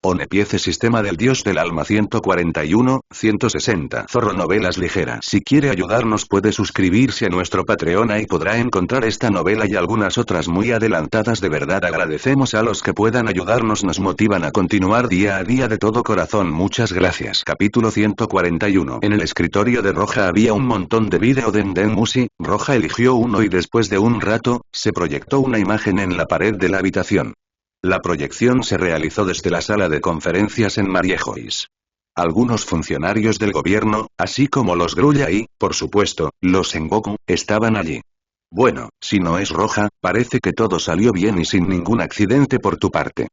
Onepiece Sistema del Dios del Alma 141, 160 Zorro Novelas Ligeras. Si quiere ayudarnos puede suscribirse a nuestro Patreon, ahí podrá encontrar esta novela y algunas otras muy adelantadas. De verdad agradecemos a los que puedan ayudarnos, nos motivan a continuar día a día de todo corazón. Muchas gracias. Capítulo 141. En el escritorio de Roja había un montón de vídeo de Musi. Roja eligió uno y después de un rato, se proyectó una imagen en la pared de la habitación. La proyección se realizó desde la sala de conferencias en Mariejois. Algunos funcionarios del gobierno, así como los Grulla y, por supuesto, los Sengoku, estaban allí. Bueno, si no es Roja, parece que todo salió bien y sin ningún accidente por tu parte.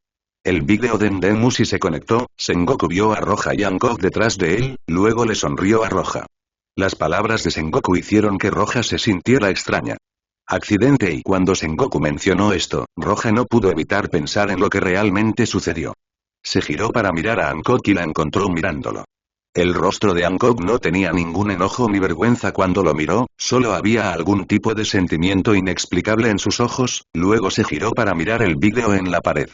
El vídeo de Musi se conectó, Sengoku vio a Roja y Hancock detrás de él, luego le sonrió a Roja. Las palabras de Sengoku hicieron que Roja se sintiera extraña. Accidente, y cuando Sengoku mencionó esto, Roja no pudo evitar pensar en lo que realmente sucedió. Se giró para mirar a Hancock y la encontró mirándolo. El rostro de Hancock no tenía ningún enojo ni vergüenza cuando lo miró, solo había algún tipo de sentimiento inexplicable en sus ojos. Luego se giró para mirar el vídeo en la pared.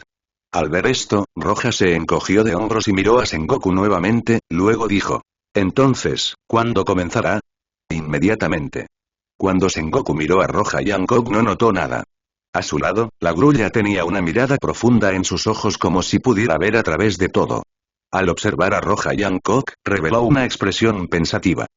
Al ver esto, Roja se encogió de hombros y miró a Sengoku nuevamente, luego dijo: «Entonces, ¿cuándo comenzará?» «Inmediatamente». Cuando Sengoku miró a Roja y Hancock no notó nada. A su lado, la Grulla tenía una mirada profunda en sus ojos como si pudiera ver a través de todo. Al observar a Roja y Hancock, reveló una expresión pensativa.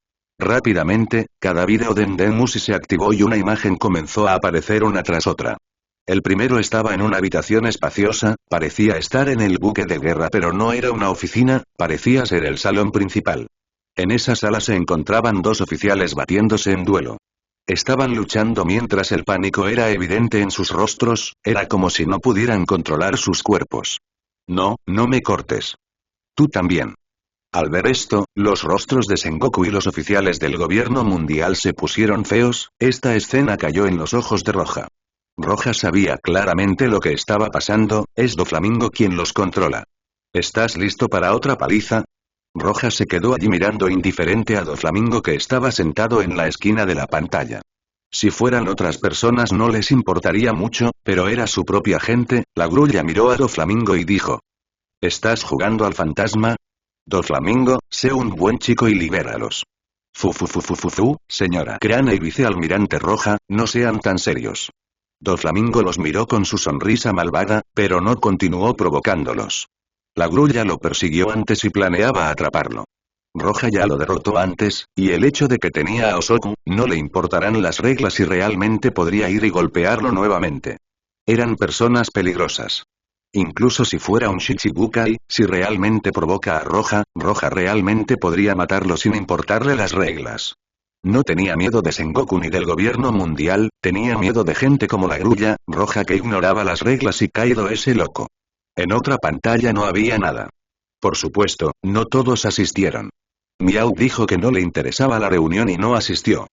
Rápidamente, cada vídeo de Musi se activó y una imagen comenzó a aparecer una tras otra. El primero estaba en una habitación espaciosa, parecía estar en el buque de guerra pero no era una oficina, parecía ser el salón principal. En esa sala se encontraban dos oficiales batiéndose en duelo. Estaban luchando mientras el pánico era evidente en sus rostros, era como si no pudieran controlar sus cuerpos. «No, no me cortes. Tú también». Al ver esto, los rostros de Sengoku y los oficiales del gobierno mundial se pusieron feos. Esta escena cayó en los ojos de Roja. Roja sabía claramente lo que estaba pasando, es Doflamingo quien los controla. ¿Estás listo para otra paliza? Roja se quedó allí mirando indiferente a Doflamingo que estaba sentado en la esquina de la pantalla. Si fueran otras personas no les importaría mucho, pero era su propia gente. La Grulla miró a Doflamingo y dijo: «¿Estás jugando al fantasma? Doflamingo, sé un buen chico y libéralos». Señora Crane y vicealmirante Roja, no sean tan serios. Doflamingo los miró con su sonrisa malvada, pero no continuó provocándolos. La Grulla lo persiguió antes y planeaba atraparlo. Roja ya lo derrotó antes, y el hecho de que tenía a Osoku, no le importarán las reglas y realmente podría ir y golpearlo nuevamente. Eran personas peligrosas. Incluso si fuera un Shichibukai, si realmente provoca a Roja, Roja realmente podría matarlo sin importarle las reglas. No tenía miedo de Sengoku ni del gobierno mundial, tenía miedo de gente como la Grulla, Roja que ignoraba las reglas y Kaido ese loco. En otra pantalla no había nada. Por supuesto, no todos asistieron. Miauk dijo que no le interesaba la reunión y no asistió.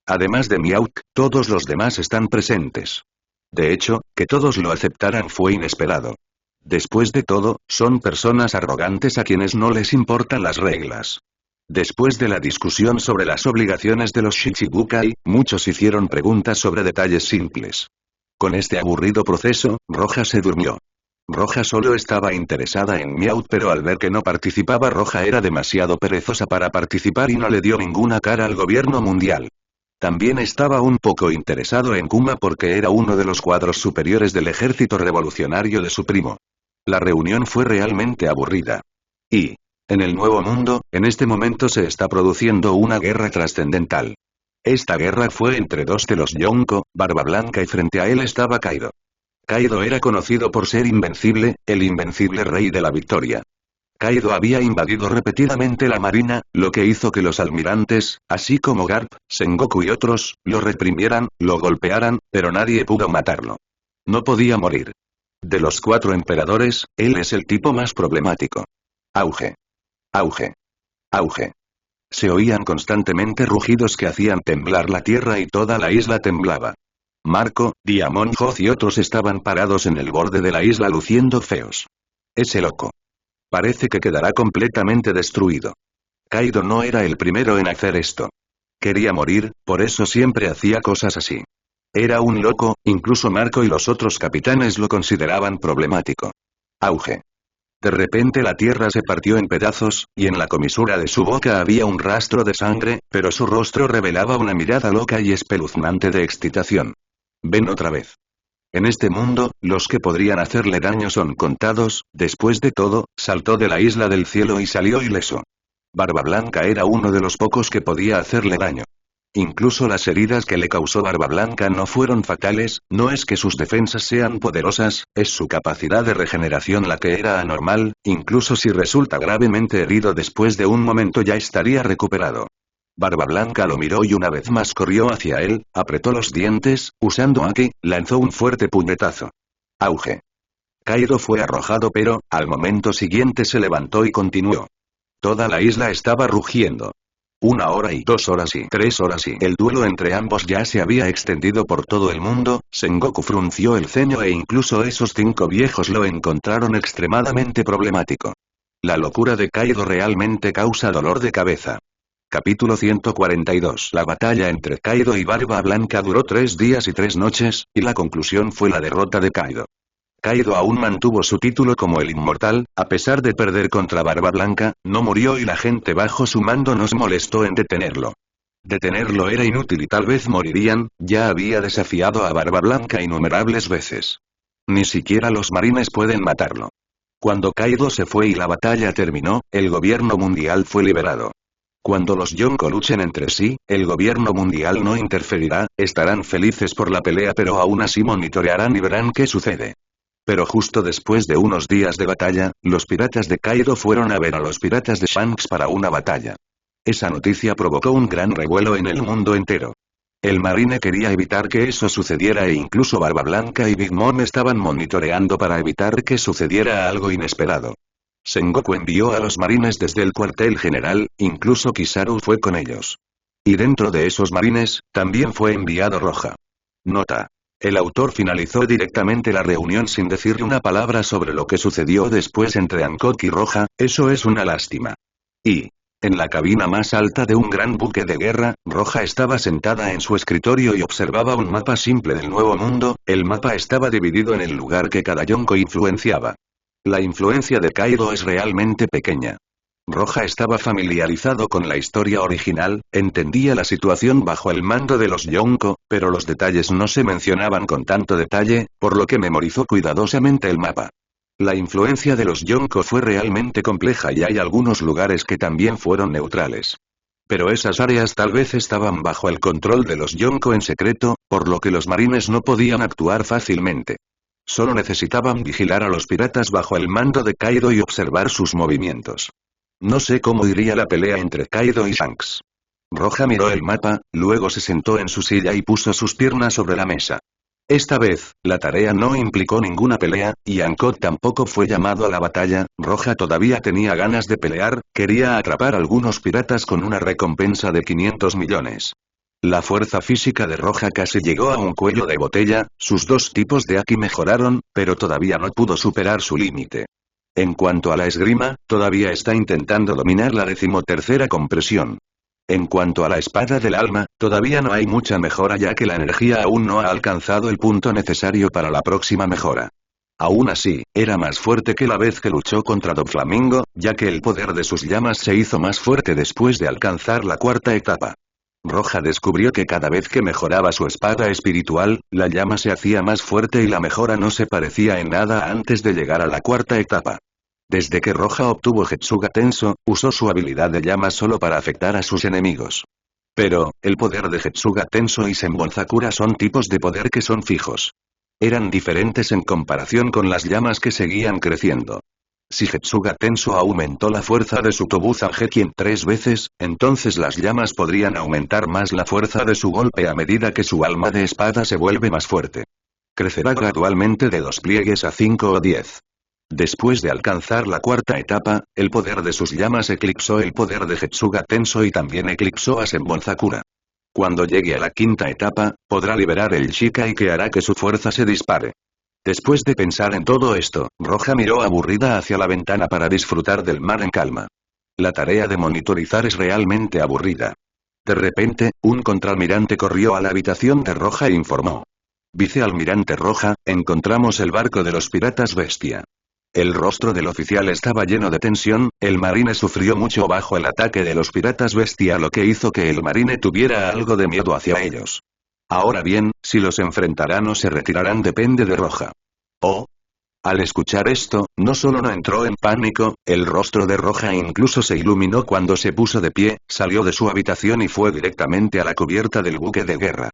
Además de Miauk, todos los demás están presentes. De hecho, que todos lo aceptaran fue inesperado. Después de todo, son personas arrogantes a quienes no les importan las reglas. Después de la discusión sobre las obligaciones de los Shichibukai, muchos hicieron preguntas sobre detalles simples. Con este aburrido proceso, Roja se durmió. Roja solo estaba interesada en Miaut, pero al ver que no participaba Roja era demasiado perezosa para participar y no le dio ninguna cara al gobierno mundial. También estaba un poco interesado en Kuma porque era uno de los cuadros superiores del ejército revolucionario de su primo. La reunión fue realmente aburrida. Y, en el Nuevo Mundo, en este momento se está produciendo una guerra trascendental. Esta guerra fue entre dos de los Yonko, Barba Blanca, y frente a él estaba Kaido. Kaido era conocido por ser invencible, el invencible rey de la victoria. Kaido había invadido repetidamente la marina, lo que hizo que los almirantes, así como Garp, Sengoku y otros, lo reprimieran, lo golpearan, pero nadie pudo matarlo. No podía morir. De los 4 emperadores, él es el tipo más problemático. Auge. Auge. Auge. Se oían constantemente rugidos que hacían temblar la tierra y toda la isla temblaba. Marco, Diamond Hoth y otros estaban parados en el borde de la isla luciendo feos. Ese loco. Parece que quedará completamente destruido. Kaido no era el primero en hacer esto. Quería morir, por eso siempre hacía cosas así. Era un loco, incluso Marco y los otros capitanes lo consideraban problemático. Auge. De repente la tierra se partió en pedazos, y en la comisura de su boca había un rastro de sangre, pero su rostro revelaba una mirada loca y espeluznante de excitación. Ven otra vez. En este mundo, los que podrían hacerle daño son contados, después de todo, saltó de la isla del cielo y salió ileso. Barba Blanca era uno de los pocos que podía hacerle daño. Incluso las heridas que le causó Barba Blanca no fueron fatales, no es que sus defensas sean poderosas, es su capacidad de regeneración la que era anormal, incluso si resulta gravemente herido después de un momento ya estaría recuperado. Barba Blanca lo miró y una vez más corrió hacia él, apretó los dientes, usando Aki, lanzó un fuerte puñetazo. Auge. Kaido fue arrojado pero, al momento siguiente se levantó y continuó. Toda la isla estaba rugiendo. 1 hora y 2 horas y 3 horas y el duelo entre ambos ya se había extendido por todo el mundo. Sengoku frunció el ceño e incluso esos 5 viejos lo encontraron extremadamente problemático. La locura de Kaido realmente causa dolor de cabeza. Capítulo 142. La batalla entre Kaido y Barba Blanca duró 3 días y 3 noches, y la conclusión fue la derrota de Kaido. Kaido aún mantuvo su título como el inmortal, a pesar de perder contra Barba Blanca, no murió y la gente bajo su mando no se molestó en detenerlo. Detenerlo era inútil y tal vez morirían, ya había desafiado a Barba Blanca innumerables veces. Ni siquiera los marines pueden matarlo. Cuando Kaido se fue y la batalla terminó, el gobierno mundial fue liberado. Cuando los Yonko luchen entre sí, el gobierno mundial no interferirá, estarán felices por la pelea pero aún así monitorearán y verán qué sucede. Pero justo después de unos días de batalla, los piratas de Kaido fueron a ver a los piratas de Shanks para una batalla. Esa noticia provocó un gran revuelo en el mundo entero. El marine quería evitar que eso sucediera e incluso Barba Blanca y Big Mom estaban monitoreando para evitar que sucediera algo inesperado. Sengoku envió a los marines desde el cuartel general, incluso Kizaru fue con ellos. Y dentro de esos marines, también fue enviado Roja. Nota. El autor finalizó directamente la reunión sin decirle una palabra sobre lo que sucedió después entre Hancock y Roja, eso es una lástima. Y, en la cabina más alta de un gran buque de guerra, Roja estaba sentada en su escritorio y observaba un mapa simple del Nuevo Mundo. El mapa estaba dividido en el lugar que cada Yonko influenciaba. La influencia de Kaido es realmente pequeña. Roja estaba familiarizado con la historia original, entendía la situación bajo el mando de los Yonko, pero los detalles no se mencionaban con tanto detalle, por lo que memorizó cuidadosamente el mapa. La influencia de los Yonko fue realmente compleja y hay algunos lugares que también fueron neutrales. Pero esas áreas tal vez estaban bajo el control de los Yonko en secreto, por lo que los marines no podían actuar fácilmente. Solo necesitaban vigilar a los piratas bajo el mando de Kaido y observar sus movimientos. No sé cómo iría la pelea entre Kaido y Shanks. Roja miró el mapa, luego se sentó en su silla y puso sus piernas sobre la mesa. Esta vez, la tarea no implicó ninguna pelea, y Hancock tampoco fue llamado a la batalla. Roja todavía tenía ganas de pelear, quería atrapar a algunos piratas con una recompensa de 500 millones. La fuerza física de Roja casi llegó a un cuello de botella, sus 2 tipos de Aki mejoraron, pero todavía no pudo superar su límite. En cuanto a la esgrima, todavía está intentando dominar la 13ª compresión. En cuanto a la espada del alma, todavía no hay mucha mejora ya que la energía aún no ha alcanzado el punto necesario para la próxima mejora. Aún así, era más fuerte que la vez que luchó contra Doflamingo, ya que el poder de sus llamas se hizo más fuerte después de alcanzar la 4ª etapa. Roja descubrió que cada vez que mejoraba su espada espiritual, la llama se hacía más fuerte y la mejora no se parecía en nada antes de llegar a la 4ª etapa. Desde que Roja obtuvo Getsuga Tenso, usó su habilidad de llama solo para afectar a sus enemigos. Pero, el poder de Getsuga Tenso y Senbonzakura son tipos de poder que son fijos. Eran diferentes en comparación con las llamas que seguían creciendo. Si Getsuga Tenso aumentó la fuerza de su Tobuzan Gekien 3 veces, entonces las llamas podrían aumentar más la fuerza de su golpe a medida que su alma de espada se vuelve más fuerte. Crecerá gradualmente de 2 pliegues a 5 o 10. Después de alcanzar la 4ª etapa, el poder de sus llamas eclipsó el poder de Getsuga Tenso y también eclipsó a Senbonzakura. Cuando llegue a la 5ª etapa, podrá liberar el Shikai que hará que su fuerza se dispare. Después de pensar en todo esto, Roja miró aburrida hacia la ventana para disfrutar del mar en calma. La tarea de monitorizar es realmente aburrida. De repente, un contraalmirante corrió a la habitación de Roja e informó. Vicealmirante Roja, encontramos el barco de los piratas bestia. El rostro del oficial estaba lleno de tensión, el marine sufrió mucho bajo el ataque de los piratas bestia, lo que hizo que el marine tuviera algo de miedo hacia ellos. Ahora bien, si los enfrentarán o se retirarán depende de Roja. Oh. Al escuchar esto, no solo no entró en pánico, el rostro de Roja incluso se iluminó cuando se puso de pie, salió de su habitación y fue directamente a la cubierta del buque de guerra.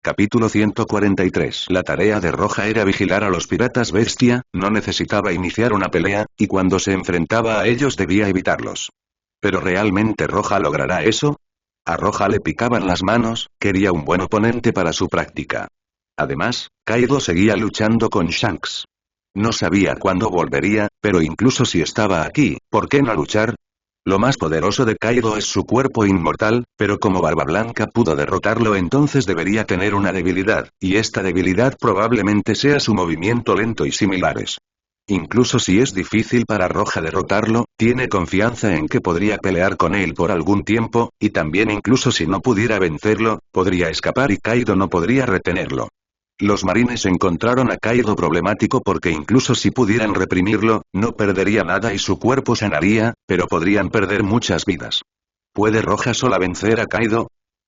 Capítulo 143. La tarea de Roja era vigilar a los piratas bestia, no necesitaba iniciar una pelea, y cuando se enfrentaba a ellos debía evitarlos. ¿Pero realmente Roja logrará eso? A Roja le picaban las manos, quería un buen oponente para su práctica. Además, Kaido seguía luchando con Shanks. No sabía cuándo volvería, pero incluso si estaba aquí, ¿por qué no luchar? Lo más poderoso de Kaido es su cuerpo inmortal, pero como Barba Blanca pudo derrotarlo, entonces debería tener una debilidad, y esta debilidad probablemente sea su movimiento lento y similares. Incluso si es difícil para Roja derrotarlo, tiene confianza en que podría pelear con él por algún tiempo, y también incluso si no pudiera vencerlo, podría escapar y Kaido no podría retenerlo. Los marines encontraron a Kaido problemático porque incluso si pudieran reprimirlo, no perdería nada y su cuerpo sanaría, pero podrían perder muchas vidas. ¿Puede Roja sola vencer a Kaido?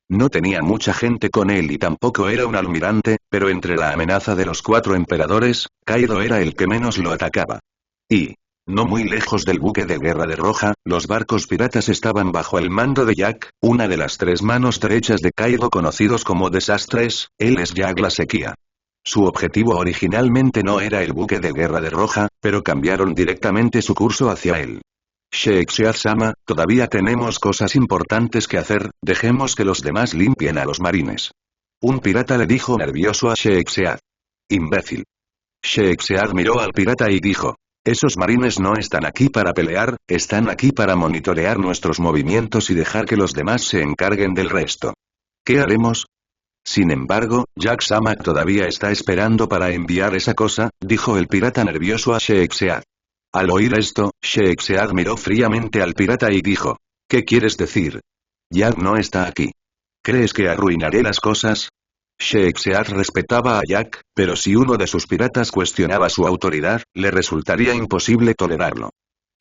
No tenía mucha gente con él y tampoco era un almirante, pero entre la amenaza de los 4 emperadores, Kaido era el que menos lo atacaba. Y, no muy lejos del buque de guerra de Roja, los barcos piratas estaban bajo el mando de Jack, una de las 3 manos derechas de Kaido conocidos como desastres, él es Jack la sequía. Su objetivo originalmente no era el buque de guerra de Roja, pero cambiaron directamente su curso hacia él. Shexead-sama, todavía tenemos cosas importantes que hacer, dejemos que los demás limpien a los marines. Un pirata le dijo nervioso a Shexead. Imbécil. Shexead miró al pirata y dijo. Esos marines no están aquí para pelear, están aquí para monitorear nuestros movimientos y dejar que los demás se encarguen del resto. ¿Qué haremos? Sin embargo, Jack-sama todavía está esperando para enviar esa cosa, dijo el pirata nervioso a Shexead. Al oír esto, Shexead miró fríamente al pirata y dijo. ¿Qué quieres decir? Jack no está aquí. ¿Crees que arruinaré las cosas? Shexead respetaba a Jack, pero si uno de sus piratas cuestionaba su autoridad, le resultaría imposible tolerarlo.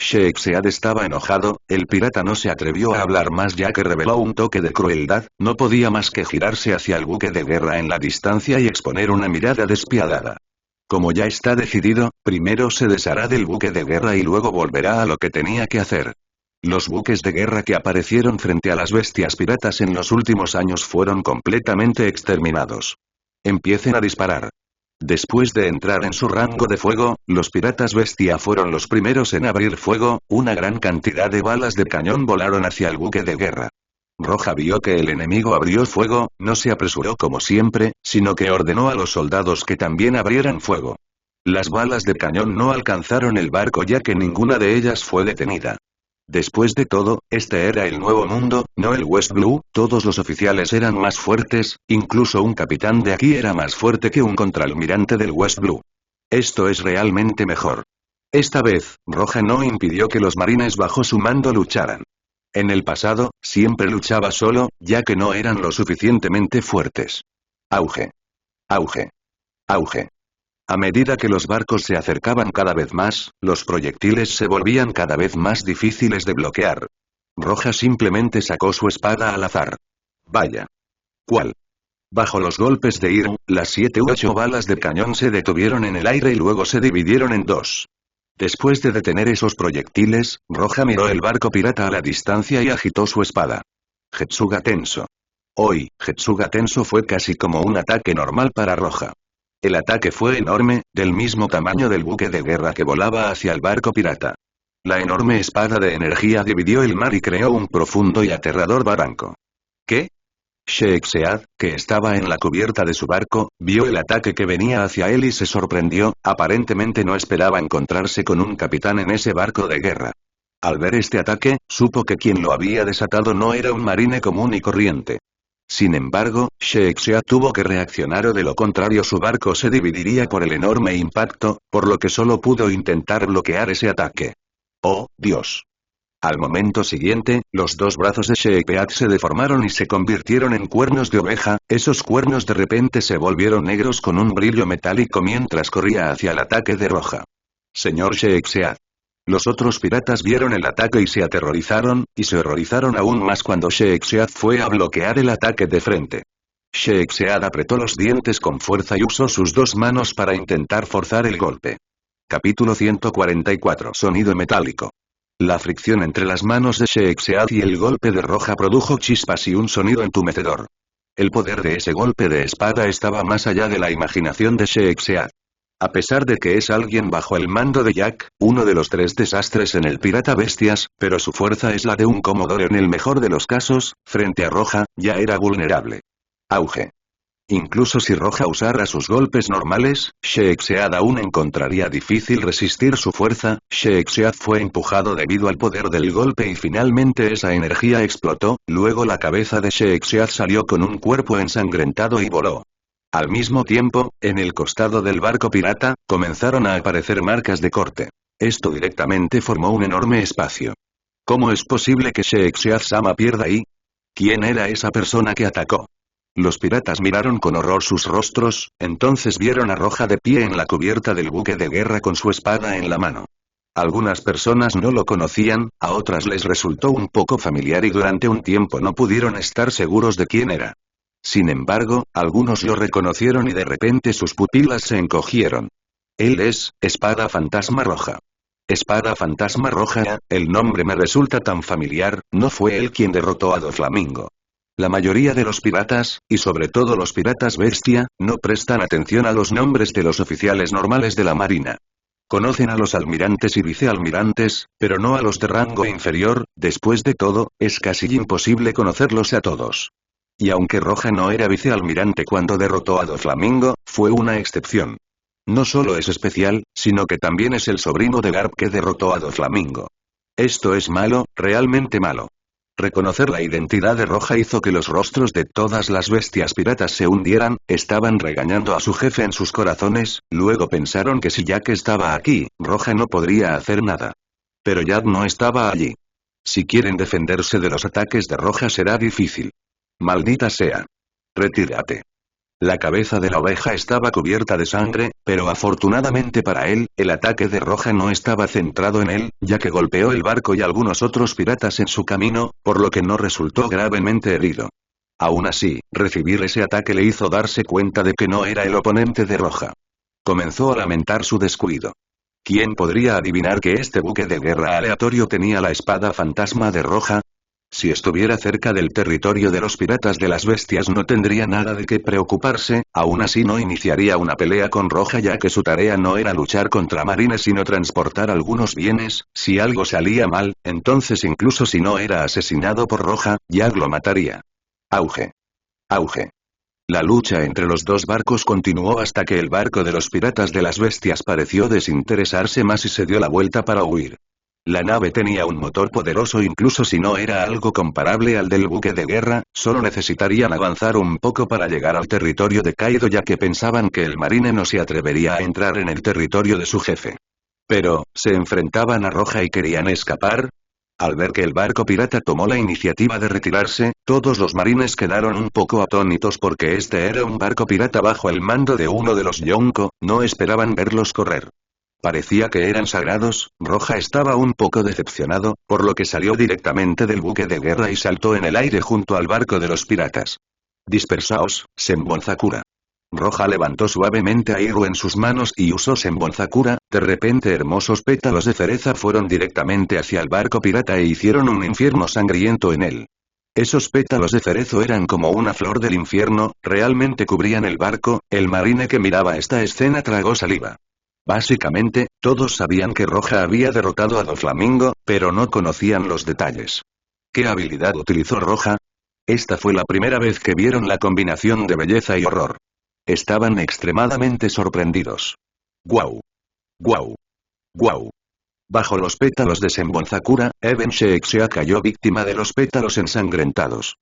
Shexead estaba enojado, el pirata no se atrevió a hablar más ya que reveló un toque de crueldad, no podía más que girarse hacia el buque de guerra en la distancia y exponer una mirada despiadada. Como ya está decidido, primero se deshará del buque de guerra y luego volverá a lo que tenía que hacer. Los buques de guerra que aparecieron frente a las bestias piratas en los últimos años fueron completamente exterminados. Empiecen a disparar. Después de entrar en su rango de fuego, los piratas bestia fueron los primeros en abrir fuego, una gran cantidad de balas de cañón volaron hacia el buque de guerra. Roja vio que el enemigo abrió fuego, no se apresuró como siempre, sino que ordenó a los soldados que también abrieran fuego. Las balas de cañón no alcanzaron el barco ya que ninguna de ellas fue detenida. Después de todo, este era el nuevo mundo, no el West Blue, todos los oficiales eran más fuertes, incluso un capitán de aquí era más fuerte que un contraalmirante del West Blue. Esto es realmente mejor. Esta vez, Roja no impidió que los marines bajo su mando lucharan. En el pasado, siempre luchaba solo, ya que no eran lo suficientemente fuertes. Auge. Auge. Auge. A medida que los barcos se acercaban cada vez más, los proyectiles se volvían cada vez más difíciles de bloquear. Roja simplemente sacó su espada al azar. Vaya. ¿Cuál? Bajo los golpes de Irm, las 7 u 8 balas de cañón se detuvieron en el aire y luego se dividieron en 2. Después de detener esos proyectiles, Roja miró el barco pirata a la distancia y agitó su espada. Jetsuga Tenso. Hoy, Jetsuga Tenso fue casi como un ataque normal para Roja. El ataque fue enorme, del mismo tamaño del buque de guerra que volaba hacia el barco pirata. La enorme espada de energía dividió el mar y creó un profundo y aterrador barranco. ¿Qué? Shexead, que estaba en la cubierta de su barco, vio el ataque que venía hacia él y se sorprendió, aparentemente no esperaba encontrarse con un capitán en ese barco de guerra. Al ver este ataque, supo que quien lo había desatado no era un marine común y corriente. Sin embargo, Shexead tuvo que reaccionar o de lo contrario su barco se dividiría por el enorme impacto, por lo que solo pudo intentar bloquear ese ataque. ¡Oh, Dios! Al momento siguiente, los 2 brazos de Shexead se deformaron y se convirtieron en cuernos de oveja, esos cuernos de repente se volvieron negros con un brillo metálico mientras corría hacia el ataque de Roja. Señor Sheiksead. Los otros piratas vieron el ataque y se aterrorizaron, y se horrorizaron aún más cuando Sheiksead fue a bloquear el ataque de frente. Sheiksead apretó los dientes con fuerza y usó sus dos manos para intentar forzar el golpe. Capítulo 144. Sonido metálico. La fricción entre las manos de Sheiksead y el golpe de Roja produjo chispas y un sonido entumecedor. El poder de ese golpe de espada estaba más allá de la imaginación de Sheiksead. A pesar de que es alguien bajo el mando de Jack, uno de los tres desastres en el Pirata Bestias, pero su fuerza es la de un Comodoro en el mejor de los casos, frente a Roja, ya era vulnerable. Auge. Incluso si Roja usara sus golpes normales, Sheiksead aún encontraría difícil resistir su fuerza. Sheiksead fue empujado debido al poder del golpe y finalmente esa energía explotó, luego la cabeza de Sheiksead salió con un cuerpo ensangrentado y voló. Al mismo tiempo, en el costado del barco pirata, comenzaron a aparecer marcas de corte. Esto directamente formó un enorme espacio. ¿Cómo es posible que Sheiksead-sama pierda ahí? ¿Quién era esa persona que atacó? Los piratas miraron con horror sus rostros, entonces vieron a Roja de pie en la cubierta del buque de guerra con su espada en la mano. Algunas personas no lo conocían, a otras les resultó un poco familiar y durante un tiempo no pudieron estar seguros de quién era. Sin embargo, algunos lo reconocieron y de repente sus pupilas se encogieron. Él es, Espada Fantasma Roja. Espada Fantasma Roja, el nombre me resulta tan familiar, ¿no fue él quien derrotó a Doflamingo? La mayoría de los piratas, y sobre todo los piratas bestia, no prestan atención a los nombres de los oficiales normales de la marina. Conocen a los almirantes y vicealmirantes, pero no a los de rango inferior. Después de todo, es casi imposible conocerlos a todos. Y aunque Roja no era vicealmirante cuando derrotó a Doflamingo, fue una excepción. No solo es especial, sino que también es el sobrino de Garp que derrotó a Doflamingo. Esto es malo, realmente malo. Reconocer la identidad de Roja hizo que los rostros de todas las bestias piratas se hundieran. Estaban regañando a su jefe en sus corazones, luego pensaron que si Jack estaba aquí, Roja no podría hacer nada. Pero Jack no estaba allí. Si quieren defenderse de los ataques de Roja será difícil. Maldita sea. Retírate. La cabeza de la oveja estaba cubierta de sangre, pero afortunadamente para él, el ataque de Roja no estaba centrado en él, ya que golpeó el barco y algunos otros piratas en su camino, por lo que no resultó gravemente herido. Aún así, recibir ese ataque le hizo darse cuenta de que no era el oponente de Roja. Comenzó a lamentar su descuido. ¿Quién podría adivinar que este buque de guerra aleatorio tenía la espada fantasma de Roja? Si estuviera cerca del territorio de los piratas de las bestias no tendría nada de qué preocuparse, aún así no iniciaría una pelea con Roja ya que su tarea no era luchar contra marines sino transportar algunos bienes. Si algo salía mal, entonces incluso si no era asesinado por Roja, Jack lo mataría. Auge. Auge. La lucha entre los dos barcos continuó hasta que el barco de los piratas de las bestias pareció desinteresarse más y se dio la vuelta para huir. La nave tenía un motor poderoso incluso si no era algo comparable al del buque de guerra, solo necesitarían avanzar un poco para llegar al territorio de Kaido ya que pensaban que el marine no se atrevería a entrar en el territorio de su jefe. Pero, ¿se enfrentaban a Roja y querían escapar? Al ver que el barco pirata tomó la iniciativa de retirarse, todos los marines quedaron un poco atónitos porque este era un barco pirata bajo el mando de uno de los Yonko, no esperaban verlos correr. Parecía que eran sagrados. Roja estaba un poco decepcionado, por lo que salió directamente del buque de guerra y saltó en el aire junto al barco de los piratas. Dispersaos, Senbonzakura. Roja levantó suavemente a Iru en sus manos y usó Senbonzakura. De repente hermosos pétalos de cereza fueron directamente hacia el barco pirata e hicieron un infierno sangriento en él. Esos pétalos de cerezo eran como una flor del infierno, realmente cubrían el barco. El marine que miraba esta escena tragó saliva. Básicamente, todos sabían que Roja había derrotado a Doflamingo, pero no conocían los detalles. ¿Qué habilidad utilizó Roja? Esta fue la primera vez que vieron la combinación de belleza y horror. Estaban extremadamente sorprendidos. ¡Guau! ¡Guau! ¡Guau! Bajo los pétalos de Senbonzakura, Even Sheiksead cayó víctima de los pétalos ensangrentados.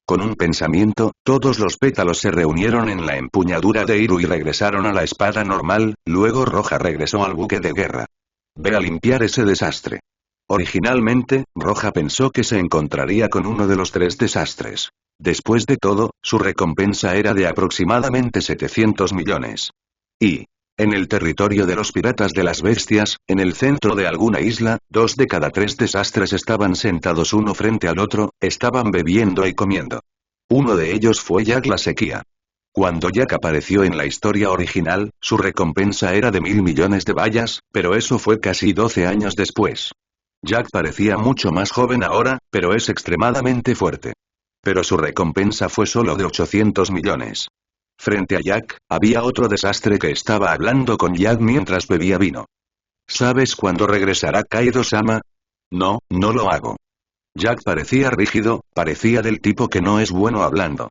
Con un pensamiento, todos los pétalos se reunieron en la empuñadura de Iru y regresaron a la espada normal. Luego Roja regresó al buque de guerra. Ve a limpiar ese desastre. Originalmente, Roja pensó que se encontraría con uno de los tres desastres. Después de todo, su recompensa era de aproximadamente 700 millones. Y En el territorio de los piratas de las bestias, en el centro de alguna isla, 2 de cada 3 desastres estaban sentados uno frente al otro, estaban bebiendo y comiendo. Uno de ellos fue Jack la Sequía. Cuando Jack apareció en la historia original, su recompensa era de 1000 millones de bayas, pero eso fue casi 12 años después. Jack parecía mucho más joven ahora, pero es extremadamente fuerte. Pero su recompensa fue solo de 800 millones. Frente a Jack, había otro desastre que estaba hablando con Jack mientras bebía vino. ¿Sabes cuándo regresará Kaido-sama? No, no lo hago. Jack parecía rígido, parecía del tipo que no es bueno hablando.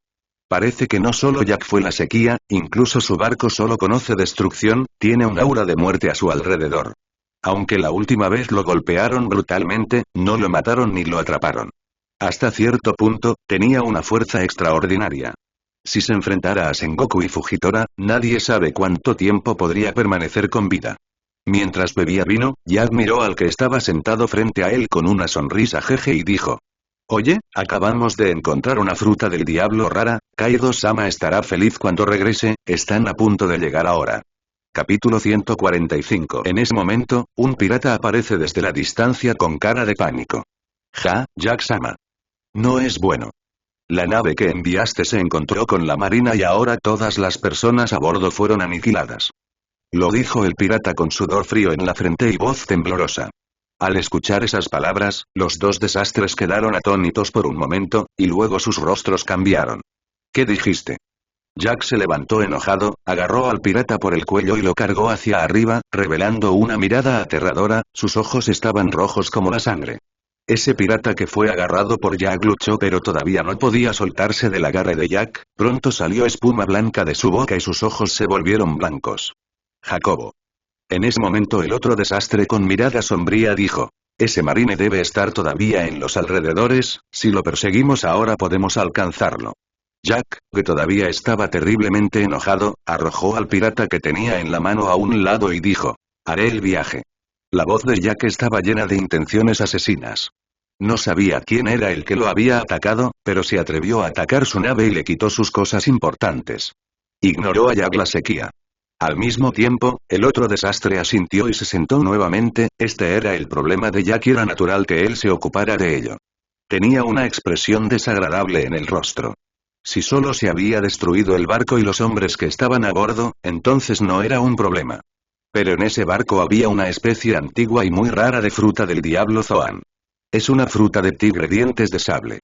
Parece que no solo Jack fue la sequía, incluso su barco solo conoce destrucción, tiene un aura de muerte a su alrededor. Aunque la última vez lo golpearon brutalmente, no lo mataron ni lo atraparon. Hasta cierto punto, tenía una fuerza extraordinaria. Si se enfrentara a Sengoku y Fujitora, nadie sabe cuánto tiempo podría permanecer con vida. Mientras bebía vino, Jack miró al que estaba sentado frente a él con una sonrisa jeje y dijo: Oye, acabamos de encontrar una fruta del diablo rara, Kaido-sama estará feliz cuando regrese, están a punto de llegar ahora. Capítulo 145. En ese momento, un pirata aparece desde la distancia con cara de pánico. Jack-sama. No es bueno. La nave que enviaste se encontró con la marina y ahora todas las personas a bordo fueron aniquiladas. Lo dijo el pirata con sudor frío en la frente y voz temblorosa. Al escuchar esas palabras, los 2 desastres quedaron atónitos por un momento, y luego sus rostros cambiaron. ¿Qué dijiste? Jack se levantó enojado, agarró al pirata por el cuello y lo cargó hacia arriba, revelando una mirada aterradora, sus ojos estaban rojos como la sangre. Ese pirata que fue agarrado por Jack luchó pero todavía no podía soltarse del agarre de Jack, pronto salió espuma blanca de su boca y sus ojos se volvieron blancos. Jacobo. En ese momento el otro desastre con mirada sombría dijo: Ese marine debe estar todavía en los alrededores, si lo perseguimos ahora podemos alcanzarlo. Jack, que todavía estaba terriblemente enojado, arrojó al pirata que tenía en la mano a un lado y dijo: Haré el viaje. La voz de Jack estaba llena de intenciones asesinas. No sabía quién era el que lo había atacado, pero se atrevió a atacar su nave y le quitó sus cosas importantes. Ignoró a Jack la Sequía. Al mismo tiempo, el otro desastre asintió y se sentó nuevamente, este era el problema de Jack y era natural que él se ocupara de ello. Tenía una expresión desagradable en el rostro. Si solo se había destruido el barco y los hombres que estaban a bordo, entonces no era un problema. Pero en ese barco había una especie antigua y muy rara de fruta del diablo Zoan. Es una fruta de tigre dientes de sable.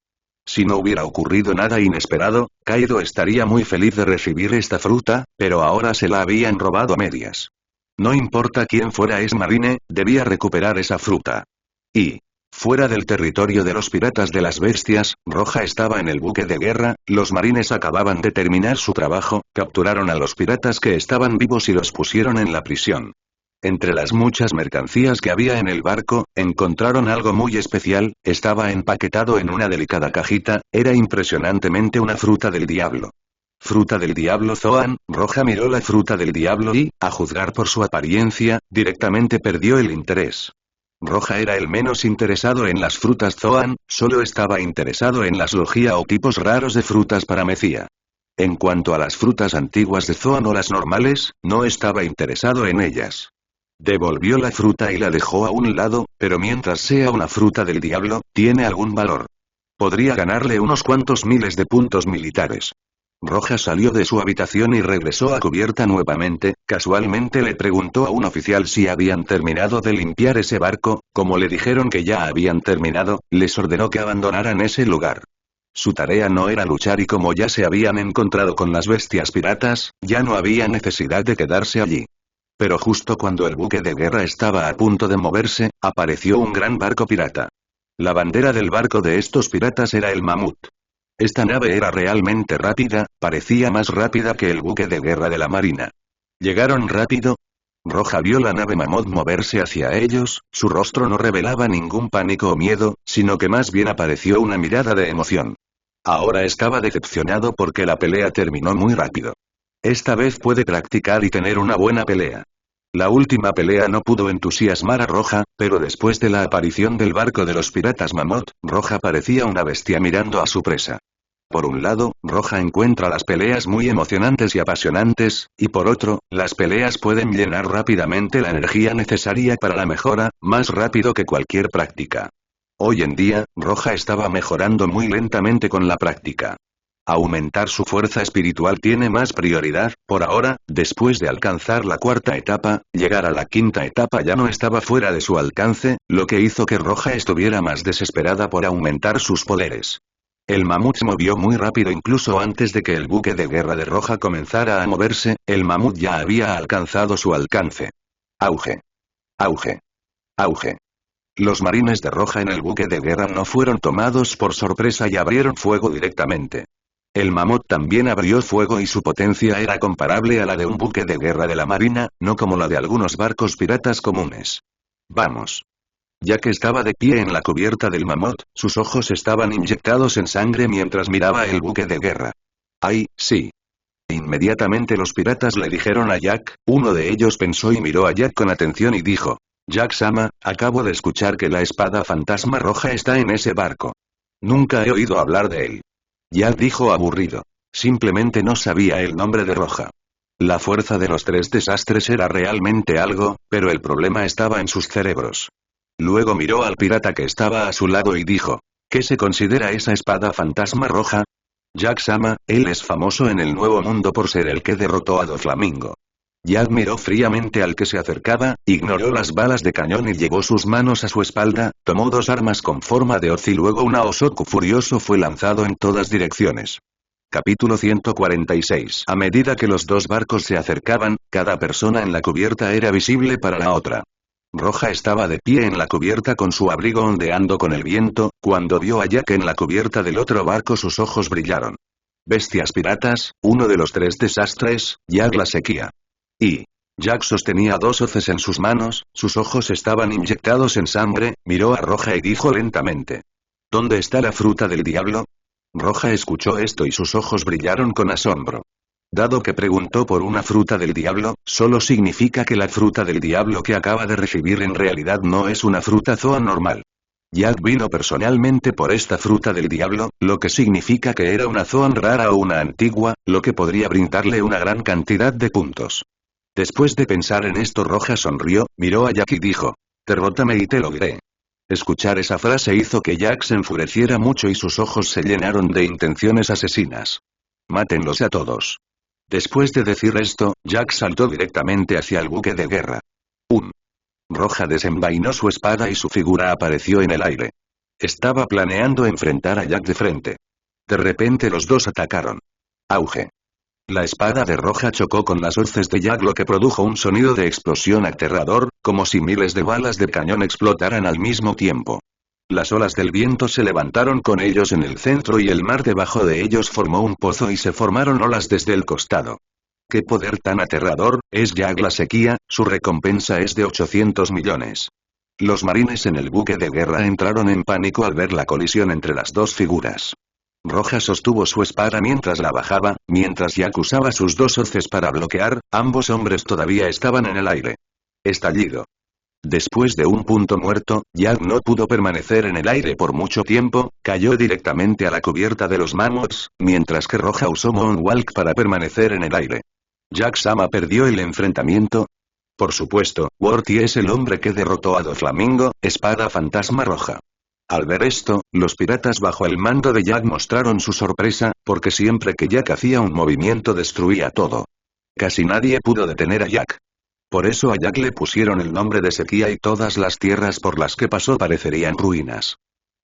Si no hubiera ocurrido nada inesperado, Kaido estaría muy feliz de recibir esta fruta, pero ahora se la habían robado a medias. No importa quién fuera ese marine, debía recuperar esa fruta. Y, fuera del territorio de los piratas de las bestias, Roja estaba en el buque de guerra, los marines acababan de terminar su trabajo, capturaron a los piratas que estaban vivos y los pusieron en la prisión. Entre las muchas mercancías que había en el barco, encontraron algo muy especial, estaba empaquetado en una delicada cajita, era impresionantemente una fruta del diablo. Fruta del diablo Zoan, Roja miró la fruta del diablo y, a juzgar por su apariencia, directamente perdió el interés. Roja era el menos interesado en las frutas Zoan, solo estaba interesado en las logia o tipos raros de frutas paramecía. En cuanto a las frutas antiguas de Zoan o las normales, no estaba interesado en ellas. Devolvió la fruta y la dejó a un lado, pero mientras sea una fruta del diablo, tiene algún valor. Podría ganarle unos cuantos miles de puntos militares. Roja salió de su habitación y regresó a cubierta nuevamente, casualmente le preguntó a un oficial si habían terminado de limpiar ese barco, como le dijeron que ya habían terminado, les ordenó que abandonaran ese lugar. Su tarea no era luchar y como ya se habían encontrado con las bestias piratas, ya no había necesidad de quedarse allí. Pero justo cuando el buque de guerra estaba a punto de moverse, apareció un gran barco pirata. La bandera del barco de estos piratas era el mamut. Esta nave era realmente rápida, parecía más rápida que el buque de guerra de la marina. ¿Llegaron rápido? Roja vio la nave mamut moverse hacia ellos, su rostro no revelaba ningún pánico o miedo, sino que más bien apareció una mirada de emoción. Ahora estaba decepcionado porque la pelea terminó muy rápido. Esta vez puede practicar y tener una buena pelea. La última pelea no pudo entusiasmar a Roja, pero después de la aparición del barco de los piratas mamut, Roja parecía una bestia mirando a su presa. Por un lado, Roja encuentra las peleas muy emocionantes y apasionantes, y por otro, las peleas pueden llenar rápidamente la energía necesaria para la mejora, más rápido que cualquier práctica. Hoy en día, Roja estaba mejorando muy lentamente con la práctica. Aumentar su fuerza espiritual tiene más prioridad, por ahora, después de alcanzar la cuarta etapa, llegar a la quinta etapa ya no estaba fuera de su alcance, lo que hizo que Roja estuviera más desesperada por aumentar sus poderes. El mamut se movió muy rápido incluso antes de que el buque de guerra de Roja comenzara a moverse, el mamut ya había alcanzado su alcance. Auge. Auge. Auge. Los marines de Roja en el buque de guerra no fueron tomados por sorpresa y abrieron fuego directamente. El mamut también abrió fuego y su potencia era comparable a la de un buque de guerra de la marina, no como la de algunos barcos piratas comunes. Vamos. Ya que estaba de pie en la cubierta del mamut, sus ojos estaban inyectados en sangre mientras miraba el buque de guerra. ¡Ay, sí! Inmediatamente los piratas le dijeron a Jack, uno de ellos pensó y miró a Jack con atención y dijo: Jack-sama, acabo de escuchar que la espada fantasma roja está en ese barco. Nunca he oído hablar de él. Jack dijo aburrido. Simplemente no sabía el nombre de Roja. La fuerza de los tres desastres era realmente algo, pero el problema estaba en sus cerebros. Luego miró al pirata que estaba a su lado y dijo: ¿Qué se considera esa espada fantasma roja? Jack-sama, él es famoso en el Nuevo Mundo por ser el que derrotó a Doflamingo. Jack miró fríamente al que se acercaba, ignoró las balas de cañón y llevó sus manos a su espalda, tomó dos armas con forma de hoz y luego un Aosoku furioso fue lanzado en todas direcciones. Capítulo 146. A medida que los dos barcos se acercaban, cada persona en la cubierta era visible para la otra. Roja estaba de pie en la cubierta con su abrigo ondeando con el viento, cuando vio a Jack en la cubierta del otro barco sus ojos brillaron. Bestias piratas, uno de los tres desastres, Jack la sequía. Y Jack sostenía dos hoces en sus manos, sus ojos estaban inyectados en sangre, miró a Roja y dijo lentamente: ¿Dónde está la fruta del diablo? Roja escuchó esto y sus ojos brillaron con asombro. Dado que preguntó por una fruta del diablo, solo significa que la fruta del diablo que acaba de recibir en realidad no es una fruta Zoan normal. Jack vino personalmente por esta fruta del diablo, lo que significa que era una Zoan rara o una antigua, lo que podría brindarle una gran cantidad de puntos. Después de pensar en esto, Roja sonrió, miró a Jack y dijo: derrótame y te lo diré. Escuchar esa frase hizo que Jack se enfureciera mucho y sus ojos se llenaron de intenciones asesinas. Mátenlos a todos. Después de decir esto, Jack saltó directamente hacia el buque de guerra. Roja desenvainó su espada y su figura apareció en el aire. Estaba planeando enfrentar a Jack de frente. De repente los dos atacaron. Auge. La espada de Roja chocó con las hoces de Jack, lo que produjo un sonido de explosión aterrador, como si miles de balas de cañón explotaran al mismo tiempo. Las olas del viento se levantaron con ellos en el centro y el mar debajo de ellos formó un pozo y se formaron olas desde el costado. ¡Qué poder tan aterrador! Es Jack la sequía, su recompensa es de 800 millones. Los marines en el buque de guerra entraron en pánico al ver la colisión entre las dos figuras. Roja sostuvo su espada mientras la bajaba, mientras Jack usaba sus dos hoces para bloquear, ambos hombres todavía estaban en el aire. Estallido. Después de un punto muerto, Jack no pudo permanecer en el aire por mucho tiempo, cayó directamente a la cubierta de los mamuts, mientras que Roja usó Moonwalk para permanecer en el aire. Jack-sama perdió el enfrentamiento. Por supuesto, Worthy es el hombre que derrotó a Doflamingo, espada fantasma roja. Al ver esto, los piratas bajo el mando de Jack mostraron su sorpresa, porque siempre que Jack hacía un movimiento destruía todo. Casi nadie pudo detener a Jack. Por eso a Jack le pusieron el nombre de sequía y todas las tierras por las que pasó parecerían ruinas.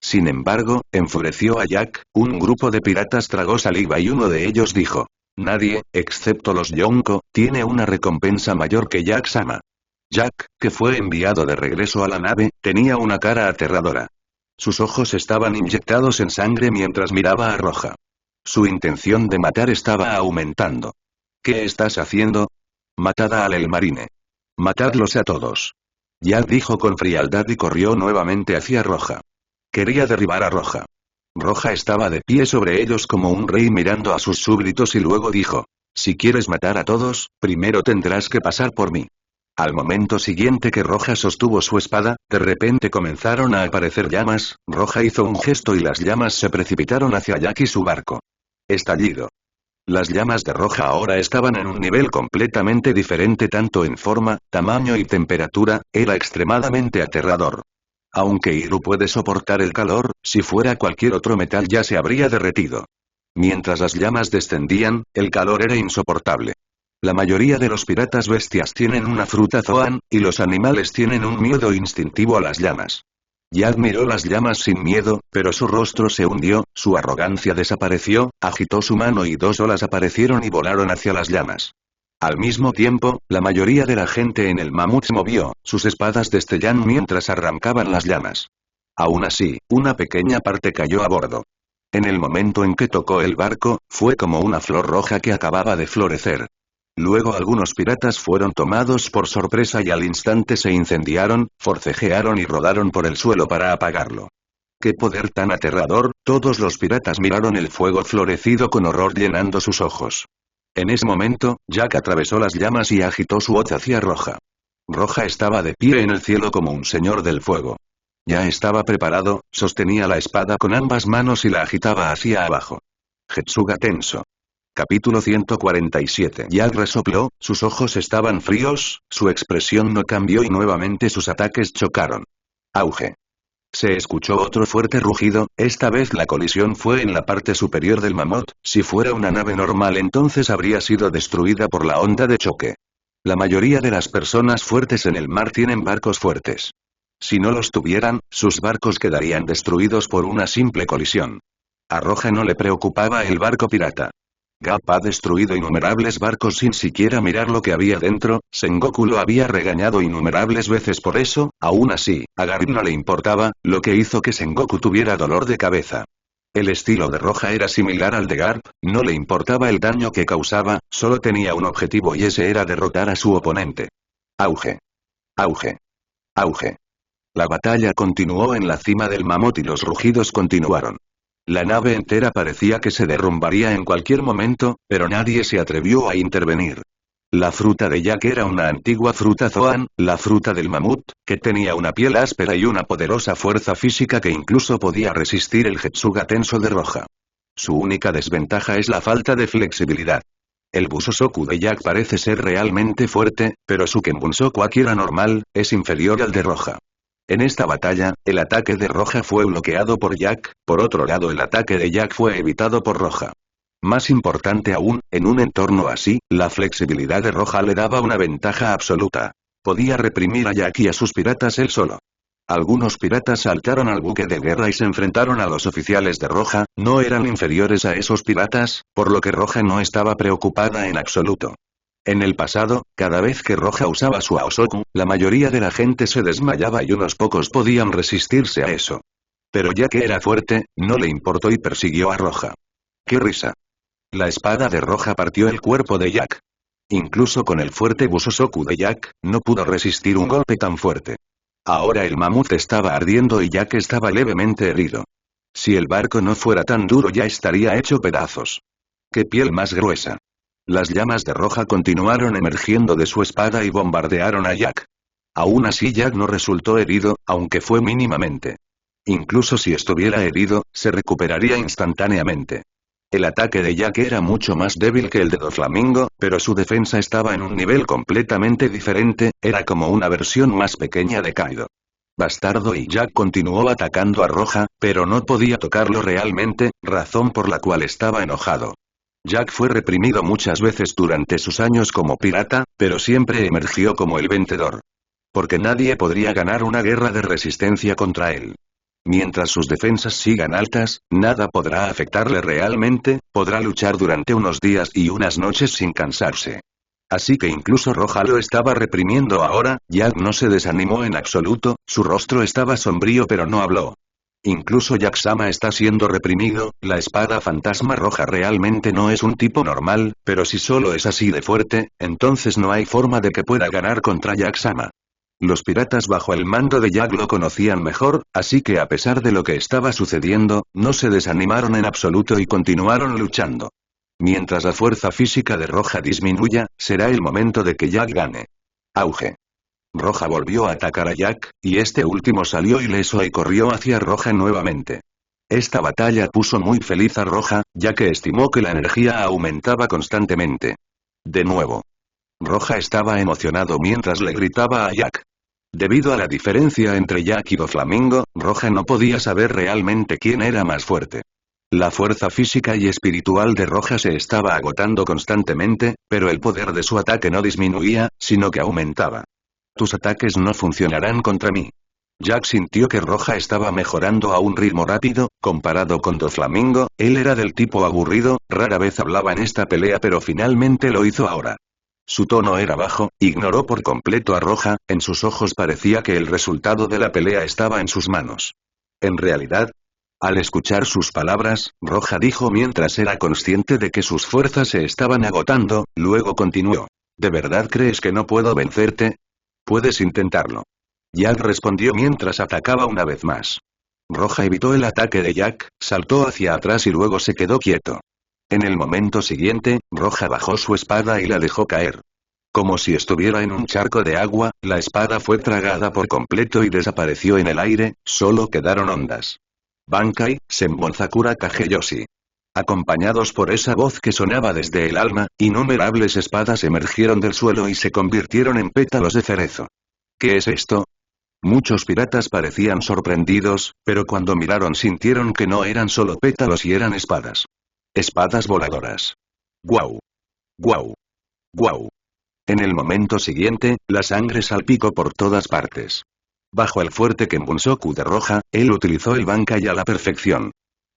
Sin embargo, enfureció a Jack, un grupo de piratas tragó saliva y uno de ellos dijo: nadie, excepto los Yonko, tiene una recompensa mayor que Jack-sama. Jack, que fue enviado de regreso a la nave, tenía una cara aterradora. Sus ojos estaban inyectados en sangre mientras miraba a Roja. Su intención de matar estaba aumentando. ¿Qué estás haciendo? Matad a el marine. Matadlos a todos. Jack dijo con frialdad y corrió nuevamente hacia Roja. Quería derribar a Roja. Roja estaba de pie sobre ellos como un rey mirando a sus súbditos y luego dijo: si quieres matar a todos, primero tendrás que pasar por mí. Al momento siguiente que Roja sostuvo su espada, de repente comenzaron a aparecer llamas, Roja hizo un gesto y las llamas se precipitaron hacia Jack y su barco. Estallido. Las llamas de Roja ahora estaban en un nivel completamente diferente tanto en forma, tamaño y temperatura, era extremadamente aterrador. Aunque Iru puede soportar el calor, si fuera cualquier otro metal ya se habría derretido. Mientras las llamas descendían, el calor era insoportable. La mayoría de los piratas bestias tienen una fruta Zoan, y los animales tienen un miedo instintivo a las llamas. Jack miró las llamas sin miedo, pero su rostro se hundió, su arrogancia desapareció, agitó su mano y dos olas aparecieron y volaron hacia las llamas. Al mismo tiempo, la mayoría de la gente en el mamut se movió, sus espadas destellan mientras arrancaban las llamas. Aún así, una pequeña parte cayó a bordo. En el momento en que tocó el barco, fue como una flor roja que acababa de florecer. Luego algunos piratas fueron tomados por sorpresa y al instante se incendiaron, forcejearon y rodaron por el suelo para apagarlo. ¡Qué poder tan aterrador! Todos los piratas miraron el fuego florecido con horror llenando sus ojos. En ese momento, Jack atravesó las llamas y agitó su hoz hacia Roja. Roja estaba de pie en el cielo como un señor del fuego. Ya estaba preparado, sostenía la espada con ambas manos y la agitaba hacia abajo. Getsuga tenso. Capítulo 147. Jack resopló, sus ojos estaban fríos, su expresión no cambió y nuevamente sus ataques chocaron. Auge. Se escuchó otro fuerte rugido, esta vez la colisión fue en la parte superior del mamut, si fuera una nave normal entonces habría sido destruida por la onda de choque. La mayoría de las personas fuertes en el mar tienen barcos fuertes. Si no los tuvieran, sus barcos quedarían destruidos por una simple colisión. A Roja no le preocupaba el barco pirata. Gap ha destruido innumerables barcos sin siquiera mirar lo que había dentro, Sengoku lo había regañado innumerables veces por eso, aún así, a Garp no le importaba, lo que hizo que Sengoku tuviera dolor de cabeza. El estilo de Roja era similar al de Garp, no le importaba el daño que causaba, solo tenía un objetivo y ese era derrotar a su oponente. Auge. Auge. Auge. La batalla continuó en la cima del mamut y los rugidos continuaron. La nave entera parecía que se derrumbaría en cualquier momento, pero nadie se atrevió a intervenir. La fruta de Jack era una antigua fruta Zoan, la fruta del mamut, que tenía una piel áspera y una poderosa fuerza física que incluso podía resistir el Getsuga tenso de Roja. Su única desventaja es la falta de flexibilidad. El Busosoku de Jack parece ser realmente fuerte, pero su Kenbunsoku Akira normal, es inferior al de Roja. En esta batalla, el ataque de Roja fue bloqueado por Jack, por otro lado el ataque de Jack fue evitado por Roja. Más importante aún, en un entorno así, la flexibilidad de Roja le daba una ventaja absoluta. Podía reprimir a Jack y a sus piratas él solo. Algunos piratas saltaron al buque de guerra y se enfrentaron a los oficiales de Roja, no eran inferiores a esos piratas, por lo que Roja no estaba preocupada en absoluto. En el pasado, cada vez que Roja usaba su Aosoku, la mayoría de la gente se desmayaba y unos pocos podían resistirse a eso. Pero ya que era fuerte, no le importó y persiguió a Roja. ¡Qué risa! La espada de Roja partió el cuerpo de Jack. Incluso con el fuerte Busosoku de Jack, no pudo resistir un golpe tan fuerte. Ahora el mamut estaba ardiendo y Jack estaba levemente herido. Si el barco no fuera tan duro ya estaría hecho pedazos. ¡Qué piel más gruesa! Las llamas de Roja continuaron emergiendo de su espada y bombardearon a Jack. Aún así Jack no resultó herido, aunque fue mínimamente. Incluso si estuviera herido, se recuperaría instantáneamente. El ataque de Jack era mucho más débil que el de Doflamingo, pero su defensa estaba en un nivel completamente diferente, era como una versión más pequeña de Kaido. Bastardo y Jack continuó atacando a Roja, pero no podía tocarlo realmente, razón por la cual estaba enojado. Jack fue reprimido muchas veces durante sus años como pirata, pero siempre emergió como el vencedor. Porque nadie podría ganar una guerra de resistencia contra él. Mientras sus defensas sigan altas, nada podrá afectarle realmente, podrá luchar durante unos días y unas noches sin cansarse. Así que incluso Roja lo estaba reprimiendo ahora, Jack no se desanimó en absoluto, su rostro estaba sombrío pero no habló. Incluso Jack-sama está siendo reprimido, la espada fantasma roja realmente no es un tipo normal, pero si solo es así de fuerte, entonces no hay forma de que pueda ganar contra Jack-sama. Los piratas bajo el mando de Jack lo conocían mejor, así que a pesar de lo que estaba sucediendo, no se desanimaron en absoluto y continuaron luchando. Mientras la fuerza física de Roja disminuya, será el momento de que Jack gane. Auge. Roja volvió a atacar a Jack, y este último salió ileso y corrió hacia Roja nuevamente. Esta batalla puso muy feliz a Roja, ya que estimó que la energía aumentaba constantemente. De nuevo. Roja estaba emocionado mientras le gritaba a Jack. Debido a la diferencia entre Jack y Doflamingo, Roja no podía saber realmente quién era más fuerte. La fuerza física y espiritual de Roja se estaba agotando constantemente, pero el poder de su ataque no disminuía, sino que aumentaba. Tus ataques no funcionarán contra mí. Jack sintió que Roja estaba mejorando a un ritmo rápido, comparado con Doflamingo, él era del tipo aburrido, rara vez hablaba en esta pelea pero finalmente lo hizo ahora. Su tono era bajo, ignoró por completo a Roja, en sus ojos parecía que el resultado de la pelea estaba en sus manos. En realidad, al escuchar sus palabras, Roja dijo mientras era consciente de que sus fuerzas se estaban agotando, luego continuó. ¿De verdad crees que no puedo vencerte? Puedes intentarlo. Jack respondió mientras atacaba una vez más. Roja evitó el ataque de Jack, saltó hacia atrás y luego se quedó quieto. En el momento siguiente, Roja bajó su espada y la dejó caer. Como si estuviera en un charco de agua, la espada fue tragada por completo y desapareció en el aire, solo quedaron ondas. Bankai, Senbonzakura Kageyoshi. Acompañados por esa voz que sonaba desde el alma, innumerables espadas emergieron del suelo y se convirtieron en pétalos de cerezo. ¿Qué es esto? Muchos piratas parecían sorprendidos, pero cuando miraron sintieron que no eran solo pétalos y eran espadas. Espadas voladoras. ¡Guau! ¡Guau! ¡Guau! En el momento siguiente, la sangre salpicó por todas partes. Bajo el fuerte Kenbunsoku de Roja, él utilizó el Bankai a la perfección.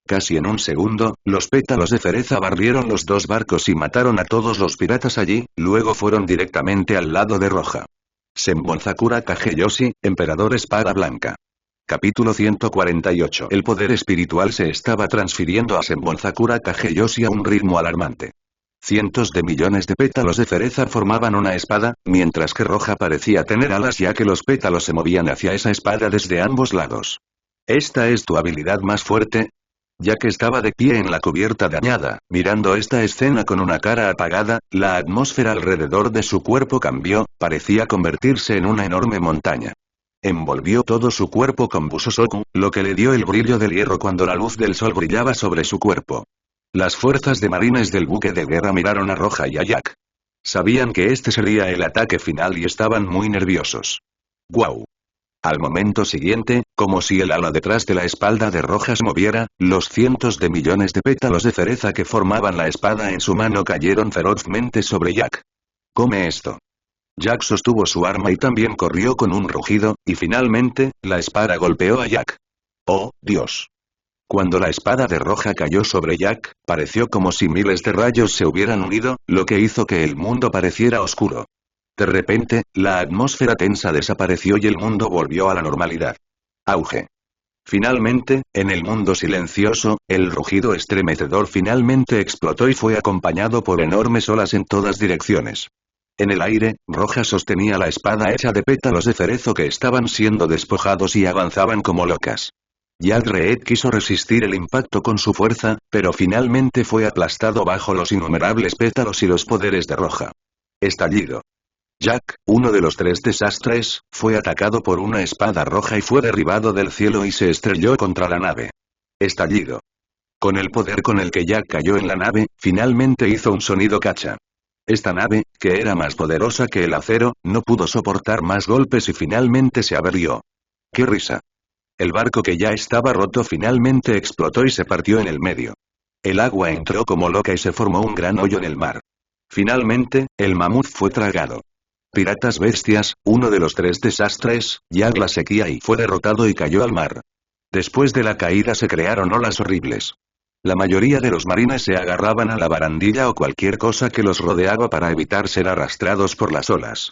Casi en un segundo, los pétalos de cereza barrieron los dos barcos y mataron a todos los piratas allí, luego fueron directamente al lado de Roja. Senbonzakura Kageyoshi, Emperador Espada Blanca. Capítulo 148. El poder espiritual se estaba transfiriendo a Senbonzakura Kageyoshi a un ritmo alarmante. Cientos de millones de pétalos de cereza formaban una espada, mientras que Roja parecía tener alas ya que los pétalos se movían hacia esa espada desde ambos lados. ¿Esta es tu habilidad más fuerte? Ya que estaba de pie en la cubierta dañada, mirando esta escena con una cara apagada, la atmósfera alrededor de su cuerpo cambió, parecía convertirse en una enorme montaña. Envolvió todo su cuerpo con Busosoku, lo que le dio el brillo del hierro cuando la luz del sol brillaba sobre su cuerpo. Las fuerzas de marines del buque de guerra miraron a Roja y a Jack. Sabían que este sería el ataque final y estaban muy nerviosos. ¡Guau! Al momento siguiente, como si el ala detrás de la espalda de Roja se moviera, los cientos de millones de pétalos de cereza que formaban la espada en su mano cayeron ferozmente sobre Jack. ¡Come esto! Jack sostuvo su arma y también corrió con un rugido, y finalmente, la espada golpeó a Jack. ¡Oh, Dios! Cuando la espada de Roja cayó sobre Jack, pareció como si miles de rayos se hubieran unido, lo que hizo que el mundo pareciera oscuro. De repente, la atmósfera tensa desapareció y el mundo volvió a la normalidad. Auge. Finalmente, en el mundo silencioso, el rugido estremecedor finalmente explotó y fue acompañado por enormes olas en todas direcciones. En el aire, Roja sostenía la espada hecha de pétalos de cerezo que estaban siendo despojados y avanzaban como locas. Jack Reed quiso resistir el impacto con su fuerza, pero finalmente fue aplastado bajo los innumerables pétalos y los poderes de Roja. Estallido. Jack, uno de los tres desastres, fue atacado por una espada roja y fue derribado del cielo y se estrelló contra la nave. Estallido. Con el poder con el que Jack cayó en la nave, finalmente hizo un sonido cacha. Esta nave, que era más poderosa que el acero, no pudo soportar más golpes y finalmente se averió. ¡Qué risa! El barco que ya estaba roto finalmente explotó y se partió en el medio. El agua entró como loca y se formó un gran hoyo en el mar. Finalmente, el mamut fue tragado. Piratas bestias, uno de los tres desastres, Jack la sequía y fue derrotado y cayó al mar. Después de la caída se crearon olas horribles. La mayoría de los marines se agarraban a la barandilla o cualquier cosa que los rodeaba para evitar ser arrastrados por las olas.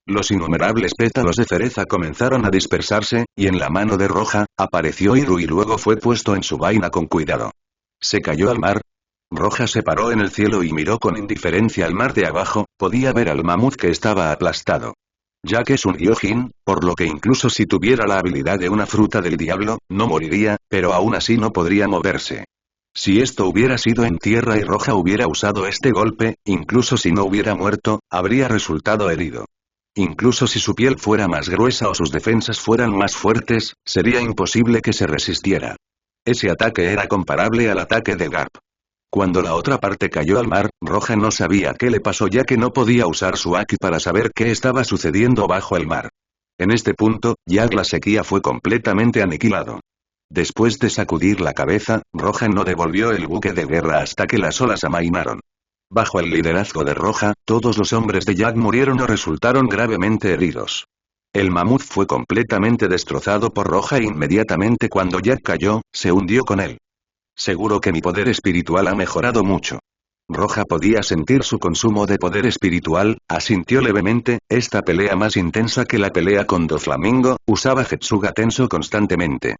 Los innumerables pétalos de cereza comenzaron a dispersarse, y en la mano de Roja, apareció Iru y luego fue puesto en su vaina con cuidado. ¿Se cayó al mar? Roja se paró en el cielo y miró con indiferencia al mar de abajo, podía ver al mamut que estaba aplastado. Jack es un Gyojin, por lo que incluso si tuviera la habilidad de una fruta del diablo, no moriría, pero aún así no podría moverse. Si esto hubiera sido en tierra y Roja hubiera usado este golpe, incluso si no hubiera muerto, habría resultado herido. Incluso si su piel fuera más gruesa o sus defensas fueran más fuertes, sería imposible que se resistiera. Ese ataque era comparable al ataque de Garp. Cuando la otra parte cayó al mar, Roja no sabía qué le pasó ya que no podía usar su Haki para saber qué estaba sucediendo bajo el mar. En este punto, ya la sequía fue completamente aniquilado. Después de sacudir la cabeza, Roja no devolvió el buque de guerra hasta que las olas amainaron. Bajo el liderazgo de Roja, todos los hombres de Jack murieron o resultaron gravemente heridos. El mamut fue completamente destrozado por Roja e inmediatamente cuando Jack cayó, se hundió con él. Seguro que mi poder espiritual ha mejorado mucho. Roja podía sentir su consumo de poder espiritual, asintió levemente, esta pelea más intensa que la pelea con Doflamingo, usaba Jetsuga Tenso constantemente.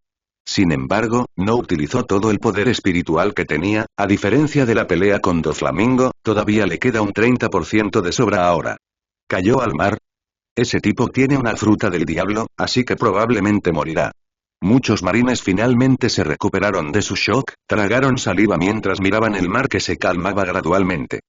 Sin embargo, no utilizó todo el poder espiritual que tenía, a diferencia de la pelea con Doflamingo, todavía le queda un 30% de sobra ahora. ¿Cayó al mar? Ese tipo tiene una fruta del diablo, así que probablemente morirá. Muchos marines finalmente se recuperaron de su shock, tragaron saliva mientras miraban el mar que se calmaba gradualmente.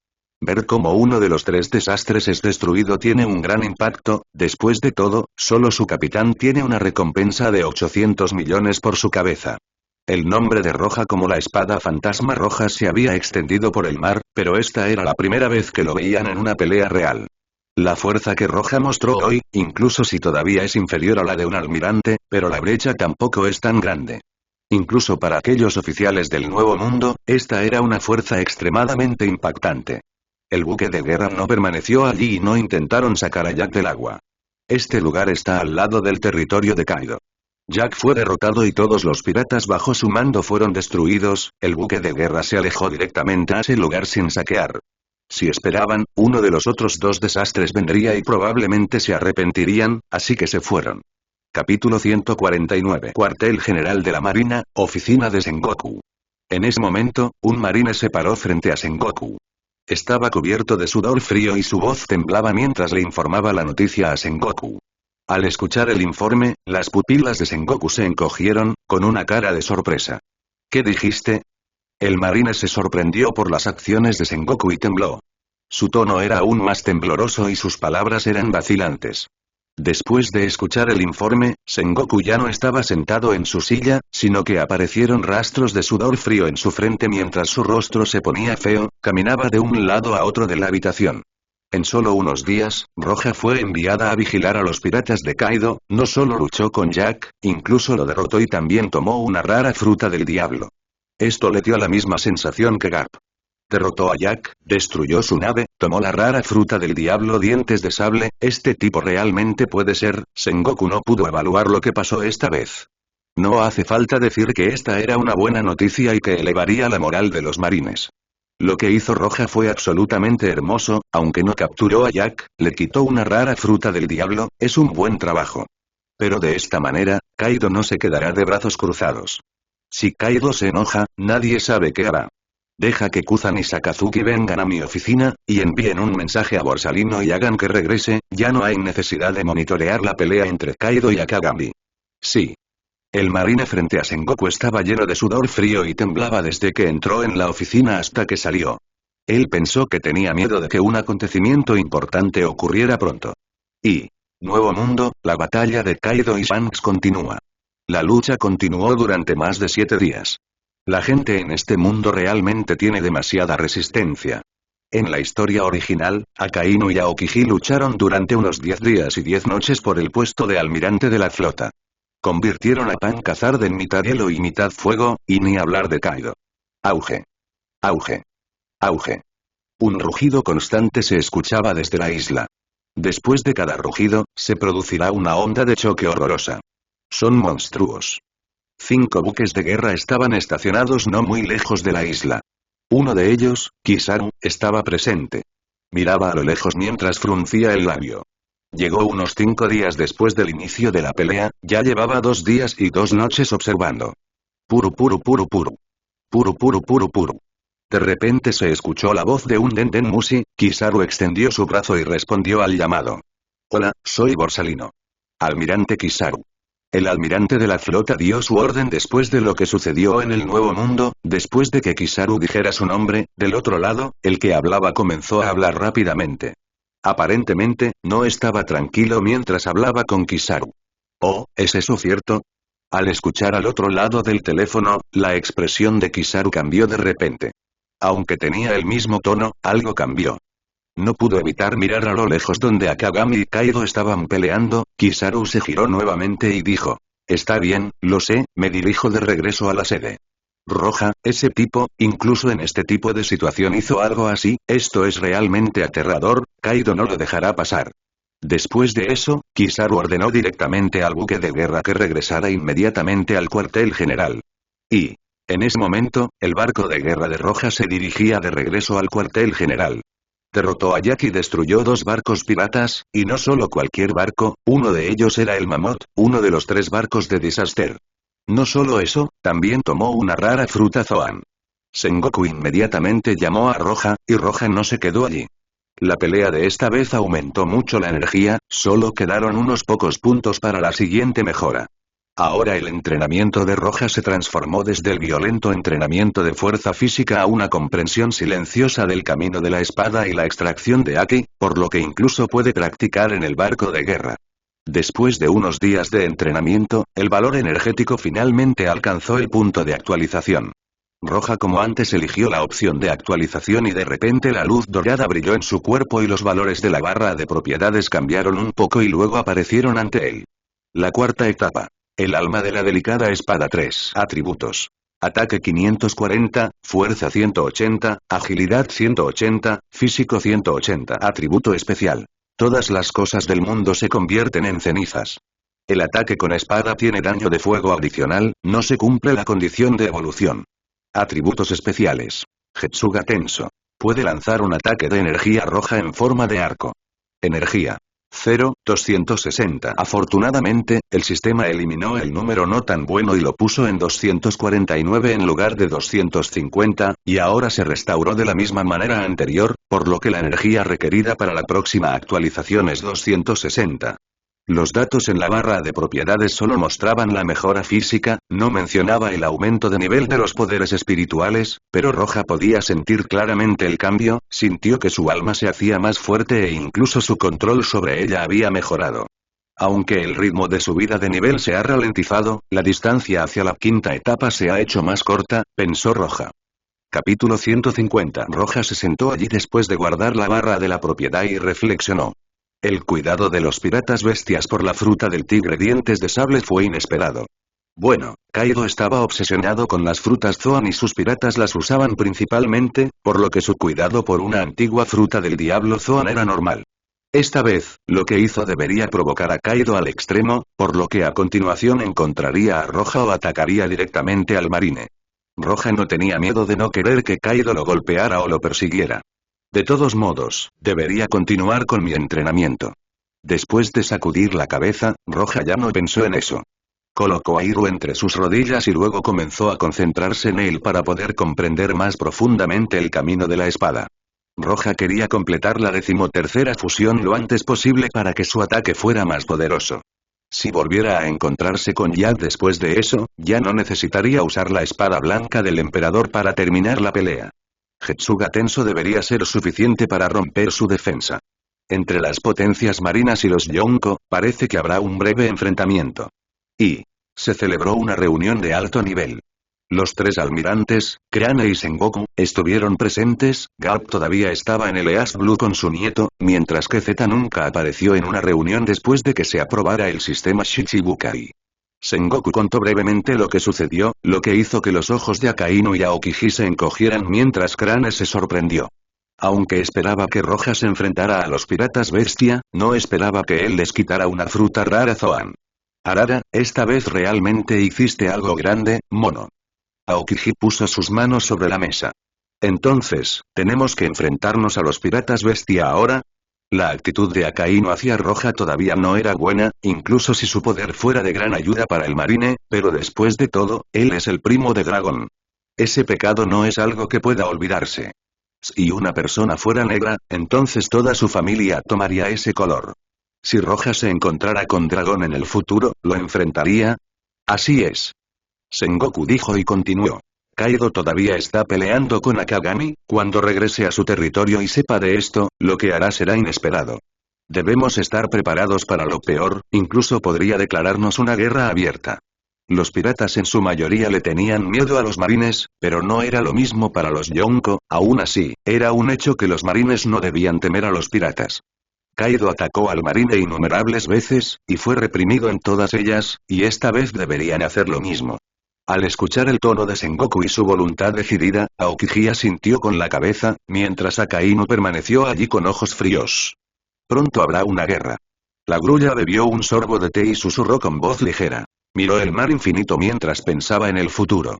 Ver cómo uno de los tres desastres es destruido tiene un gran impacto, después de todo, solo su capitán tiene una recompensa de 800 millones por su cabeza. El nombre de Roja como la espada fantasma roja se había extendido por el mar, pero esta era la primera vez que lo veían en una pelea real. La fuerza que Roja mostró hoy, incluso si todavía es inferior a la de un almirante, pero la brecha tampoco es tan grande. Incluso para aquellos oficiales del Nuevo Mundo, esta era una fuerza extremadamente impactante. El buque de guerra no permaneció allí y no intentaron sacar a Jack del agua. Este lugar está al lado del territorio de Kaido. Jack fue derrotado y todos los piratas bajo su mando fueron destruidos, el buque de guerra se alejó directamente a ese lugar sin saquear. Si esperaban, uno de los otros dos desastres vendría y probablemente se arrepentirían, así que se fueron. Capítulo 149. Cuartel General de la Marina, Oficina de Sengoku. En ese momento, un marine se paró frente a Sengoku. Estaba cubierto de sudor frío y su voz temblaba mientras le informaba la noticia a Sengoku. Al escuchar el informe, las pupilas de Sengoku se encogieron, con una cara de sorpresa. ¿Qué dijiste? El marine se sorprendió por las acciones de Sengoku y tembló. Su tono era aún más tembloroso y sus palabras eran vacilantes. Después de escuchar el informe, Sengoku ya no estaba sentado en su silla, sino que aparecieron rastros de sudor frío en su frente mientras su rostro se ponía feo, caminaba de un lado a otro de la habitación. En solo unos días, Roja fue enviada a vigilar a los piratas de Kaido, no solo luchó con Jack, incluso lo derrotó y también tomó una rara fruta del diablo. Esto le dio la misma sensación que Garp. Derrotó a Jack, destruyó su nave, tomó la rara fruta del diablo dientes de sable, este tipo realmente puede ser, Sengoku no pudo evaluar lo que pasó esta vez. No hace falta decir que esta era una buena noticia y que elevaría la moral de los marines. Lo que hizo Roja fue absolutamente hermoso, aunque no capturó a Jack, le quitó una rara fruta del diablo, es un buen trabajo. Pero de esta manera, Kaido no se quedará de brazos cruzados. Si Kaido se enoja, nadie sabe qué hará. Deja que Kuzan y Sakazuki vengan a mi oficina, y envíen un mensaje a Borsalino y hagan que regrese, ya no hay necesidad de monitorear la pelea entre Kaido y Akagami. Sí. El marine frente a Sengoku estaba lleno de sudor frío y temblaba desde que entró en la oficina hasta que salió. Él pensó que tenía miedo de que un acontecimiento importante ocurriera pronto. Y, Nuevo Mundo, la batalla de Kaido y Shanks continúa. La lucha continuó durante más de 7 días. La gente en este mundo realmente tiene demasiada resistencia. En la historia original, Akainu y Aokiji lucharon durante unos 10 días y 10 noches por el puesto de almirante de la flota. Convirtieron a Pancazard en mitad hielo y mitad fuego, y ni hablar de Kaido. Auge. Auge. Auge. Un rugido constante se escuchaba desde la isla. Después de cada rugido, se producirá una onda de choque horrorosa. Son monstruos. 5 buques de guerra estaban estacionados no muy lejos de la isla. Uno de ellos, Kizaru, estaba presente. Miraba a lo lejos mientras fruncía el labio. Llegó unos 5 días después del inicio de la pelea, ya llevaba 2 días y 2 noches observando. Puru puru puru puru. Puru puru puru puru. De repente se escuchó la voz de un Denden Mushi, Kizaru extendió su brazo y respondió al llamado. Hola, soy Borsalino. Almirante Kizaru. El almirante de la flota dio su orden después de lo que sucedió en el Nuevo Mundo, después de que Kizaru dijera su nombre, del otro lado, el que hablaba comenzó a hablar rápidamente. Aparentemente, no estaba tranquilo mientras hablaba con Kizaru. Oh, ¿es eso cierto? Al escuchar al otro lado del teléfono, la expresión de Kizaru cambió de repente. Aunque tenía el mismo tono, algo cambió. No pudo evitar mirar a lo lejos donde Akagami y Kaido estaban peleando. Kizaru se giró nuevamente y dijo: Está bien, lo sé, me dirijo de regreso a la sede. Roja, ese tipo, incluso en este tipo de situación hizo algo así, esto es realmente aterrador, Kaido no lo dejará pasar. Después de eso, Kizaru ordenó directamente al buque de guerra que regresara inmediatamente al cuartel general. Y, en ese momento, el barco de guerra de Roja se dirigía de regreso al cuartel general. Derrotó a Jack y destruyó 2 barcos piratas, y no solo cualquier barco, uno de ellos era el Mammoth, uno de los 3 barcos de Disaster. No solo eso, también tomó una rara fruta Zoan. Sengoku inmediatamente llamó a Roja, y Roja no se quedó allí. La pelea de esta vez aumentó mucho la energía, solo quedaron unos pocos puntos para la siguiente mejora. Ahora el entrenamiento de Roja se transformó desde el violento entrenamiento de fuerza física a una comprensión silenciosa del camino de la espada y la extracción de Aki, por lo que incluso puede practicar en el barco de guerra. Después de unos días de entrenamiento, el valor energético finalmente alcanzó el punto de actualización. Roja como antes eligió la opción de actualización y de repente la luz dorada brilló en su cuerpo y los valores de la barra de propiedades cambiaron un poco y luego aparecieron ante él. La cuarta etapa. El alma de la delicada espada 3. Atributos. Ataque 540, fuerza 180, agilidad 180, físico 180. Atributo especial. Todas las cosas del mundo se convierten en cenizas. El ataque con espada tiene daño de fuego adicional, no se cumple la condición de evolución. Atributos especiales. Getsuga Tenso. Puede lanzar un ataque de energía roja en forma de arco. Energía. 0, 260. Afortunadamente, el sistema eliminó el número no tan bueno y lo puso en 249 en lugar de 250, y ahora se restauró de la misma manera anterior, por lo que la energía requerida para la próxima actualización es 260. Los datos en la barra de propiedades solo mostraban la mejora física, no mencionaba el aumento de nivel de los poderes espirituales, pero Roja podía sentir claramente el cambio, sintió que su alma se hacía más fuerte e incluso su control sobre ella había mejorado. Aunque el ritmo de subida de nivel se ha ralentizado, la distancia hacia la quinta etapa se ha hecho más corta, pensó Roja. Capítulo 150. Roja se sentó allí después de guardar la barra de la propiedad y reflexionó. El cuidado de los piratas bestias por la fruta del tigre dientes de sable fue inesperado. Bueno, Kaido estaba obsesionado con las frutas Zoan y sus piratas las usaban principalmente, por lo que su cuidado por una antigua fruta del diablo Zoan era normal. Esta vez, lo que hizo debería provocar a Kaido al extremo, por lo que a continuación encontraría a Roja o atacaría directamente al marine. Roja no tenía miedo de no querer que Kaido lo golpeara o lo persiguiera. De todos modos, debería continuar con mi entrenamiento. Después de sacudir la cabeza, Roja ya no pensó en eso. Colocó a Iru entre sus rodillas y luego comenzó a concentrarse en él para poder comprender más profundamente el camino de la espada. Roja quería completar la 13ª fusión lo antes posible para que su ataque fuera más poderoso. Si volviera a encontrarse con Yad después de eso, ya no necesitaría usar la espada blanca del emperador para terminar la pelea. Getsuga Tenso debería ser suficiente para romper su defensa. Entre las potencias marinas y los Yonko, parece que habrá un breve enfrentamiento. Y se celebró una reunión de alto nivel. Los 3 almirantes, Crane y Sengoku, estuvieron presentes. Garp todavía estaba en el East Blue con su nieto, mientras que Zeta nunca apareció en una reunión después de que se aprobara el sistema Shichibukai. Sengoku contó brevemente lo que sucedió, lo que hizo que los ojos de Akainu y Aokiji se encogieran mientras Crane se sorprendió. Aunque esperaba que Roja se enfrentara a los piratas bestia, no esperaba que él les quitara una fruta rara Zoan. Arara, esta vez realmente hiciste algo grande, mono. Aokiji puso sus manos sobre la mesa. Entonces, ¿tenemos que enfrentarnos a los piratas bestia ahora? La actitud de Akainu hacia Roja todavía no era buena, incluso si su poder fuera de gran ayuda para el marine, pero después de todo, él es el primo de Dragón. Ese pecado no es algo que pueda olvidarse. Si una persona fuera negra, entonces toda su familia tomaría ese color. Si Roja se encontrara con Dragón en el futuro, ¿lo enfrentaría? Así es. Sengoku dijo y continuó. Kaido todavía está peleando con Akagami, cuando regrese a su territorio y sepa de esto, lo que hará será inesperado. Debemos estar preparados para lo peor, incluso podría declararnos una guerra abierta. Los piratas en su mayoría le tenían miedo a los marines, pero no era lo mismo para los Yonko. Aún así, era un hecho que los marines no debían temer a los piratas. Kaido atacó al marine innumerables veces, y fue reprimido en todas ellas, y esta vez deberían hacer lo mismo. Al escuchar el tono de Sengoku y su voluntad decidida, Aokiji sintió con la cabeza, mientras Akainu permaneció allí con ojos fríos. Pronto habrá una guerra. La grulla bebió un sorbo de té y susurró con voz ligera. Miró el mar infinito mientras pensaba en el futuro.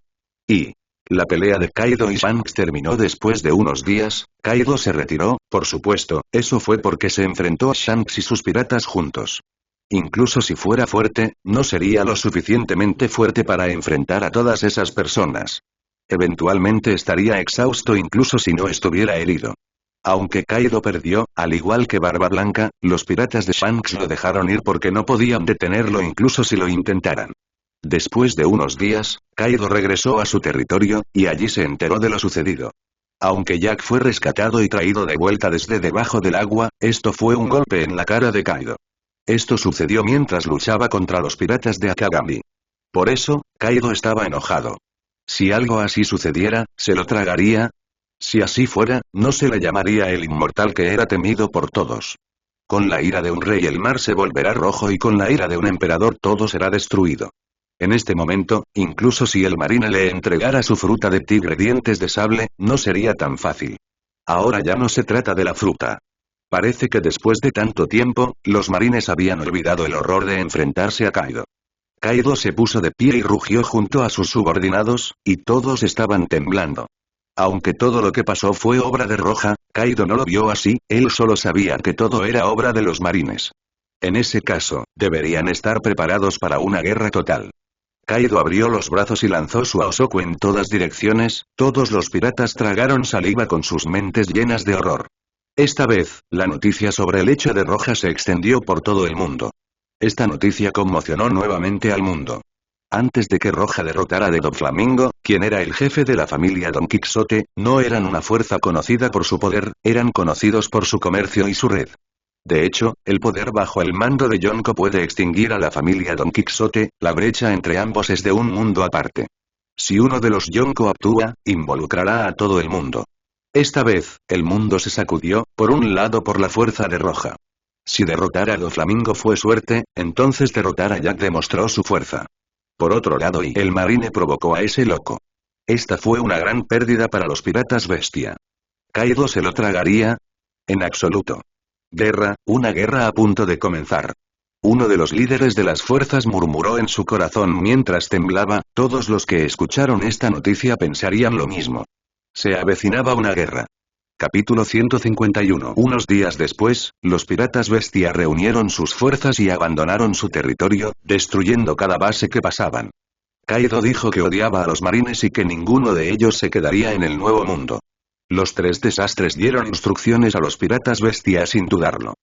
Y la pelea de Kaido y Shanks terminó después de unos días. Kaido se retiró, por supuesto, eso fue porque se enfrentó a Shanks y sus piratas juntos. Incluso si fuera fuerte, no sería lo suficientemente fuerte para enfrentar a todas esas personas. Eventualmente estaría exhausto incluso si no estuviera herido. Aunque Kaido perdió, al igual que Barba Blanca, los piratas de Shanks lo dejaron ir porque no podían detenerlo incluso si lo intentaran. Después de unos días, Kaido regresó a su territorio, y allí se enteró de lo sucedido. Aunque Jack fue rescatado y traído de vuelta desde debajo del agua, esto fue un golpe en la cara de Kaido. Esto sucedió mientras luchaba contra los piratas de Akagami. Por eso, Kaido estaba enojado. Si algo así sucediera, ¿se lo tragaría? Si así fuera, no se le llamaría el inmortal que era temido por todos. Con la ira de un rey el mar se volverá rojo y con la ira de un emperador todo será destruido. En este momento, incluso si el marine le entregara su fruta de tigre dientes de sable, no sería tan fácil. Ahora ya no se trata de la fruta. Parece que después de tanto tiempo, los marines habían olvidado el horror de enfrentarse a Kaido. Kaido se puso de pie y rugió junto a sus subordinados, y todos estaban temblando. Aunque todo lo que pasó fue obra de Roja, Kaido no lo vio así, él solo sabía que todo era obra de los marines. En ese caso, deberían estar preparados para una guerra total. Kaido abrió los brazos y lanzó su Aosoku en todas direcciones, todos los piratas tragaron saliva con sus mentes llenas de horror. Esta vez, la noticia sobre el hecho de Roja se extendió por todo el mundo. Esta noticia conmocionó nuevamente al mundo. Antes de que Roja derrotara a Doflamingo, quien era el jefe de la familia Don Quixote, no eran una fuerza conocida por su poder, eran conocidos por su comercio y su red. De hecho, el poder bajo el mando de Yonko puede extinguir a la familia Don Quixote, la brecha entre ambos es de un mundo aparte. Si uno de los Yonko actúa, involucrará a todo el mundo. Esta vez, el mundo se sacudió, por un lado por la fuerza de Roja. Si derrotar a Doflamingo fue suerte, entonces derrotar a Jack demostró su fuerza. Por otro lado y el marine provocó a ese loco. Esta fue una gran pérdida para los piratas bestia. ¿Kaido se lo tragaría? En absoluto. Guerra, una guerra a punto de comenzar. Uno de los líderes de las fuerzas murmuró en su corazón mientras temblaba, todos los que escucharon esta noticia pensarían lo mismo. Se avecinaba una guerra. Capítulo 151. Unos días después, los piratas bestia reunieron sus fuerzas y abandonaron su territorio, destruyendo cada base que pasaban. Kaido dijo que odiaba a los marines y que ninguno de ellos se quedaría en el Nuevo Mundo. Los tres desastres dieron instrucciones a los piratas bestia sin dudarlo.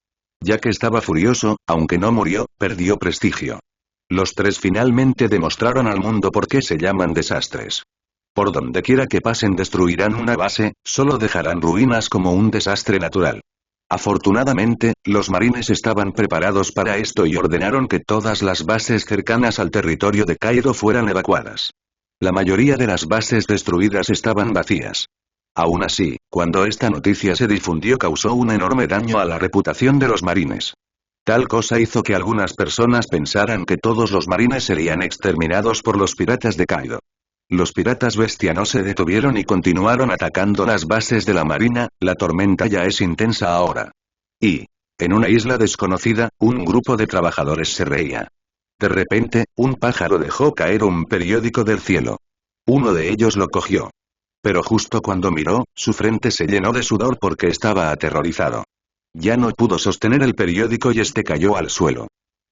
Ya que estaba furioso, aunque no murió, perdió prestigio. Los tres finalmente demostraron al mundo por qué se llaman desastres. Por donde quiera que pasen destruirán una base, solo dejarán ruinas como un desastre natural. Afortunadamente, los marines estaban preparados para esto y ordenaron que todas las bases cercanas al territorio de Kaido fueran evacuadas. La mayoría de las bases destruidas estaban vacías. Aún así, cuando esta noticia se difundió causó un enorme daño a la reputación de los marines. Tal cosa hizo que algunas personas pensaran que todos los marines serían exterminados por los piratas de Kaido. Los piratas bestia no se detuvieron y continuaron atacando las bases de la marina, la tormenta ya es intensa ahora. Y, en una isla desconocida, un grupo de trabajadores se reía. De repente, un pájaro dejó caer un periódico del cielo. Uno de ellos lo cogió. Pero justo cuando miró, su frente se llenó de sudor porque estaba aterrorizado. Ya no pudo sostener el periódico y este cayó al suelo.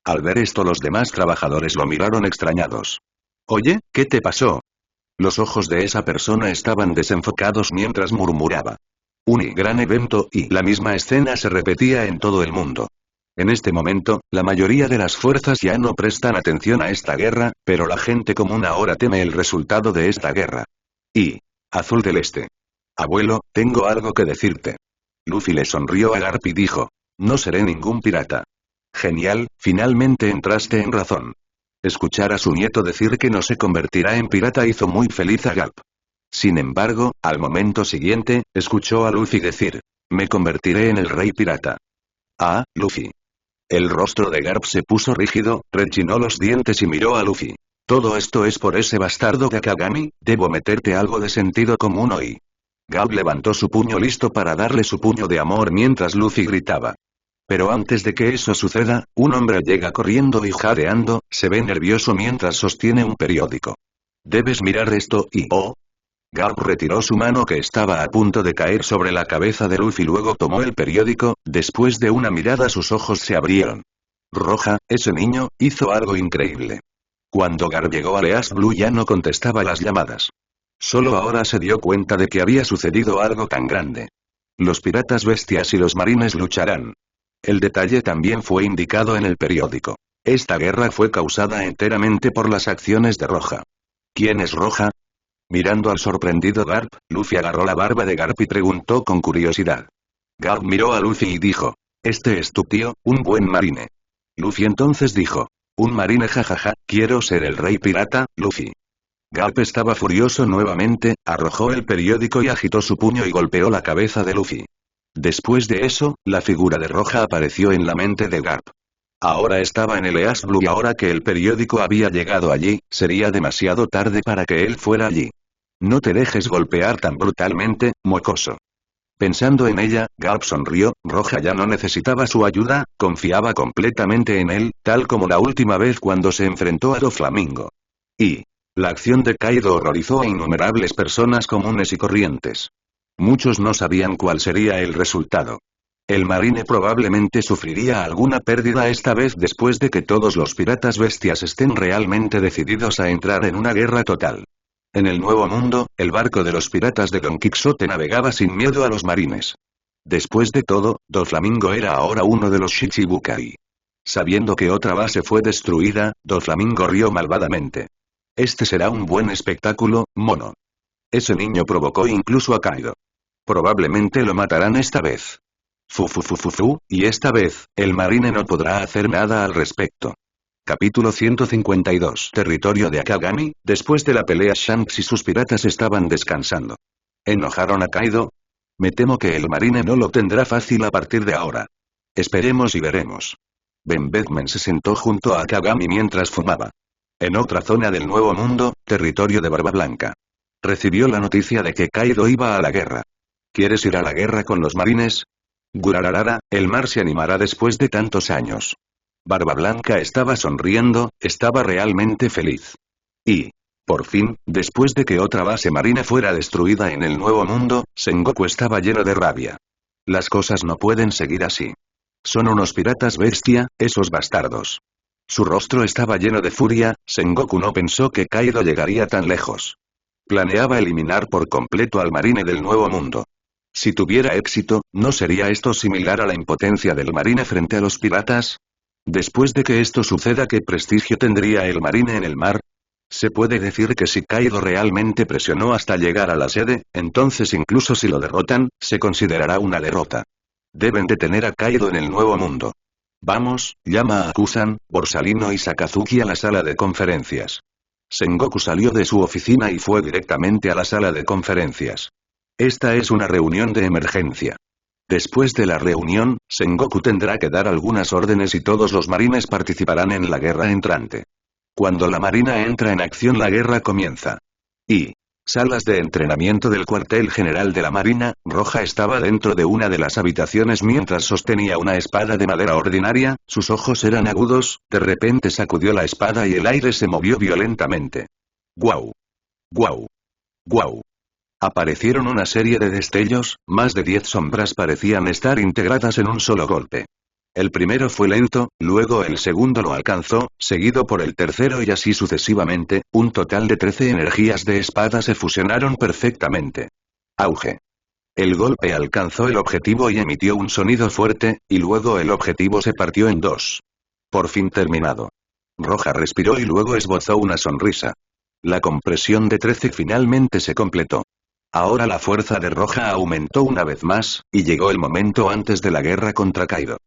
Al ver esto los demás trabajadores lo miraron extrañados. «Oye, ¿qué te pasó?» Los ojos de esa persona estaban desenfocados mientras murmuraba. Un gran evento y la misma escena se repetía en todo el mundo. En este momento, la mayoría de las fuerzas ya no prestan atención a esta guerra, pero la gente común ahora teme el resultado de esta guerra. Y Azul del Este. Abuelo, tengo algo que decirte. Luffy le sonrió a Garp y dijo. No seré ningún pirata. Genial, finalmente entraste en razón. Escuchar a su nieto decir que no se convertirá en pirata hizo muy feliz a Garp. Sin embargo, al momento siguiente, escuchó a Luffy decir: me convertiré en el rey pirata. Ah, Luffy. El rostro de Garp se puso rígido, rechinó los dientes y miró a Luffy. ¿Todo esto es por ese bastardo de Akagami? Debo meterte algo de sentido común hoy. Garp levantó su puño listo para darle su puño de amor mientras Luffy gritaba. Pero antes de que eso suceda, un hombre llega corriendo y jadeando, se ve nervioso mientras sostiene un periódico. Debes mirar esto y oh. Garp retiró su mano que estaba a punto de caer sobre la cabeza de Luffy, luego tomó el periódico. Después de una mirada sus ojos se abrieron. Roja, ese niño, hizo algo increíble. Cuando Garp llegó a East Blue ya no contestaba las llamadas. Solo ahora se dio cuenta de que había sucedido algo tan grande. Los piratas bestias y los marines lucharán. El detalle también fue indicado en el periódico. Esta guerra fue causada enteramente por las acciones de Roja. ¿Quién es Roja? Mirando al sorprendido Garp, Luffy agarró la barba de Garp y preguntó con curiosidad. Garp miró a Luffy y dijo: este es tu tío, un buen marine. Luffy entonces dijo: un marine, jajaja, quiero ser el rey pirata, Luffy. Garp estaba furioso nuevamente, arrojó el periódico y agitó su puño y golpeó la cabeza de Luffy. Después de eso, la figura de Roja apareció en la mente de Garp. Ahora estaba en el East Blue y ahora que el periódico había llegado allí, sería demasiado tarde para que él fuera allí. No te dejes golpear tan brutalmente, mocoso. Pensando en ella, Garp sonrió. Roja ya no necesitaba su ayuda, confiaba completamente en él, tal como la última vez cuando se enfrentó a Doflamingo. Y la acción de Kaido horrorizó a innumerables personas comunes y corrientes. Muchos no sabían cuál sería el resultado. El marine probablemente sufriría alguna pérdida esta vez después de que todos los piratas bestias estén realmente decididos a entrar en una guerra total. En el Nuevo Mundo, el barco de los piratas de Don Quijote navegaba sin miedo a los marines. Después de todo, Doflamingo era ahora uno de los Shichibukai. Sabiendo que otra base fue destruida, Doflamingo rió malvadamente. Este será un buen espectáculo, mono. Ese niño provocó incluso a Kaido. Probablemente lo matarán esta vez. Y esta vez, el marine no podrá hacer nada al respecto. Capítulo 152. Territorio de Akagami. Después de la pelea, Shanks y sus piratas estaban descansando. ¿Enojaron a Kaido? Me temo que el marine no lo tendrá fácil a partir de ahora. Esperemos y veremos. Ben Beckman se sentó junto a Akagami mientras fumaba. En otra zona del Nuevo Mundo, territorio de Barba Blanca. Recibió la noticia de que Kaido iba a la guerra. ¿Quieres ir a la guerra con los marines? Gurararara, el mar se animará después de tantos años. Barba Blanca estaba sonriendo, estaba realmente feliz. Y, por fin, después de que otra base marina fuera destruida en el Nuevo Mundo, Sengoku estaba lleno de rabia. Las cosas no pueden seguir así. Son unos piratas bestia, esos bastardos. Su rostro estaba lleno de furia. Sengoku no pensó que Kaido llegaría tan lejos. Planeaba eliminar por completo al marine del Nuevo Mundo. Si tuviera éxito, ¿no sería esto similar a la impotencia del marine frente a los piratas? Después de que esto suceda, ¿qué prestigio tendría el marine en el mar? Se puede decir que si Kaido realmente presionó hasta llegar a la sede, entonces incluso si lo derrotan, se considerará una derrota. Deben detener a Kaido en el Nuevo Mundo. Vamos, llama a Kusan, Borsalino y Sakazuki a la sala de conferencias. Sengoku salió de su oficina y fue directamente a la sala de conferencias. Esta es una reunión de emergencia. Después de la reunión, Sengoku tendrá que dar algunas órdenes y todos los marines participarán en la guerra entrante. Cuando la marina entra en acción, la guerra comienza. Y salas de entrenamiento del cuartel general de la marina. Roja estaba dentro de una de las habitaciones mientras sostenía una espada de madera ordinaria. Sus ojos eran agudos. De repente sacudió la espada y el aire se movió violentamente. ¡Guau! ¡Guau! ¡Guau! Aparecieron una serie de destellos. Más de 10 sombras parecían estar integradas en un solo golpe. El primero fue lento, luego el segundo lo alcanzó, seguido por el tercero y así sucesivamente. Un total de 13 energías de espada se fusionaron perfectamente. Auge. El golpe alcanzó el objetivo y emitió un sonido fuerte, y luego el objetivo se partió en dos. Por fin terminado. Roja respiró y luego esbozó una sonrisa. La compresión de 13 finalmente se completó. Ahora la fuerza de Roja aumentó una vez más, y llegó el momento antes de la guerra contra Kaido.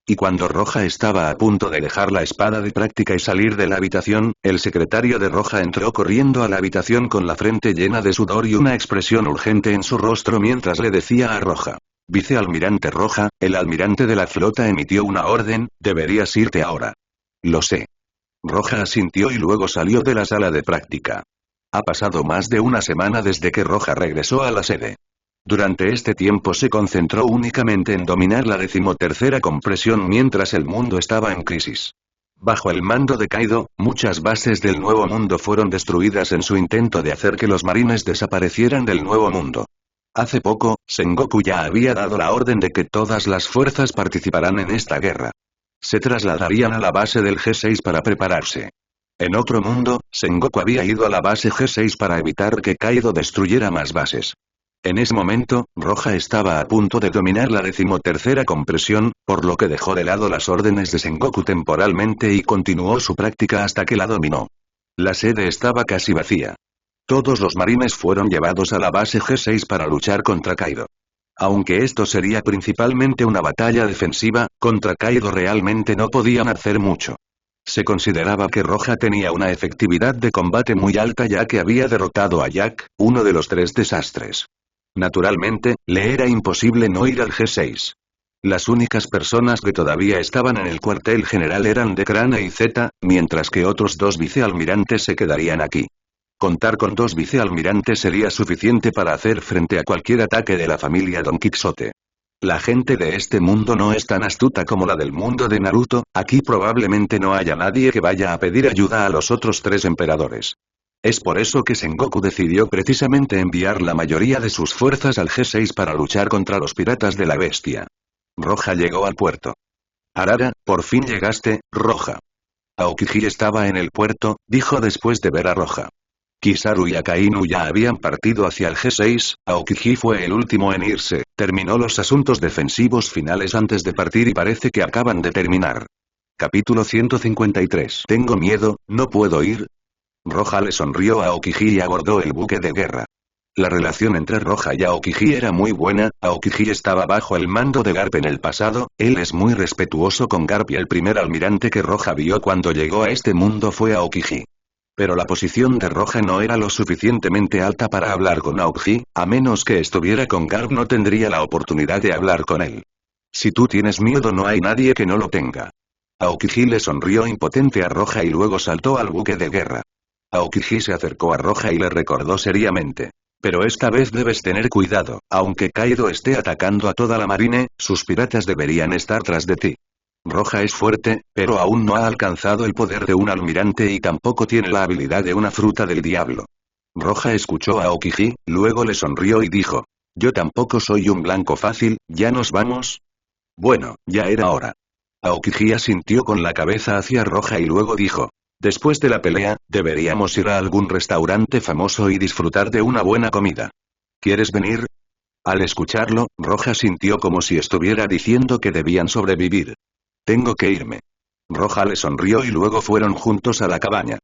Y cuando Roja estaba a punto de dejar la espada de práctica y salir de la habitación, el secretario de Roja entró corriendo a la habitación con la frente llena de sudor y una expresión urgente en su rostro mientras le decía a Roja. Vicealmirante Roja, el almirante de la flota emitió una orden, deberías irte ahora. Lo sé. Roja asintió y luego salió de la sala de práctica. Ha pasado más de una semana desde que Roja regresó a la sede. Durante este tiempo se concentró únicamente en dominar la 13ª compresión mientras el mundo estaba en crisis. Bajo el mando de Kaido, muchas bases del Nuevo Mundo fueron destruidas en su intento de hacer que los marines desaparecieran del Nuevo Mundo. Hace poco, Sengoku ya había dado la orden de que todas las fuerzas participarán en esta guerra. Se trasladarían a la base del G6 para prepararse. En otro mundo, Sengoku había ido a la base G6 para evitar que Kaido destruyera más bases. En ese momento, Roja estaba a punto de dominar la 13ª compresión, por lo que dejó de lado las órdenes de Sengoku temporalmente y continuó su práctica hasta que la dominó. La sede estaba casi vacía. Todos los marines fueron llevados a la base G6 para luchar contra Kaido. Aunque esto sería principalmente una batalla defensiva, contra Kaido realmente no podían hacer mucho. Se consideraba que Roja tenía una efectividad de combate muy alta ya que había derrotado a Jack, uno de los 3 desastres. Naturalmente, le era imposible no ir al G6. Las únicas personas que todavía estaban en el cuartel general eran Decrana y Zeta, mientras que otros 2 vicealmirantes se quedarían aquí. Contar con 2 vicealmirantes sería suficiente para hacer frente a cualquier ataque de la familia Don Quixote. La gente de este mundo no es tan astuta como la del mundo de Naruto, aquí probablemente no haya nadie que vaya a pedir ayuda a los otros 3 emperadores. Es por eso que Sengoku decidió precisamente enviar la mayoría de sus fuerzas al G6 para luchar contra los piratas de la bestia. Roja llegó al puerto. Arara, por fin llegaste, Roja. Aokiji estaba en el puerto, dijo después de ver a Roja. Kizaru y Akainu ya habían partido hacia el G6, Aokiji fue el último en irse, terminó los asuntos defensivos finales antes de partir y parece que acaban de terminar. Capítulo 153. Tengo miedo, no puedo ir. Roja le sonrió a Aokiji y abordó el buque de guerra. La relación entre Roja y Aokiji era muy buena, Aokiji estaba bajo el mando de Garp en el pasado, él es muy respetuoso con Garp y el primer almirante que Roja vio cuando llegó a este mundo fue Aokiji. Pero la posición de Roja no era lo suficientemente alta para hablar con Aokiji, a menos que estuviera con Garp no tendría la oportunidad de hablar con él. Si tú tienes miedo no hay nadie que no lo tenga. Aokiji le sonrió impotente a Roja y luego saltó al buque de guerra. Aokiji se acercó a Roja y le recordó seriamente. Pero esta vez debes tener cuidado, aunque Kaido esté atacando a toda la marine, sus piratas deberían estar tras de ti. Roja es fuerte, pero aún no ha alcanzado el poder de un almirante y tampoco tiene la habilidad de una fruta del diablo. Roja escuchó a Aokiji, luego le sonrió y dijo. Yo tampoco soy un blanco fácil, ¿ya nos vamos? Bueno, ya era hora. Aokiji asintió con la cabeza hacia Roja y luego dijo. Después de la pelea, deberíamos ir a algún restaurante famoso y disfrutar de una buena comida. ¿Quieres venir? Al escucharlo, Roja sintió como si estuviera diciendo que debían sobrevivir. Tengo que irme. Roja le sonrió y luego fueron juntos a la cabaña.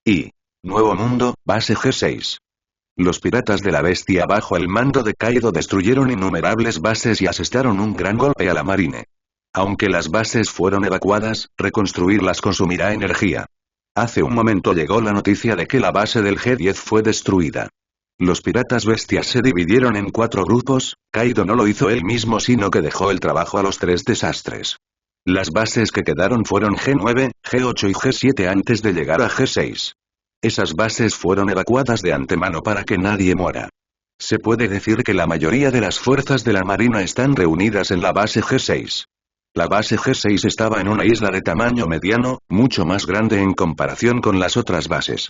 Y. Nuevo Mundo, base G6. Los piratas de la bestia bajo el mando de Kaido destruyeron innumerables bases y asestaron un gran golpe a la marine. Aunque las bases fueron evacuadas, reconstruirlas consumirá energía. Hace un momento llegó la noticia de que la base del G10 fue destruida. Los piratas bestias se dividieron en 4 grupos, Kaido no lo hizo él mismo sino que dejó el trabajo a los 3 desastres. Las bases que quedaron fueron G9, G8 y G7 antes de llegar a G6. Esas bases fueron evacuadas de antemano para que nadie muera. Se puede decir que la mayoría de las fuerzas de la marina están reunidas en la base G6. La base G6 estaba en una isla de tamaño mediano, mucho más grande en comparación con las otras bases.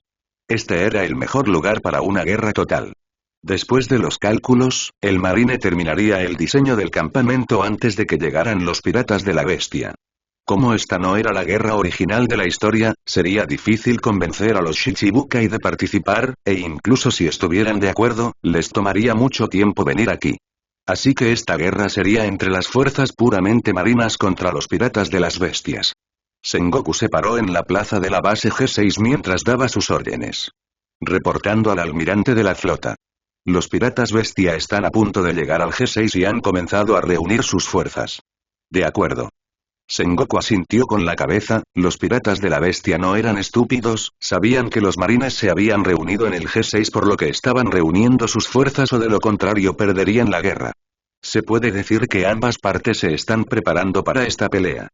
Este era el mejor lugar para una guerra total. Después de los cálculos, el marine terminaría el diseño del campamento antes de que llegaran los piratas de la bestia. Como esta no era la guerra original de la historia, sería difícil convencer a los Shichibukai de participar, e incluso si estuvieran de acuerdo, les tomaría mucho tiempo venir aquí. Así que esta guerra sería entre las fuerzas puramente marinas contra los piratas de las bestias. Sengoku se paró en la plaza de la base G6 mientras daba sus órdenes. Reportando al almirante de la flota. Los piratas bestia están a punto de llegar al G6 y han comenzado a reunir sus fuerzas. De acuerdo. Sengoku asintió con la cabeza, los piratas de la bestia no eran estúpidos, sabían que los marines se habían reunido en el G6 por lo que estaban reuniendo sus fuerzas o de lo contrario perderían la guerra. Se puede decir que ambas partes se están preparando para esta pelea.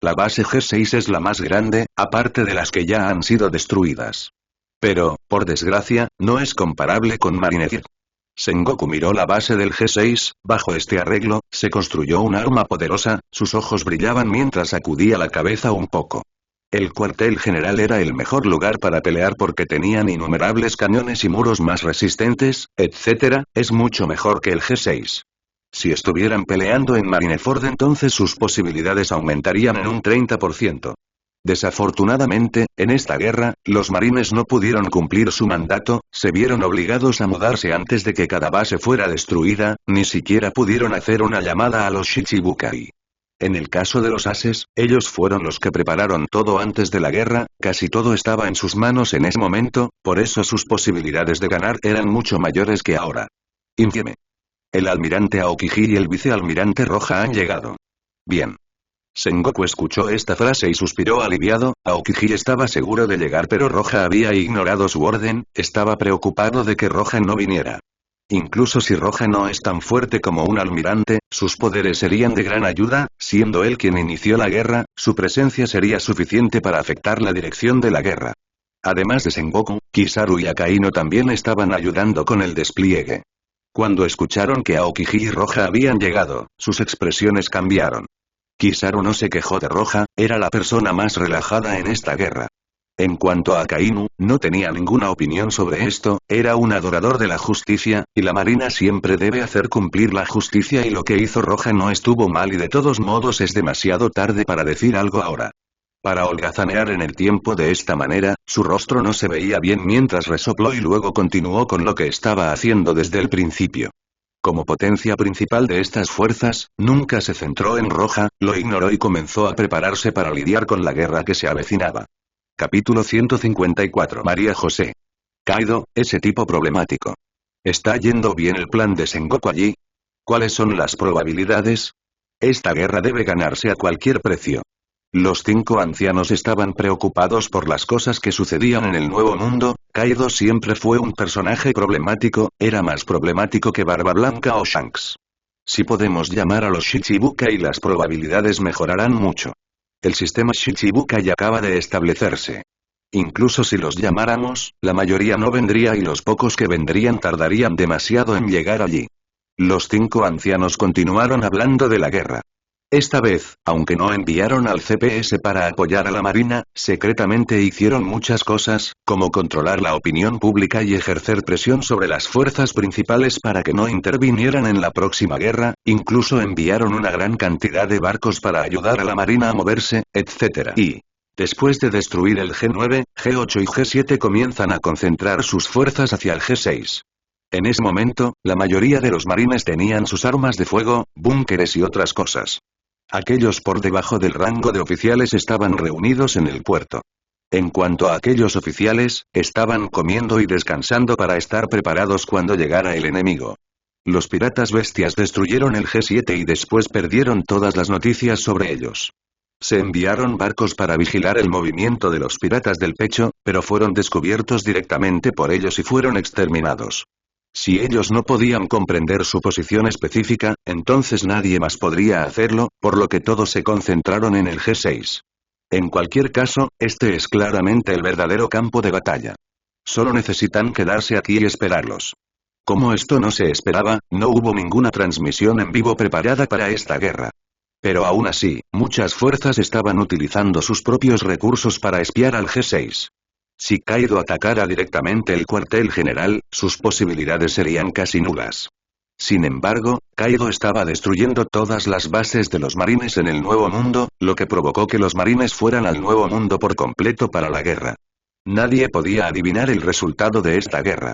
La base G6 es la más grande, aparte de las que ya han sido destruidas. Pero, por desgracia, no es comparable con Marineford. Sengoku miró la base del G6, bajo este arreglo, se construyó un arma poderosa, sus ojos brillaban mientras sacudía la cabeza un poco. El cuartel general era el mejor lugar para pelear porque tenían innumerables cañones y muros más resistentes, etc., es mucho mejor que el G6. Si estuvieran peleando en Marineford entonces sus posibilidades aumentarían en un 30%. Desafortunadamente, en esta guerra, los marines no pudieron cumplir su mandato, se vieron obligados a mudarse antes de que cada base fuera destruida, ni siquiera pudieron hacer una llamada a los Shichibukai. En el caso de los ases, ellos fueron los que prepararon todo antes de la guerra, casi todo estaba en sus manos en ese momento, por eso sus posibilidades de ganar eran mucho mayores que ahora. Infieme. El almirante Aokiji y el vicealmirante Roja han llegado. Bien. Sengoku escuchó esta frase y suspiró aliviado, Aokiji estaba seguro de llegar pero Roja había ignorado su orden, estaba preocupado de que Roja no viniera. Incluso si Roja no es tan fuerte como un almirante, sus poderes serían de gran ayuda, siendo él quien inició la guerra, su presencia sería suficiente para afectar la dirección de la guerra. Además de Sengoku, Kizaru y Akainu también estaban ayudando con el despliegue. Cuando escucharon que Aokiji y Roja habían llegado, sus expresiones cambiaron. Kizaru no se quejó de Roja, era la persona más relajada en esta guerra. En cuanto a Akainu, no tenía ninguna opinión sobre esto, era un adorador de la justicia, y la marina siempre debe hacer cumplir la justicia y lo que hizo Roja no estuvo mal y de todos modos es demasiado tarde para decir algo ahora. Para holgazanear en el tiempo de esta manera, su rostro no se veía bien mientras resopló y luego continuó con lo que estaba haciendo desde el principio. Como potencia principal de estas fuerzas, nunca se centró en Roja, lo ignoró y comenzó a prepararse para lidiar con la guerra que se avecinaba. Capítulo 154 María José. Kaido, ese tipo problemático. ¿Está yendo bien el plan de Sengoku allí? ¿Cuáles son las probabilidades? Esta guerra debe ganarse a cualquier precio. Los 5 ancianos estaban preocupados por las cosas que sucedían en el Nuevo Mundo, Kaido siempre fue un personaje problemático, era más problemático que Barba Blanca o Shanks. Si podemos llamar a los Shichibukai las probabilidades mejorarán mucho. El sistema Shichibukai acaba de establecerse. Incluso si los llamáramos, la mayoría no vendría y los pocos que vendrían tardarían demasiado en llegar allí. Los 5 ancianos continuaron hablando de la guerra. Esta vez, aunque no enviaron al CPS para apoyar a la Marina, secretamente hicieron muchas cosas, como controlar la opinión pública y ejercer presión sobre las fuerzas principales para que no intervinieran en la próxima guerra, incluso enviaron una gran cantidad de barcos para ayudar a la Marina a moverse, etc. Y, después de destruir el G9, G8 y G7 comienzan a concentrar sus fuerzas hacia el G6. En ese momento, la mayoría de los marines tenían sus armas de fuego, búnkeres y otras cosas. Aquellos por debajo del rango de oficiales estaban reunidos en el puerto. En cuanto a aquellos oficiales, estaban comiendo y descansando para estar preparados cuando llegara el enemigo. Los piratas bestias destruyeron el G7 y después perdieron todas las noticias sobre ellos. Se enviaron barcos para vigilar el movimiento de los piratas del pecho, pero fueron descubiertos directamente por ellos y fueron exterminados. Si ellos no podían comprender su posición específica, entonces nadie más podría hacerlo, por lo que todos se concentraron en el G6. En cualquier caso, este es claramente el verdadero campo de batalla. Solo necesitan quedarse aquí y esperarlos. Como esto no se esperaba, no hubo ninguna transmisión en vivo preparada para esta guerra. Pero aún así, muchas fuerzas estaban utilizando sus propios recursos para espiar al G6. Si Kaido atacara directamente el cuartel general, sus posibilidades serían casi nulas. Sin embargo, Kaido estaba destruyendo todas las bases de los marines en el Nuevo Mundo, lo que provocó que los marines fueran al Nuevo Mundo por completo para la guerra. Nadie podía adivinar el resultado de esta guerra.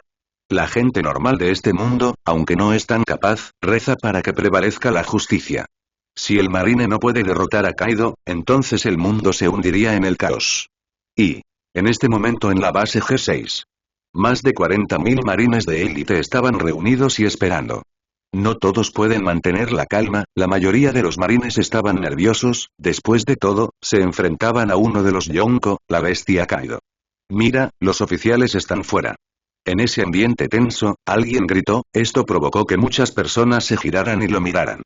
La gente normal de este mundo, aunque no es tan capaz, reza para que prevalezca la justicia. Si el marine no puede derrotar a Kaido, entonces el mundo se hundiría en el caos. Y en este momento en la base G6. Más de 40.000 marines de élite estaban reunidos y esperando. No todos pueden mantener la calma, la mayoría de los marines estaban nerviosos, después de todo, se enfrentaban a uno de los Yonko, la bestia Kaido. Mira, los oficiales están fuera. En ese ambiente tenso, alguien gritó, esto provocó que muchas personas se giraran y lo miraran.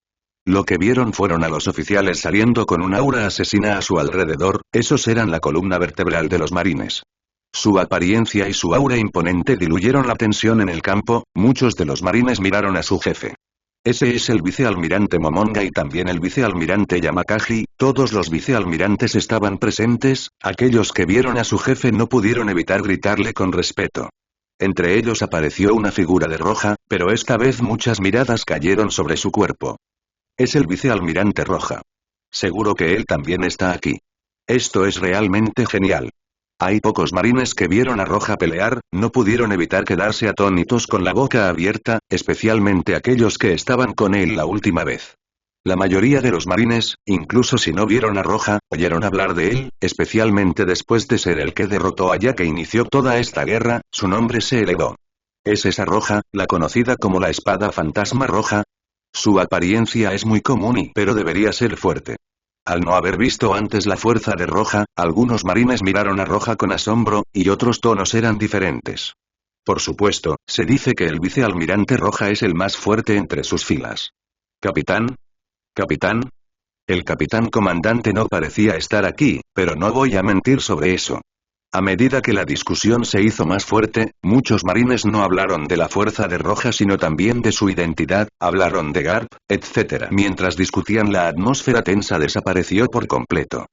Lo que vieron fueron a los oficiales saliendo con un aura asesina a su alrededor, esos eran la columna vertebral de los marines. Su apariencia y su aura imponente diluyeron la tensión en el campo, muchos de los marines miraron a su jefe. Ese es el vicealmirante Momonga y también el vicealmirante Yamakagi, todos los vicealmirantes estaban presentes, aquellos que vieron a su jefe no pudieron evitar gritarle con respeto. Entre ellos apareció una figura de Roja, pero esta vez muchas miradas cayeron sobre su cuerpo. Es el vicealmirante Roja. Seguro que él también está aquí. Esto es realmente genial. Hay pocos marines que vieron a Roja pelear, no pudieron evitar quedarse atónitos con la boca abierta, especialmente aquellos que estaban con él la última vez. La mayoría de los marines, incluso si no vieron a Roja, oyeron hablar de él, especialmente después de ser el que derrotó a Ya que inició toda esta guerra, su nombre se elevó. ¿Es esa Roja, la conocida como la espada fantasma roja? Su apariencia es muy común pero debería ser fuerte. Al no haber visto antes la fuerza de Roja, algunos marines miraron a Roja con asombro, y otros tonos eran diferentes. Por supuesto, se dice que el vicealmirante Roja es el más fuerte entre sus filas. ¿Capitán? ¿Capitán? El capitán comandante no parecía estar aquí, pero no voy a mentir sobre eso. A medida que la discusión se hizo más fuerte, muchos marines no hablaron de la fuerza de Roja sino también de su identidad, hablaron de Garp, etc. Mientras discutían la atmósfera tensa desapareció por completo.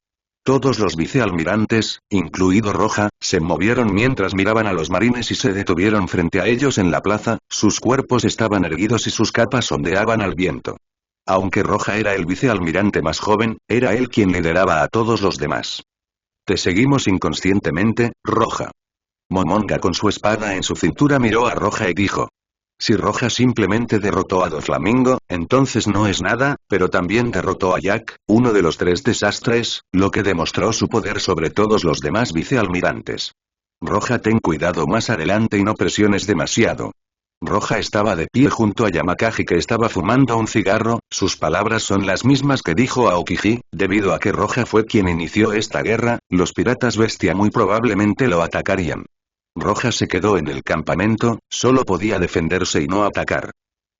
Todos los vicealmirantes, incluido Roja, se movieron mientras miraban a los marines y se detuvieron frente a ellos en la plaza, sus cuerpos estaban erguidos y sus capas ondeaban al viento. Aunque Roja era el vicealmirante más joven, era él quien lideraba a todos los demás. Te seguimos inconscientemente, Roja. Momonga con su espada en su cintura miró a Roja y dijo. Si Roja simplemente derrotó a Doflamingo, entonces no es nada, pero también derrotó a Jack, uno de los 3 desastres, lo que demostró su poder sobre todos los demás vicealmirantes. Roja, ten cuidado más adelante y no presiones demasiado. Roja estaba de pie junto a Yamakagi que estaba fumando un cigarro, sus palabras son las mismas que dijo Aokiji, debido a que Roja fue quien inició esta guerra, los piratas bestia muy probablemente lo atacarían. Roja se quedó en el campamento, solo podía defenderse y no atacar.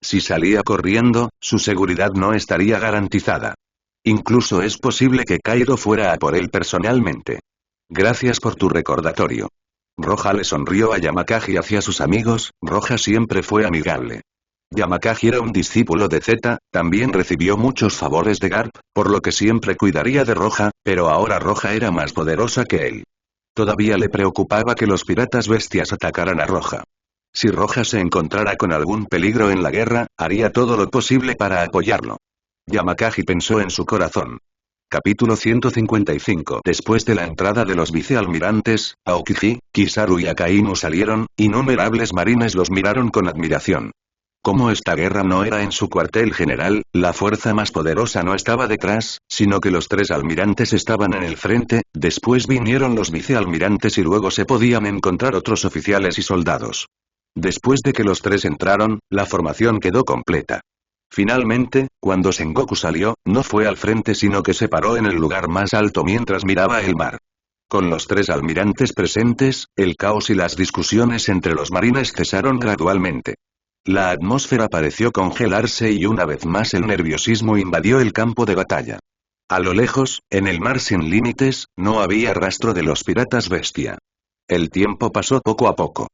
Si salía corriendo, su seguridad no estaría garantizada. Incluso es posible que Kaido fuera a por él personalmente. Gracias por tu recordatorio. Roja le sonrió a Yamakagi hacia sus amigos, Roja siempre fue amigable. Yamakagi era un discípulo de Zeta, también recibió muchos favores de Garp, por lo que siempre cuidaría de Roja, pero ahora Roja era más poderosa que él. Todavía le preocupaba que los piratas bestias atacaran a Roja. Si Roja se encontrara con algún peligro en la guerra, haría todo lo posible para apoyarlo. Yamakagi pensó en su corazón. Capítulo 155. Después de la entrada de los vicealmirantes, Aokiji, Kizaru y Akainu salieron, innumerables marines los miraron con admiración. Como esta guerra no era en su cuartel general, la fuerza más poderosa no estaba detrás, sino que los 3 almirantes estaban en el frente, después vinieron los vicealmirantes y luego se podían encontrar otros oficiales y soldados. Después de que los 3 entraron, la formación quedó completa. Finalmente, cuando Sengoku salió, no fue al frente sino que se paró en el lugar más alto mientras miraba el mar. Con los 3 almirantes presentes, el caos y las discusiones entre los marines cesaron gradualmente. La atmósfera pareció congelarse y una vez más el nerviosismo invadió el campo de batalla. A lo lejos, en el mar sin límites, no había rastro de los piratas bestia. El tiempo pasó poco a poco.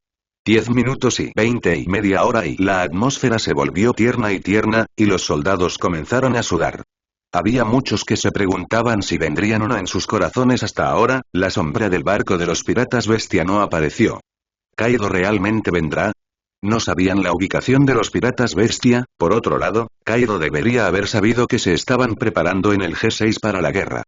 10 minutos y 20 y media hora y la atmósfera se volvió tierna, y los soldados comenzaron a sudar. Había muchos que se preguntaban si vendrían o no en sus corazones hasta ahora, la sombra del barco de los piratas bestia no apareció. ¿Kaido realmente vendrá? No sabían la ubicación de los piratas bestia, por otro lado, Kaido debería haber sabido que se estaban preparando en el G6 para la guerra.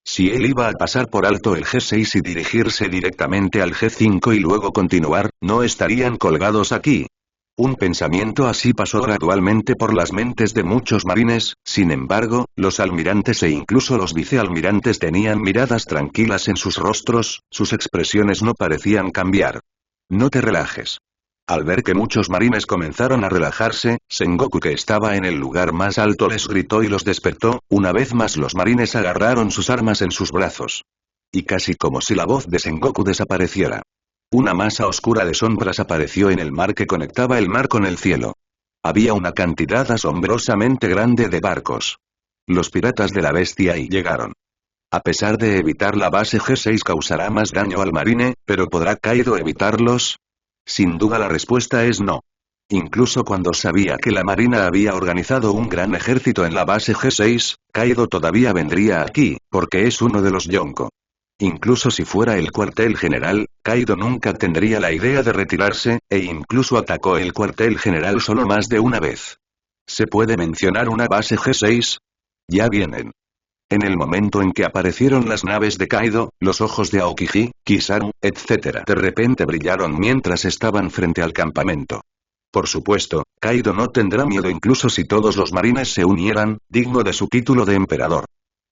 Si él iba a pasar por alto el G6 y dirigirse directamente al G5 y luego continuar, no estarían colgados aquí. Un pensamiento así pasó gradualmente por las mentes de muchos marines, sin embargo, los almirantes e incluso los vicealmirantes tenían miradas tranquilas en sus rostros, sus expresiones no parecían cambiar. No te relajes. Al ver que muchos marines comenzaron a relajarse, Sengoku, que estaba en el lugar más alto, les gritó y los despertó. Una vez más los marines agarraron sus armas en sus brazos. Y casi como si la voz de Sengoku desapareciera, una masa oscura de sombras apareció en el mar que conectaba el mar con el cielo. Había una cantidad asombrosamente grande de barcos. Los piratas de la bestia ahí llegaron. A pesar de evitar la base G6 causará más daño al marine, pero ¿podrá Kaido evitarlos? Sin duda la respuesta es no. Incluso cuando sabía que la marina había organizado un gran ejército en la base G6, Kaido todavía vendría aquí, porque es uno de los Yonko. Incluso si fuera el cuartel general, Kaido nunca tendría la idea de retirarse, e incluso atacó el cuartel general solo más de una vez. ¿Se puede mencionar una base G6? Ya vienen. En el momento en que aparecieron las naves de Kaido, los ojos de Aokiji, Kizaru, etc. de repente brillaron mientras estaban frente al campamento. Por supuesto, Kaido no tendrá miedo incluso si todos los marines se unieran, digno de su título de emperador.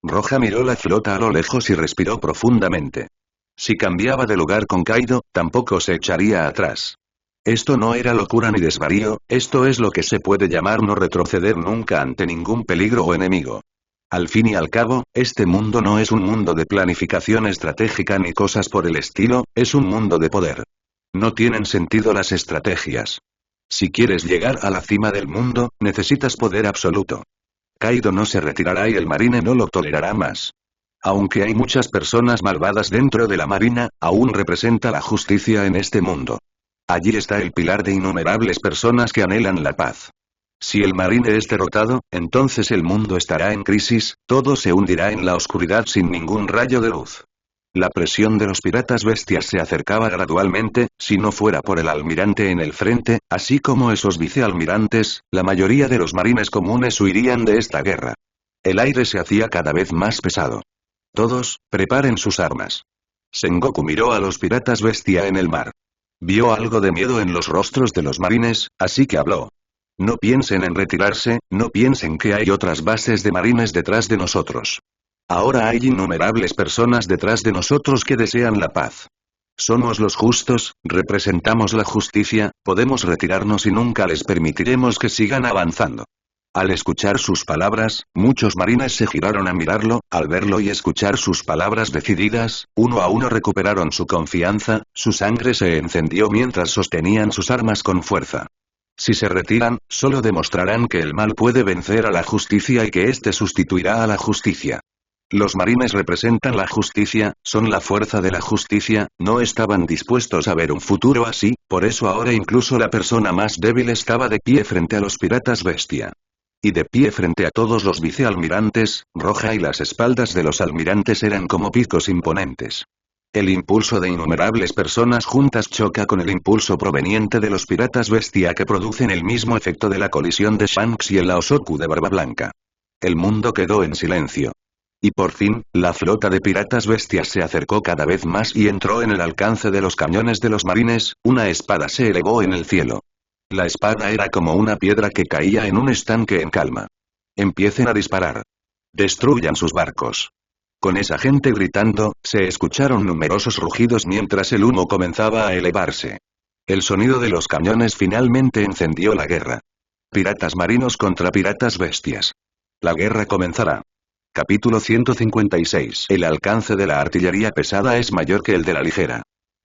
Roja miró la flota a lo lejos y respiró profundamente. Si cambiaba de lugar con Kaido, tampoco se echaría atrás. Esto no era locura ni desvarío, esto es lo que se puede llamar no retroceder nunca ante ningún peligro o enemigo. Al fin y al cabo, este mundo no es un mundo de planificación estratégica ni cosas por el estilo, es un mundo de poder. No tienen sentido las estrategias. Si quieres llegar a la cima del mundo, necesitas poder absoluto. Kaido no se retirará y el marine no lo tolerará más. Aunque hay muchas personas malvadas dentro de la marina, aún representa la justicia en este mundo. Allí está el pilar de innumerables personas que anhelan la paz. Si el marine es derrotado, entonces el mundo estará en crisis, todo se hundirá en la oscuridad sin ningún rayo de luz. La presión de los piratas bestias se acercaba gradualmente, si no fuera por el almirante en el frente, así como esos vicealmirantes, la mayoría de los marines comunes huirían de esta guerra. El aire se hacía cada vez más pesado. Todos, preparen sus armas. Sengoku miró a los piratas bestia en el mar. Vio algo de miedo en los rostros de los marines, así que habló. No piensen en retirarse, no piensen que hay otras bases de marines detrás de nosotros. Ahora hay innumerables personas detrás de nosotros que desean la paz. Somos los justos, representamos la justicia, podemos retirarnos y nunca les permitiremos que sigan avanzando. Al escuchar sus palabras, muchos marines se giraron a mirarlo, al verlo y escuchar sus palabras decididas, uno a uno recuperaron su confianza, su sangre se encendió mientras sostenían sus armas con fuerza. Si se retiran, solo demostrarán que el mal puede vencer a la justicia y que éste sustituirá a la justicia. Los marines representan la justicia, son la fuerza de la justicia, no estaban dispuestos a ver un futuro así, por eso ahora incluso la persona más débil estaba de pie frente a los piratas bestia. Y de pie frente a todos los vicealmirantes, Roja y las espaldas de los almirantes eran como picos imponentes. El impulso de innumerables personas juntas choca con el impulso proveniente de los piratas bestia que producen el mismo efecto de la colisión de Shanks y el Laosoku de Barba Blanca. El mundo quedó en silencio. Y por fin, la flota de piratas bestias se acercó cada vez más y entró en el alcance de los cañones de los marines, una espada se elevó en el cielo. La espada era como una piedra que caía en un estanque en calma. Empiecen a disparar. Destruyan sus barcos. Con esa gente gritando, se escucharon numerosos rugidos mientras el humo comenzaba a elevarse. El sonido de los cañones finalmente encendió la guerra. Piratas marinos contra piratas bestias. La guerra comenzará. Capítulo 156. El alcance de la artillería pesada es mayor que el de la ligera.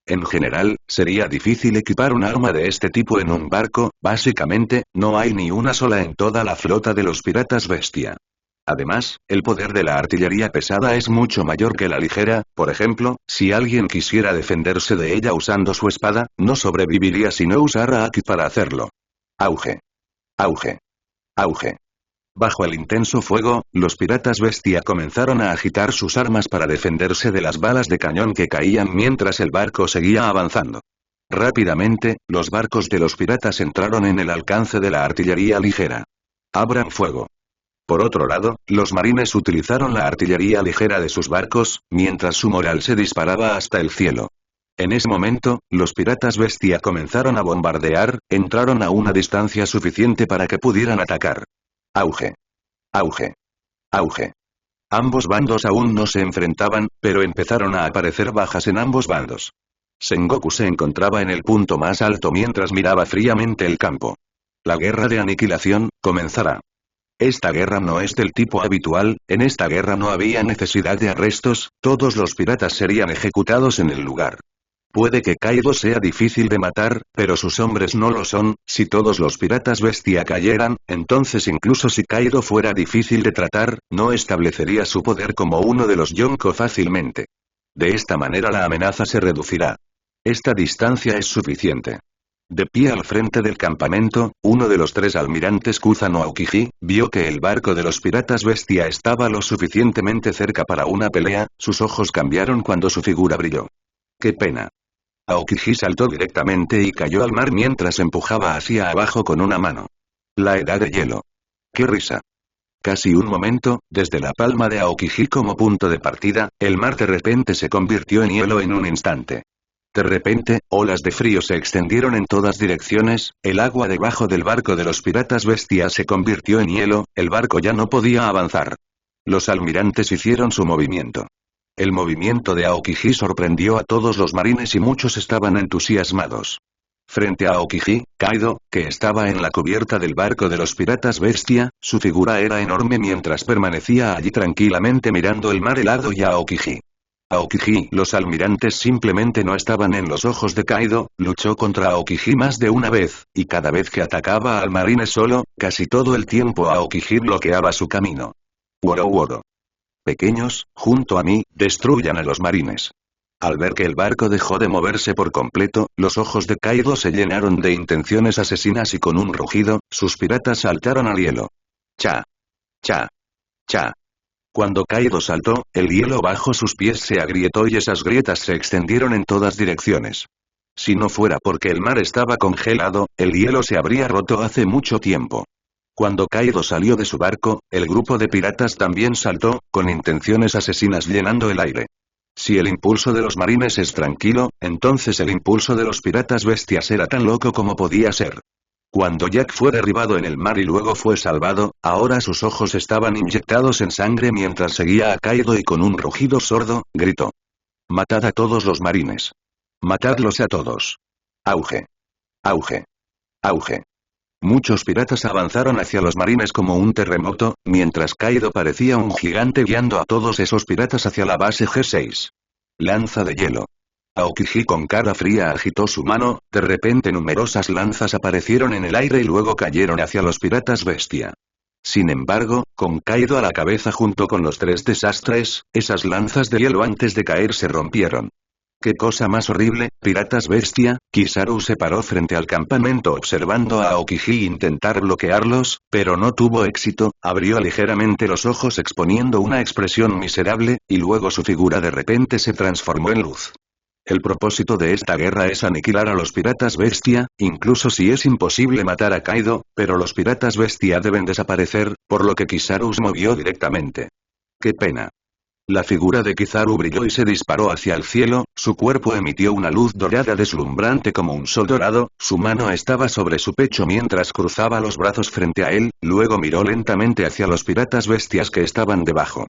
En general, sería difícil equipar un arma de este tipo en un barco, básicamente, no hay ni una sola en toda la flota de los piratas bestia. Además, el poder de la artillería pesada es mucho mayor que la ligera, por ejemplo, si alguien quisiera defenderse de ella usando su espada, no sobreviviría si no usara Aki para hacerlo. Auge. Auge. Auge. Bajo el intenso fuego, los piratas bestia comenzaron a agitar sus armas para defenderse de las balas de cañón que caían mientras el barco seguía avanzando. Rápidamente, los barcos de los piratas entraron en el alcance de la artillería ligera. Abran fuego. Por otro lado, los marines utilizaron la artillería ligera de sus barcos, mientras su moral se disparaba hasta el cielo. En ese momento, los piratas bestia comenzaron a bombardear, entraron a una distancia suficiente para que pudieran atacar. Auge. Auge. Auge. Ambos bandos aún no se enfrentaban, pero empezaron a aparecer bajas en ambos bandos. Sengoku se encontraba en el punto más alto mientras miraba fríamente el campo. La guerra de aniquilación comenzará. Esta guerra no es del tipo habitual, en esta guerra no había necesidad de arrestos, todos los piratas serían ejecutados en el lugar. Puede que Kaido sea difícil de matar, pero sus hombres no lo son, si todos los piratas bestia cayeran, entonces incluso si Kaido fuera difícil de tratar, no establecería su poder como uno de los Yonko fácilmente. De esta manera la amenaza se reducirá. Esta distancia es suficiente. De pie al frente del campamento, uno de los tres almirantes Kuza no Aokiji, vio que el barco de los piratas bestia estaba lo suficientemente cerca para una pelea, sus ojos cambiaron cuando su figura brilló. ¡Qué pena! Aokiji saltó directamente y cayó al mar mientras empujaba hacia abajo con una mano. La edad de hielo. ¡Qué risa! Casi un momento, desde la palma de Aokiji como punto de partida, el mar de repente se convirtió en hielo en un instante. De repente, olas de frío se extendieron en todas direcciones, el agua debajo del barco de los piratas bestias se convirtió en hielo, el barco ya no podía avanzar. Los almirantes hicieron su movimiento. El movimiento de Aokiji sorprendió a todos los marines y muchos estaban entusiasmados. Frente a Aokiji, Kaido, que estaba en la cubierta del barco de los piratas bestia, su figura era enorme mientras permanecía allí tranquilamente mirando el mar helado y a Aokiji. Aokiji, los almirantes simplemente no estaban en los ojos de Kaido, luchó contra Aokiji más de una vez, y cada vez que atacaba al marine solo, casi todo el tiempo Aokiji bloqueaba su camino. Woro. Pequeños, junto a mí, destruyan a los marines. Al ver que el barco dejó de moverse por completo, los ojos de Kaido se llenaron de intenciones asesinas y con un rugido, sus piratas saltaron al hielo. Cha. Cha. Cha. Cuando Kaido saltó, el hielo bajo sus pies se agrietó y esas grietas se extendieron en todas direcciones. Si no fuera porque el mar estaba congelado, el hielo se habría roto hace mucho tiempo. Cuando Kaido salió de su barco, el grupo de piratas también saltó, con intenciones asesinas llenando el aire. Si el impulso de los marines es tranquilo, entonces el impulso de los piratas bestias era tan loco como podía ser. Cuando Jack fue derribado en el mar y luego fue salvado, ahora sus ojos estaban inyectados en sangre mientras seguía a Kaido y con un rugido sordo, gritó. Matad a todos los marines. Matadlos a todos. Auge. Auge. Auge. Muchos piratas avanzaron hacia los marines como un terremoto, mientras Kaido parecía un gigante guiando a todos esos piratas hacia la base G6. Lanza de hielo. Aokiji con cara fría agitó su mano, de repente numerosas lanzas aparecieron en el aire y luego cayeron hacia los piratas bestia. Sin embargo, con Kaido a la cabeza junto con los tres desastres, esas lanzas de hielo antes de caer se rompieron. ¡Qué cosa más horrible, piratas bestia! Kizaru se paró frente al campamento observando a Aokiji intentar bloquearlos, pero no tuvo éxito, abrió ligeramente los ojos exponiendo una expresión miserable, y luego su figura de repente se transformó en luz. El propósito de esta guerra es aniquilar a los piratas bestia, incluso si es imposible matar a Kaido, pero los piratas bestia deben desaparecer, por lo que Kizaru se movió directamente. ¡Qué pena! La figura de Kizaru brilló y se disparó hacia el cielo, su cuerpo emitió una luz dorada deslumbrante como un sol dorado, su mano estaba sobre su pecho mientras cruzaba los brazos frente a él, luego miró lentamente hacia los piratas bestias que estaban debajo.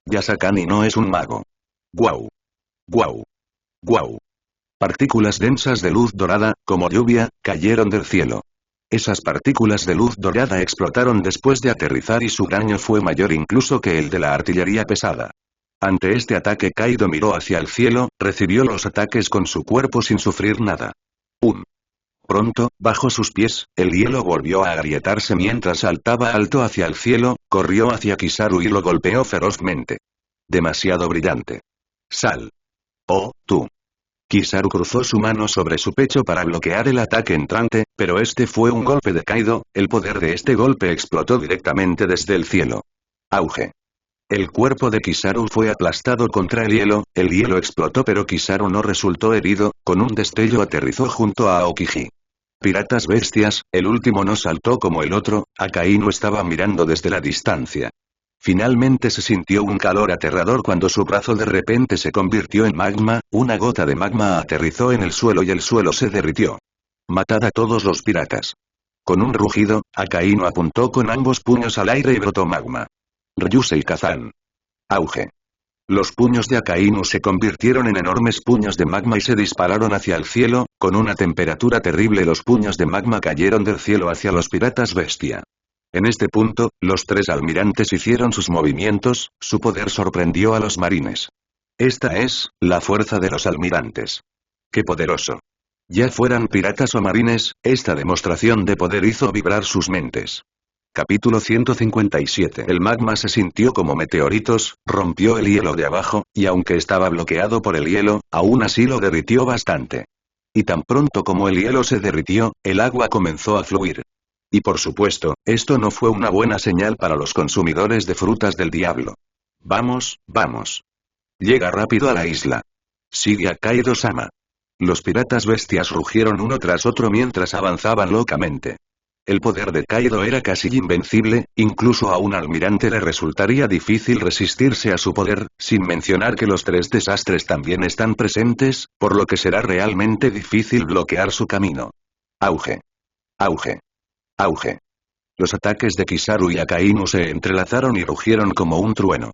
Yasakani no es un mago. ¡Guau! ¡Guau! ¡Guau! Partículas densas de luz dorada, como lluvia, cayeron del cielo. Esas partículas de luz dorada explotaron después de aterrizar y su daño fue mayor incluso que el de la artillería pesada. Ante este ataque Kaido miró hacia el cielo, recibió los ataques con su cuerpo sin sufrir nada. Pronto, bajo sus pies, el hielo volvió a agrietarse mientras saltaba alto hacia el cielo, corrió hacia Kizaru y lo golpeó ferozmente. Demasiado brillante. Sal. Oh, tú. Kizaru cruzó su mano sobre su pecho para bloquear el ataque entrante, pero este fue un golpe de Kaido, el poder de este golpe explotó directamente desde el cielo. Auge. El cuerpo de Kizaru fue aplastado contra el hielo explotó pero Kizaru no resultó herido, con un destello aterrizó junto a Aokiji. Piratas bestias, el último no saltó como el otro, Akainu estaba mirando desde la distancia. Finalmente se sintió un calor aterrador cuando su brazo de repente se convirtió en magma, una gota de magma aterrizó en el suelo y el suelo se derritió. Matad a todos los piratas. Con un rugido, Akainu apuntó con ambos puños al aire y brotó magma. Ryusei Kazan. Auge. Los puños de Akainu se convirtieron en enormes puños de magma y se dispararon hacia el cielo, con una temperatura terrible. Los puños de magma cayeron del cielo hacia los piratas bestia. En este punto, los tres almirantes hicieron sus movimientos, su poder sorprendió a los marines. Esta es, la fuerza de los almirantes. ¡Qué poderoso! Ya fueran piratas o marines, esta demostración de poder hizo vibrar sus mentes. Capítulo 157. El magma se sintió como meteoritos, rompió el hielo de abajo, y aunque estaba bloqueado por el hielo, aún así lo derritió bastante. Y tan pronto como el hielo se derritió, el agua comenzó a fluir. Y por supuesto, esto no fue una buena señal para los consumidores de frutas del diablo. Vamos, vamos. Llega rápido a la isla. Sigue a Kaido-sama. Los piratas bestias rugieron uno tras otro mientras avanzaban locamente. El poder de Kaido era casi invencible, incluso a un almirante le resultaría difícil resistirse a su poder, sin mencionar que los tres desastres también están presentes, por lo que será realmente difícil bloquear su camino. Auge. Auge. Auge. Los ataques de Kizaru y Akainu se entrelazaron y rugieron como un trueno.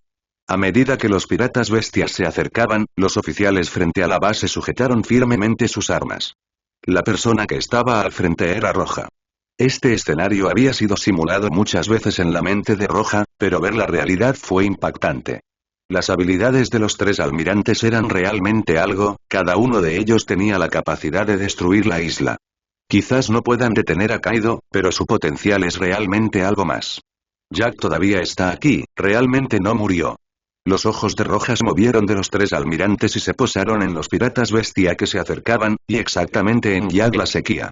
A medida que los piratas bestias se acercaban, los oficiales frente a la base sujetaron firmemente sus armas. La persona que estaba al frente era Roja. Este escenario había sido simulado muchas veces en la mente de Roja, pero ver la realidad fue impactante. Las habilidades de los tres almirantes eran realmente algo, cada uno de ellos tenía la capacidad de destruir la isla. Quizás no puedan detener a Kaido, pero su potencial es realmente algo más. Jack todavía está aquí, realmente no murió. Los ojos de Roja se movieron de los tres almirantes y se posaron en los piratas bestia que se acercaban, y exactamente en Jack la sequía.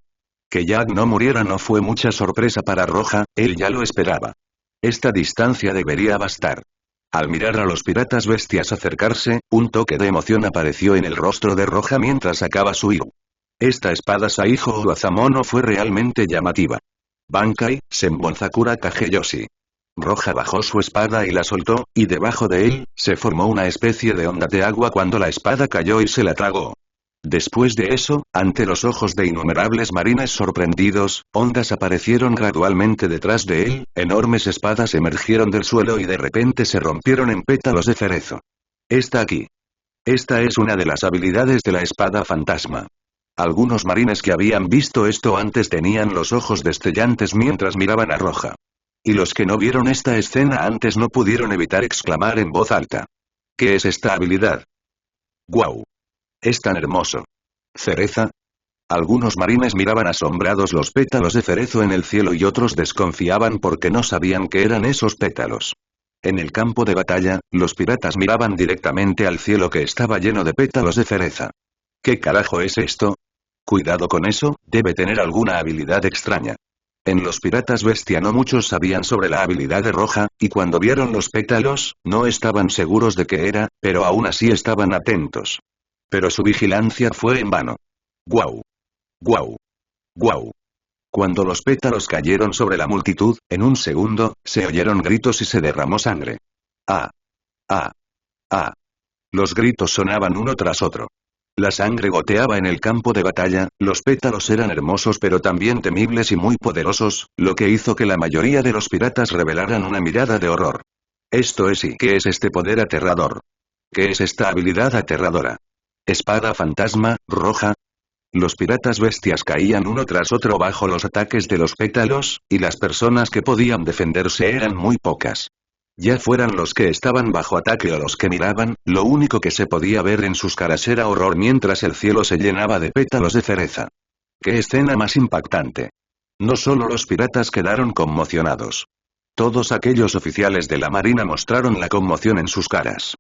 Que Jack no muriera no fue mucha sorpresa para Roja, él ya lo esperaba. Esta distancia debería bastar. Al mirar a los piratas bestias acercarse, un toque de emoción apareció en el rostro de Roja mientras sacaba su Iru. Esta espada Saiho Uazamono fue realmente llamativa. Bankai, Senbonzakura Kageyoshi. Roja bajó su espada y la soltó, y debajo de él, se formó una especie de onda de agua cuando la espada cayó y se la tragó. Después de eso, ante los ojos de innumerables marines sorprendidos, ondas aparecieron gradualmente detrás de él, enormes espadas emergieron del suelo y de repente se rompieron en pétalos de cerezo. Está aquí. Esta es una de las habilidades de la espada fantasma. Algunos marines que habían visto esto antes tenían los ojos destellantes mientras miraban a Roja. Y los que no vieron esta escena antes no pudieron evitar exclamar en voz alta. ¿Qué es esta habilidad? ¡Guau! Es tan hermoso. ¿Cereza? Algunos marines miraban asombrados los pétalos de cerezo en el cielo y otros desconfiaban porque no sabían qué eran esos pétalos. En el campo de batalla, los piratas miraban directamente al cielo que estaba lleno de pétalos de cereza. ¿Qué carajo es esto? Cuidado con eso, debe tener alguna habilidad extraña. En los piratas bestia no muchos sabían sobre la habilidad de Roja, y cuando vieron los pétalos, no estaban seguros de qué era, pero aún así estaban atentos. Pero su vigilancia fue en vano. ¡Guau! ¡Guau! ¡Guau! Cuando los pétalos cayeron sobre la multitud, en un segundo, se oyeron gritos y se derramó sangre. ¡Ah! ¡Ah! ¡Ah! Los gritos sonaban uno tras otro. La sangre goteaba en el campo de batalla, los pétalos eran hermosos pero también temibles y muy poderosos, lo que hizo que la mayoría de los piratas revelaran una mirada de horror. Esto es y ¿qué es este poder aterrador? ¿Qué es esta habilidad aterradora? ¿Espada fantasma, roja? Los piratas bestias caían uno tras otro bajo los ataques de los pétalos, y las personas que podían defenderse eran muy pocas. Ya fueran los que estaban bajo ataque o los que miraban, lo único que se podía ver en sus caras era horror mientras el cielo se llenaba de pétalos de cereza. ¡Qué escena más impactante! No solo los piratas quedaron conmocionados. Todos aquellos oficiales de la marina mostraron la conmoción en sus caras.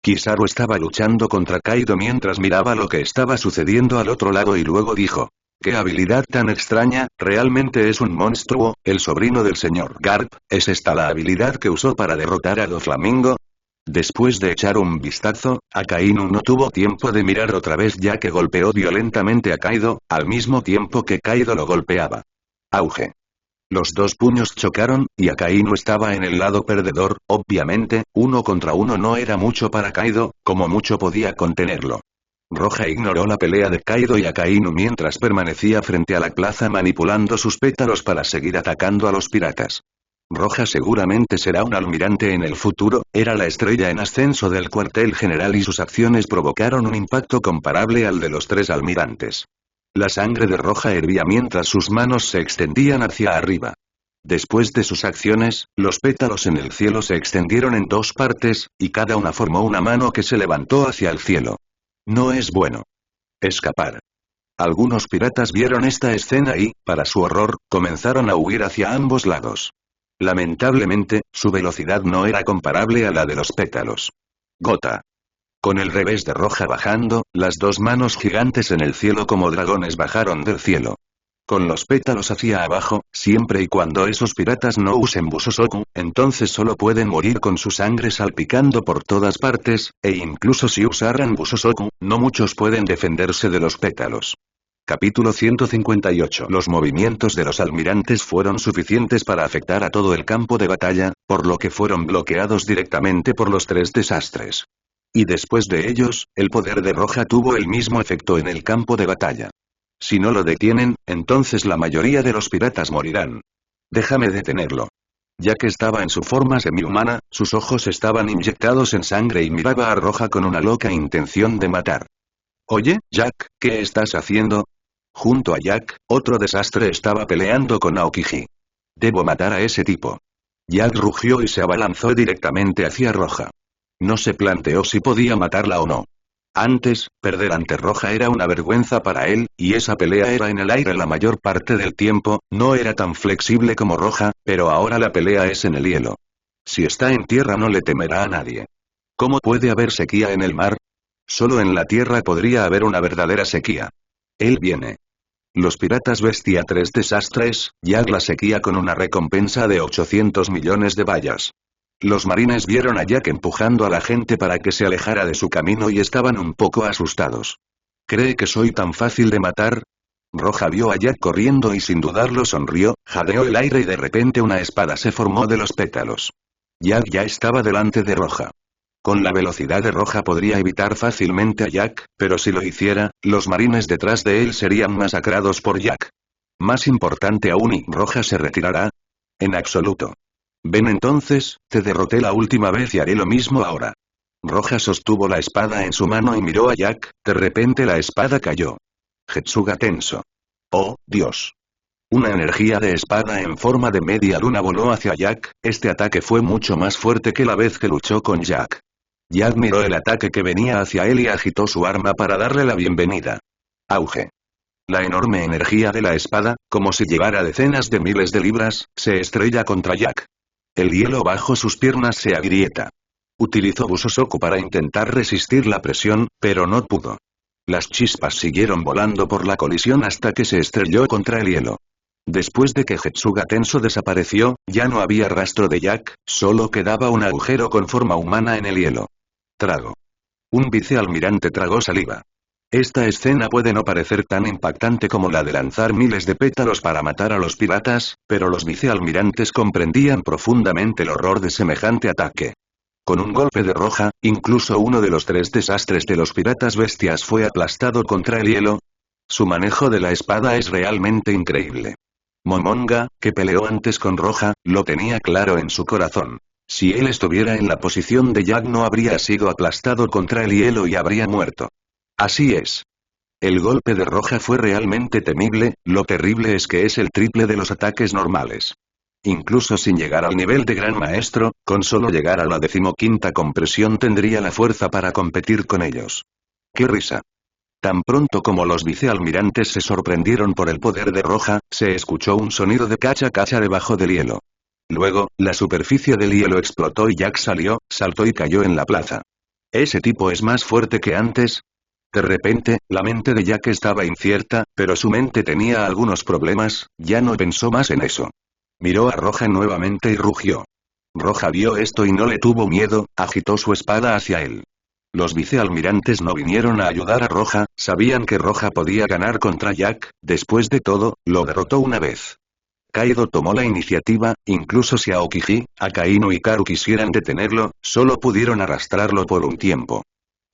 Kizaru estaba luchando contra Kaido mientras miraba lo que estaba sucediendo al otro lado y luego dijo: ¡qué habilidad tan extraña! Realmente es un monstruo, el sobrino del señor Garp. ¿Es esta la habilidad que usó para derrotar a Doflamingo? Después de echar un vistazo, Akainu no tuvo tiempo de mirar otra vez ya que golpeó violentamente a Kaido, al mismo tiempo que Kaido lo golpeaba. Auge. Los dos puños chocaron, y Akainu estaba en el lado perdedor, obviamente, 1 contra 1 no era mucho para Kaido, como mucho podía contenerlo. Roja ignoró la pelea de Kaido y Akainu mientras permanecía frente a la plaza manipulando sus pétalos para seguir atacando a los piratas. Roja seguramente será un almirante en el futuro, era la estrella en ascenso del cuartel general y sus acciones provocaron un impacto comparable al de los 3 almirantes. La sangre de Roja hervía mientras sus manos se extendían hacia arriba. Después de sus acciones, los pétalos en el cielo se extendieron en 2 partes, y cada una formó una mano que se levantó hacia el cielo. No es bueno. Escapar. Algunos piratas vieron esta escena y, para su horror, comenzaron a huir hacia ambos lados. Lamentablemente, su velocidad no era comparable a la de los pétalos. Gota. Con el revés de Roja bajando, las 2 manos gigantes en el cielo como dragones bajaron del cielo. Con los pétalos hacia abajo, siempre y cuando esos piratas no usen Busosoku, entonces solo pueden morir con su sangre salpicando por todas partes, e incluso si usaran Busosoku, no muchos pueden defenderse de los pétalos. Capítulo 158. Los movimientos de los almirantes fueron suficientes para afectar a todo el campo de batalla, por lo que fueron bloqueados directamente por los 3 desastres. Y después de ellos, el poder de Roja tuvo el mismo efecto en el campo de batalla. Si no lo detienen, entonces la mayoría de los piratas morirán. Déjame detenerlo. Ya que estaba en su forma semihumana, sus ojos estaban inyectados en sangre y miraba a Roja con una loca intención de matar. Oye, Jack, ¿qué estás haciendo? Junto a Jack, otro desastre estaba peleando con Aokiji. Debo matar a ese tipo. Jack rugió y se abalanzó directamente hacia Roja. No se planteó si podía matarla o no. Antes, perder ante Roja era una vergüenza para él, y esa pelea era en el aire la mayor parte del tiempo, no era tan flexible como Roja, pero ahora la pelea es en el hielo. Si está en tierra no le temerá a nadie. ¿Cómo puede haber sequía en el mar? Solo en la tierra podría haber una verdadera sequía. Él viene. Los piratas bestia 3 desastres, Jack la sequía con una recompensa de 800 millones de bayas. Los marines vieron a Jack empujando a la gente para que se alejara de su camino y estaban un poco asustados. ¿Cree que soy tan fácil de matar? Roja vio a Jack corriendo y sin dudarlo sonrió, jadeó el aire y de repente una espada se formó de los pétalos. Jack ya estaba delante de Roja. Con la velocidad de Roja podría evitar fácilmente a Jack, pero si lo hiciera, los marines detrás de él serían masacrados por Jack. Más importante aún, ¿y Roja se retirará? En absoluto. Ven entonces, te derroté la última vez y haré lo mismo ahora. Roja sostuvo la espada en su mano y miró a Jack, de repente la espada cayó. Getsuga tenso. Oh, Dios. Una energía de espada en forma de media luna voló hacia Jack, este ataque fue mucho más fuerte que la vez que luchó con Jack. Jack miró el ataque que venía hacia él y agitó su arma para darle la bienvenida. Auge. La enorme energía de la espada, como si llevara decenas de miles de libras, se estrella contra Jack. El hielo bajo sus piernas se agrieta. Utilizó Busosoku para intentar resistir la presión, pero no pudo. Las chispas siguieron volando por la colisión hasta que se estrelló contra el hielo. Después de que Getsuga Tenso desapareció, ya no había rastro de Jack, solo quedaba un agujero con forma humana en el hielo. Trago. Un vicealmirante tragó saliva. Esta escena puede no parecer tan impactante como la de lanzar miles de pétalos para matar a los piratas, pero los vicealmirantes comprendían profundamente el horror de semejante ataque. Con un golpe de Roja, incluso uno de los 3 desastres de los piratas bestias fue aplastado contra el hielo. Su manejo de la espada es realmente increíble. Momonga, que peleó antes con Roja, lo tenía claro en su corazón. Si él estuviera en la posición de Jack no habría sido aplastado contra el hielo y habría muerto. Así es. El golpe de Roja fue realmente temible, lo terrible es que es el triple de los ataques normales. Incluso sin llegar al nivel de Gran Maestro, con solo llegar a la 15ª compresión tendría la fuerza para competir con ellos. ¡Qué risa! Tan pronto como los vicealmirantes se sorprendieron por el poder de Roja, se escuchó un sonido de cacha-cacha debajo del hielo. Luego, la superficie del hielo explotó y Jack salió, saltó y cayó en la plaza. ¿Ese tipo es más fuerte que antes? De repente, la mente de Jack estaba incierta, pero su mente tenía algunos problemas, ya no pensó más en eso. Miró a Roja nuevamente y rugió. Roja vio esto y no le tuvo miedo, agitó su espada hacia él. Los vicealmirantes no vinieron a ayudar a Roja, sabían que Roja podía ganar contra Jack, después de todo, lo derrotó una vez. Kaido tomó la iniciativa, incluso si Aokiji, Akainu y Karu quisieran detenerlo, solo pudieron arrastrarlo por un tiempo.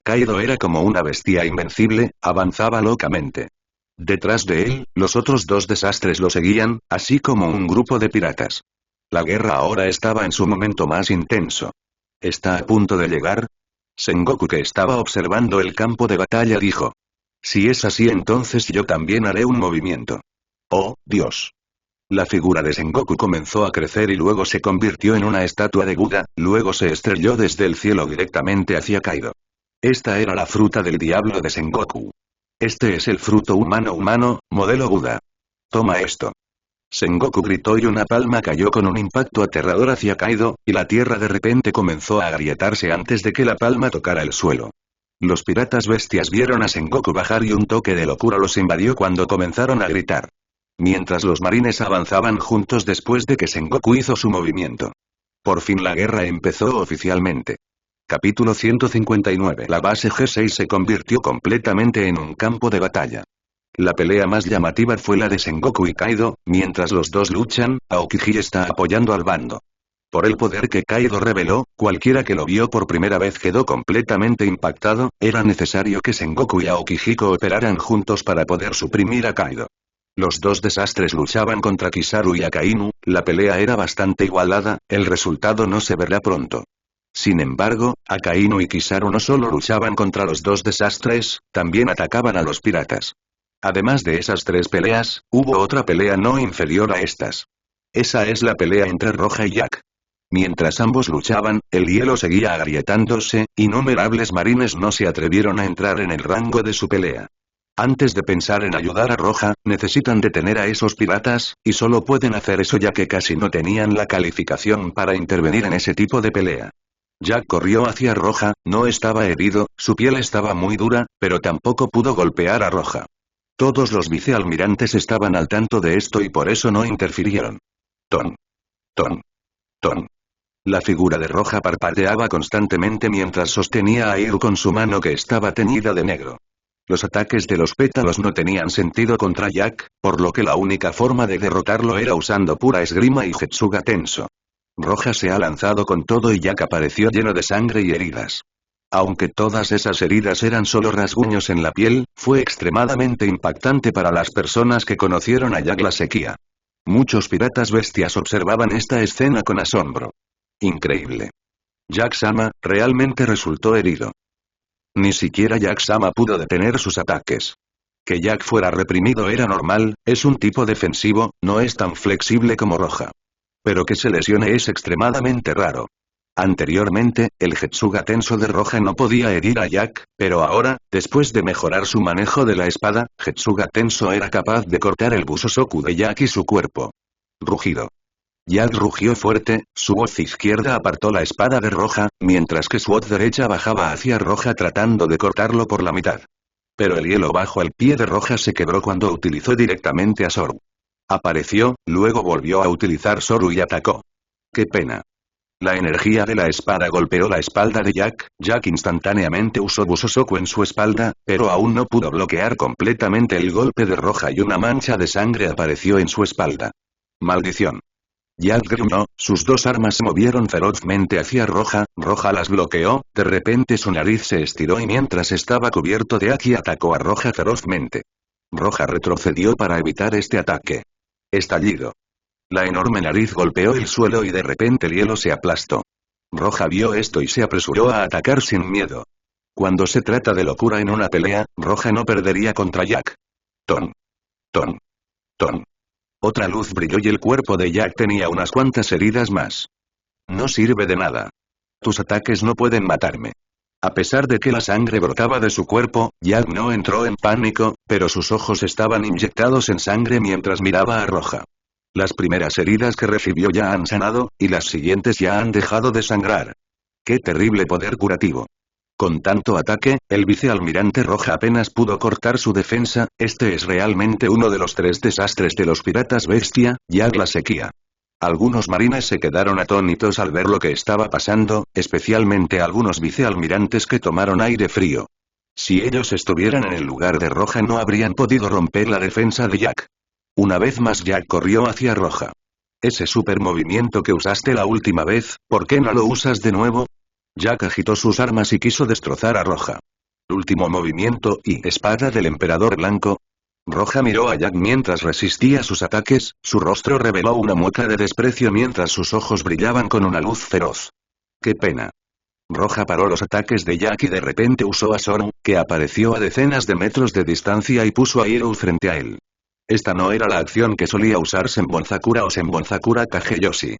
Kaido era como una bestia invencible, avanzaba locamente. Detrás de él, los otros 2 desastres lo seguían, así como un grupo de piratas. La guerra ahora estaba en su momento más intenso. ¿Está a punto de llegar? Sengoku, que estaba observando el campo de batalla, dijo. Si es así, entonces yo también haré un movimiento. Oh, Dios. La figura de Sengoku comenzó a crecer y luego se convirtió en una estatua de Buda, luego se estrelló desde el cielo directamente hacia Kaido. Esta era la fruta del diablo de Sengoku. Este es el fruto humano, modelo Buda. Toma esto. Sengoku gritó y una palma cayó con un impacto aterrador hacia Kaido, y la tierra de repente comenzó a agrietarse antes de que la palma tocara el suelo. Los piratas bestias vieron a Sengoku bajar y un toque de locura los invadió cuando comenzaron a gritar. Mientras los marines avanzaban juntos después de que Sengoku hizo su movimiento. Por fin la guerra empezó oficialmente. Capítulo 159. La base G6 se convirtió completamente en un campo de batalla. La pelea más llamativa fue la de Sengoku y Kaido, mientras los dos luchan, Aokiji está apoyando al bando. Por el poder que Kaido reveló, cualquiera que lo vio por primera vez quedó completamente impactado, era necesario que Sengoku y Aokiji cooperaran juntos para poder suprimir a Kaido. Los dos desastres luchaban contra Kizaru y Akainu, la pelea era bastante igualada, el resultado no se verá pronto. Sin embargo, Akainu y Kizaru no solo luchaban contra los dos desastres, también atacaban a los piratas. Además de esas tres peleas, hubo otra pelea no inferior a estas. Esa es la pelea entre Roja y Jack. Mientras ambos luchaban, el hielo seguía agrietándose, innumerables marines no se atrevieron a entrar en el rango de su pelea. Antes de pensar en ayudar a Roja, necesitan detener a esos piratas, y solo pueden hacer eso ya que casi no tenían la calificación para intervenir en ese tipo de pelea. Jack corrió hacia Roja, no estaba herido, su piel estaba muy dura, pero tampoco pudo golpear a Roja. Todos los vicealmirantes estaban al tanto de esto y por eso no interfirieron. Ton. Ton. Ton. La figura de Roja parpadeaba constantemente mientras sostenía a Iru con su mano que estaba teñida de negro. Los ataques de los pétalos no tenían sentido contra Jack, por lo que la única forma de derrotarlo era usando pura esgrima y Getsuga tenso. Roja se ha lanzado con todo y Jack apareció lleno de sangre y heridas. Aunque todas esas heridas eran solo rasguños en la piel, fue extremadamente impactante para las personas que conocieron a Jack la sequía. Muchos piratas bestias observaban esta escena con asombro. Increíble. Jack-sama, realmente resultó herido. Ni siquiera Jack-sama pudo detener sus ataques. Que Jack fuera reprimido era normal, es un tipo defensivo, no es tan flexible como Roja. Pero que se lesione es extremadamente raro. Anteriormente, el Getsuga tenso de Roja no podía herir a Jack, pero ahora, después de mejorar su manejo de la espada, Getsuga tenso era capaz de cortar el Busosoku de Jack y su cuerpo. Rugido. Jack rugió fuerte, su hoz izquierda apartó la espada de Roja, mientras que su hoz derecha bajaba hacia Roja tratando de cortarlo por la mitad. Pero el hielo bajo el pie de Roja se quebró cuando utilizó directamente a Soru. Apareció, luego volvió a utilizar Soru y atacó. ¡Qué pena! La energía de la espada golpeó la espalda de Jack, Jack instantáneamente usó Busosoku en su espalda, pero aún no pudo bloquear completamente el golpe de Roja y una mancha de sangre apareció en su espalda. ¡Maldición! Jack gruñó, sus dos armas se movieron ferozmente hacia Roja, Roja las bloqueó, de repente su nariz se estiró y mientras estaba cubierto de Aki atacó a Roja ferozmente. Roja retrocedió para evitar este ataque. Estallido. La enorme nariz golpeó el suelo y de repente el hielo se aplastó. Roja vio esto y se apresuró a atacar sin miedo. Cuando se trata de locura en una pelea, Roja no perdería contra Jack. Ton. Ton. Ton. Otra luz brilló y el cuerpo de Jack tenía unas cuantas heridas más. No sirve de nada. Tus ataques no pueden matarme. A pesar de que la sangre brotaba de su cuerpo, Jack no entró en pánico, pero sus ojos estaban inyectados en sangre mientras miraba a Roja. Las primeras heridas que recibió ya han sanado, y las siguientes ya han dejado de sangrar. ¡Qué terrible poder curativo! Con tanto ataque, el vicealmirante Roja apenas pudo cortar su defensa, este es realmente uno de los tres desastres de los piratas bestia, Jack la sequía. Algunos marines se quedaron atónitos al ver lo que estaba pasando, especialmente algunos vicealmirantes que tomaron aire frío. Si ellos estuvieran en el lugar de Roja no habrían podido romper la defensa de Jack. Una vez más Jack corrió hacia Roja. Ese super movimiento que usaste la última vez, ¿por qué no lo usas de nuevo? Jack agitó sus armas y quiso destrozar a Roja. Último movimiento y espada del emperador blanco. Roja miró a Jack mientras resistía sus ataques, su rostro reveló una mueca de desprecio mientras sus ojos brillaban con una luz feroz. ¡Qué pena! Roja paró los ataques de Jack y de repente usó a Zoro, que apareció a decenas de metros de distancia y puso a Hiro frente a él. Esta no era la acción que solía usar Senbonzakura o Senbonzakura Kageyoshi.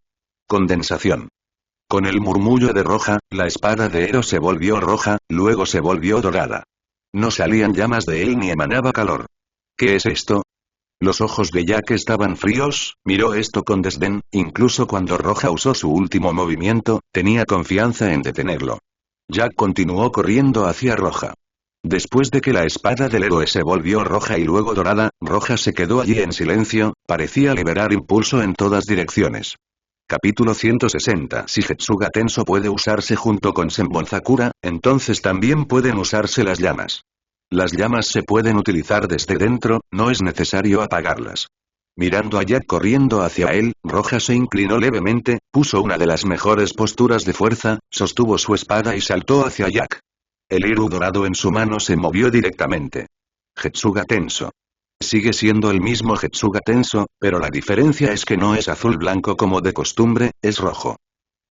Condensación. Con el murmullo de Roja, la espada de Hiro se volvió roja, luego se volvió dorada. No salían llamas de él ni emanaba calor. ¿Qué es esto? Los ojos de Jack estaban fríos, miró esto con desdén, incluso cuando Roja usó su último movimiento, tenía confianza en detenerlo. Jack continuó corriendo hacia Roja. Después de que la espada del héroe se volvió roja y luego dorada, Roja se quedó allí en silencio, parecía liberar impulso en todas direcciones. Capítulo 160. Si Getsuga Tenso puede usarse junto con Senbonzakura, entonces también pueden usarse las llamas. Las llamas se pueden utilizar desde dentro, no es necesario apagarlas. Mirando a Jack corriendo hacia él, Roja se inclinó levemente, puso una de las mejores posturas de fuerza, sostuvo su espada y saltó hacia Jack. El Hiru dorado en su mano se movió directamente. Getsuga Tenso. Sigue siendo el mismo Getsuga Tenso, pero la diferencia es que no es azul-blanco como de costumbre, es rojo.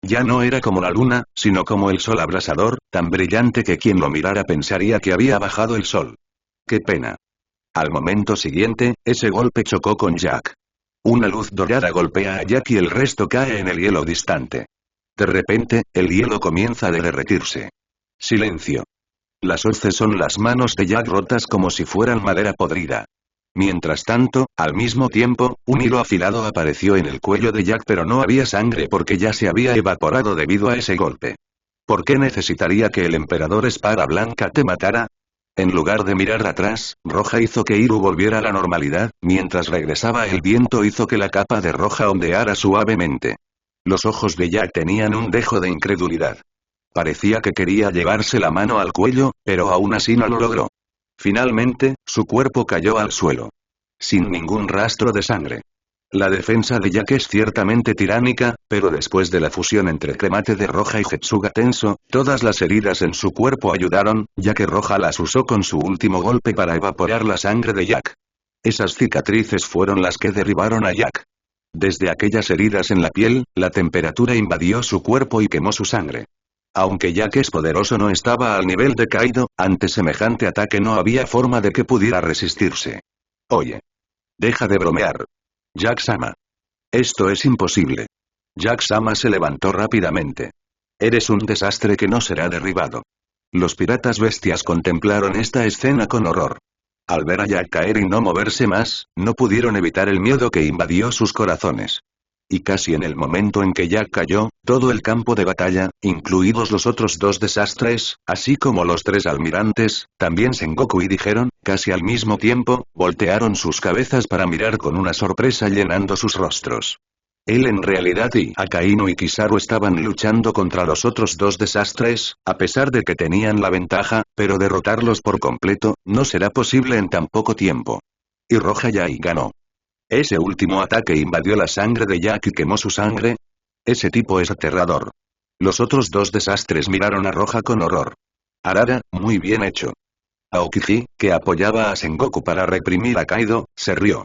Ya no era como la luna, sino como el sol abrasador, tan brillante que quien lo mirara pensaría que había bajado el sol. ¡Qué pena! Al momento siguiente, ese golpe chocó con Jack. Una luz dorada golpea a Jack y el resto cae en el hielo distante. De repente, el hielo comienza a derretirse. Silencio. Las hoces son las manos de Jack rotas como si fueran madera podrida. Mientras tanto, al mismo tiempo, un hilo afilado apareció en el cuello de Jack pero no había sangre porque ya se había evaporado debido a ese golpe. ¿Por qué necesitaría que el emperador Espada Blanca te matara? En lugar de mirar atrás, Roja hizo que Hiru volviera a la normalidad, mientras regresaba el viento hizo que la capa de Roja ondeara suavemente. Los ojos de Jack tenían un dejo de incredulidad. Parecía que quería llevarse la mano al cuello, pero aún así no lo logró. Finalmente, su cuerpo cayó al suelo. Sin ningún rastro de sangre. La defensa de Jack es ciertamente tiránica, pero después de la fusión entre Cremate de Roja y Getsuga Tenso, todas las heridas en su cuerpo ayudaron, ya que Roja las usó con su último golpe para evaporar la sangre de Jack. Esas cicatrices fueron las que derribaron a Jack. Desde aquellas heridas en la piel, la temperatura invadió su cuerpo y quemó su sangre. Aunque Jack es poderoso no estaba al nivel de Kaido, ante semejante ataque no había forma de que pudiera resistirse. Oye. Deja de bromear. Jack-sama. Esto es imposible. Jack-sama se levantó rápidamente. Eres un desastre que no será derribado. Los piratas bestias contemplaron esta escena con horror. Al ver a Jack caer y no moverse más, no pudieron evitar el miedo que invadió sus corazones. Y casi en el momento en que Jack cayó, todo el campo de batalla, incluidos los otros dos desastres, así como los tres almirantes, también Sengoku y dijeron, casi al mismo tiempo, voltearon sus cabezas para mirar con una sorpresa llenando sus rostros. Él en realidad y Akainu y Kizaru estaban luchando contra los otros dos desastres, a pesar de que tenían la ventaja, pero derrotarlos por completo, no será posible en tan poco tiempo. Y Roja Yai ganó. Ese último ataque invadió la sangre de Jack y quemó su sangre. Ese tipo es aterrador. Los otros dos desastres miraron a Roja con horror. Arara, muy bien hecho. Aokiji, que apoyaba a Sengoku para reprimir a Kaido, se rió.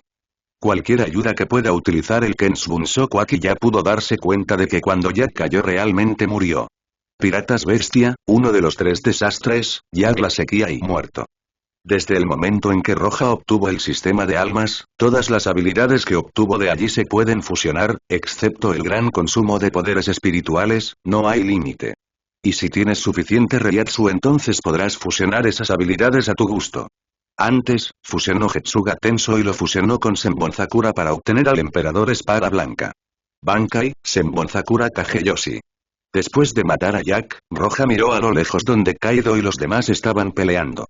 Cualquier ayuda que pueda utilizar el Kensbunsoku Aki ya pudo darse cuenta de que cuando Jack cayó realmente murió. Piratas bestia, uno de los tres desastres, Jack la sequía y muerto. Desde el momento en que Roja obtuvo el sistema de almas, todas las habilidades que obtuvo de allí se pueden fusionar, excepto el gran consumo de poderes espirituales, no hay límite. Y si tienes suficiente Reiatsu entonces podrás fusionar esas habilidades a tu gusto. Antes, fusionó Getsuga Tenso y lo fusionó con Senbonzakura para obtener al Emperador Espada Blanca. Bankai, Senbonzakura Kageyoshi. Después de matar a Jack, Roja miró a lo lejos donde Kaido y los demás estaban peleando.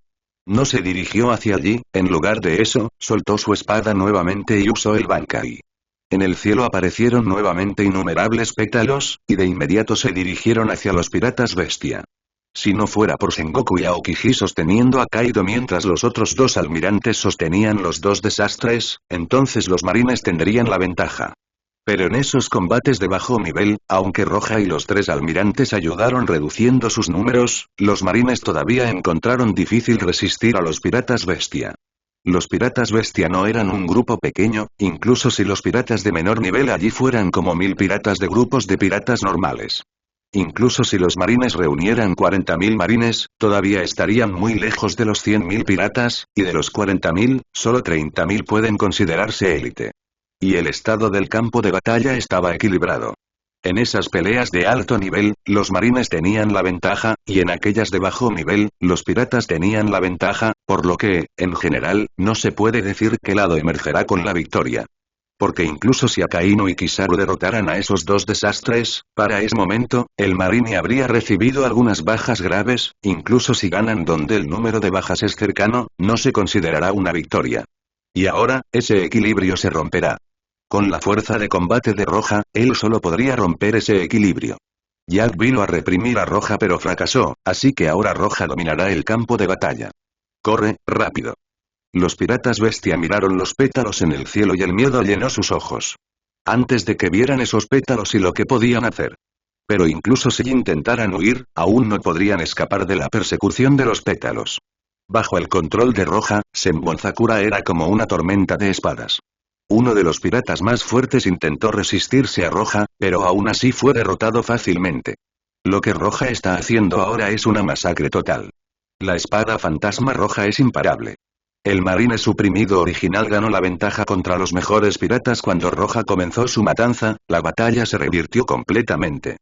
No se dirigió hacia allí, en lugar de eso, soltó su espada nuevamente y usó el Bankai. En el cielo aparecieron nuevamente innumerables pétalos, y de inmediato se dirigieron hacia los piratas bestia. Si no fuera por Sengoku y Aokiji sosteniendo a Kaido mientras los otros dos almirantes sostenían los dos desastres, entonces los marines tendrían la ventaja. Pero en esos combates de bajo nivel, aunque Roja y los tres almirantes ayudaron reduciendo sus números, los marines todavía encontraron difícil resistir a los piratas bestia. Los piratas bestia no eran un grupo pequeño, incluso si los piratas de menor nivel allí fueran como 1000 piratas de grupos de piratas normales. Incluso si los marines reunieran 40.000 marines, todavía estarían muy lejos de los 100.000 piratas, y de los 40.000, solo 30.000 pueden considerarse élite. Y el estado del campo de batalla estaba equilibrado. En esas peleas de alto nivel, los marines tenían la ventaja, y en aquellas de bajo nivel, los piratas tenían la ventaja, por lo que, en general, no se puede decir qué lado emergerá con la victoria. Porque incluso si Akainu y Kizaru derrotaran a esos dos desastres, para ese momento, el marine habría recibido algunas bajas graves, incluso si ganan donde el número de bajas es cercano, no se considerará una victoria. Y ahora, ese equilibrio se romperá. Con la fuerza de combate de Roja, él solo podría romper ese equilibrio. Jack vino a reprimir a Roja pero fracasó, así que ahora Roja dominará el campo de batalla. Corre, rápido. Los piratas bestia miraron los pétalos en el cielo y el miedo llenó sus ojos. Antes de que vieran esos pétalos y lo que podían hacer. Pero incluso si intentaran huir, aún no podrían escapar de la persecución de los pétalos. Bajo el control de Roja, Senbonzakura era como una tormenta de espadas. Uno de los piratas más fuertes intentó resistirse a Roja, pero aún así fue derrotado fácilmente. Lo que Roja está haciendo ahora es una masacre total. La espada fantasma roja es imparable. El marine suprimido original ganó la ventaja contra los mejores piratas cuando Roja comenzó su matanza, la batalla se revirtió completamente.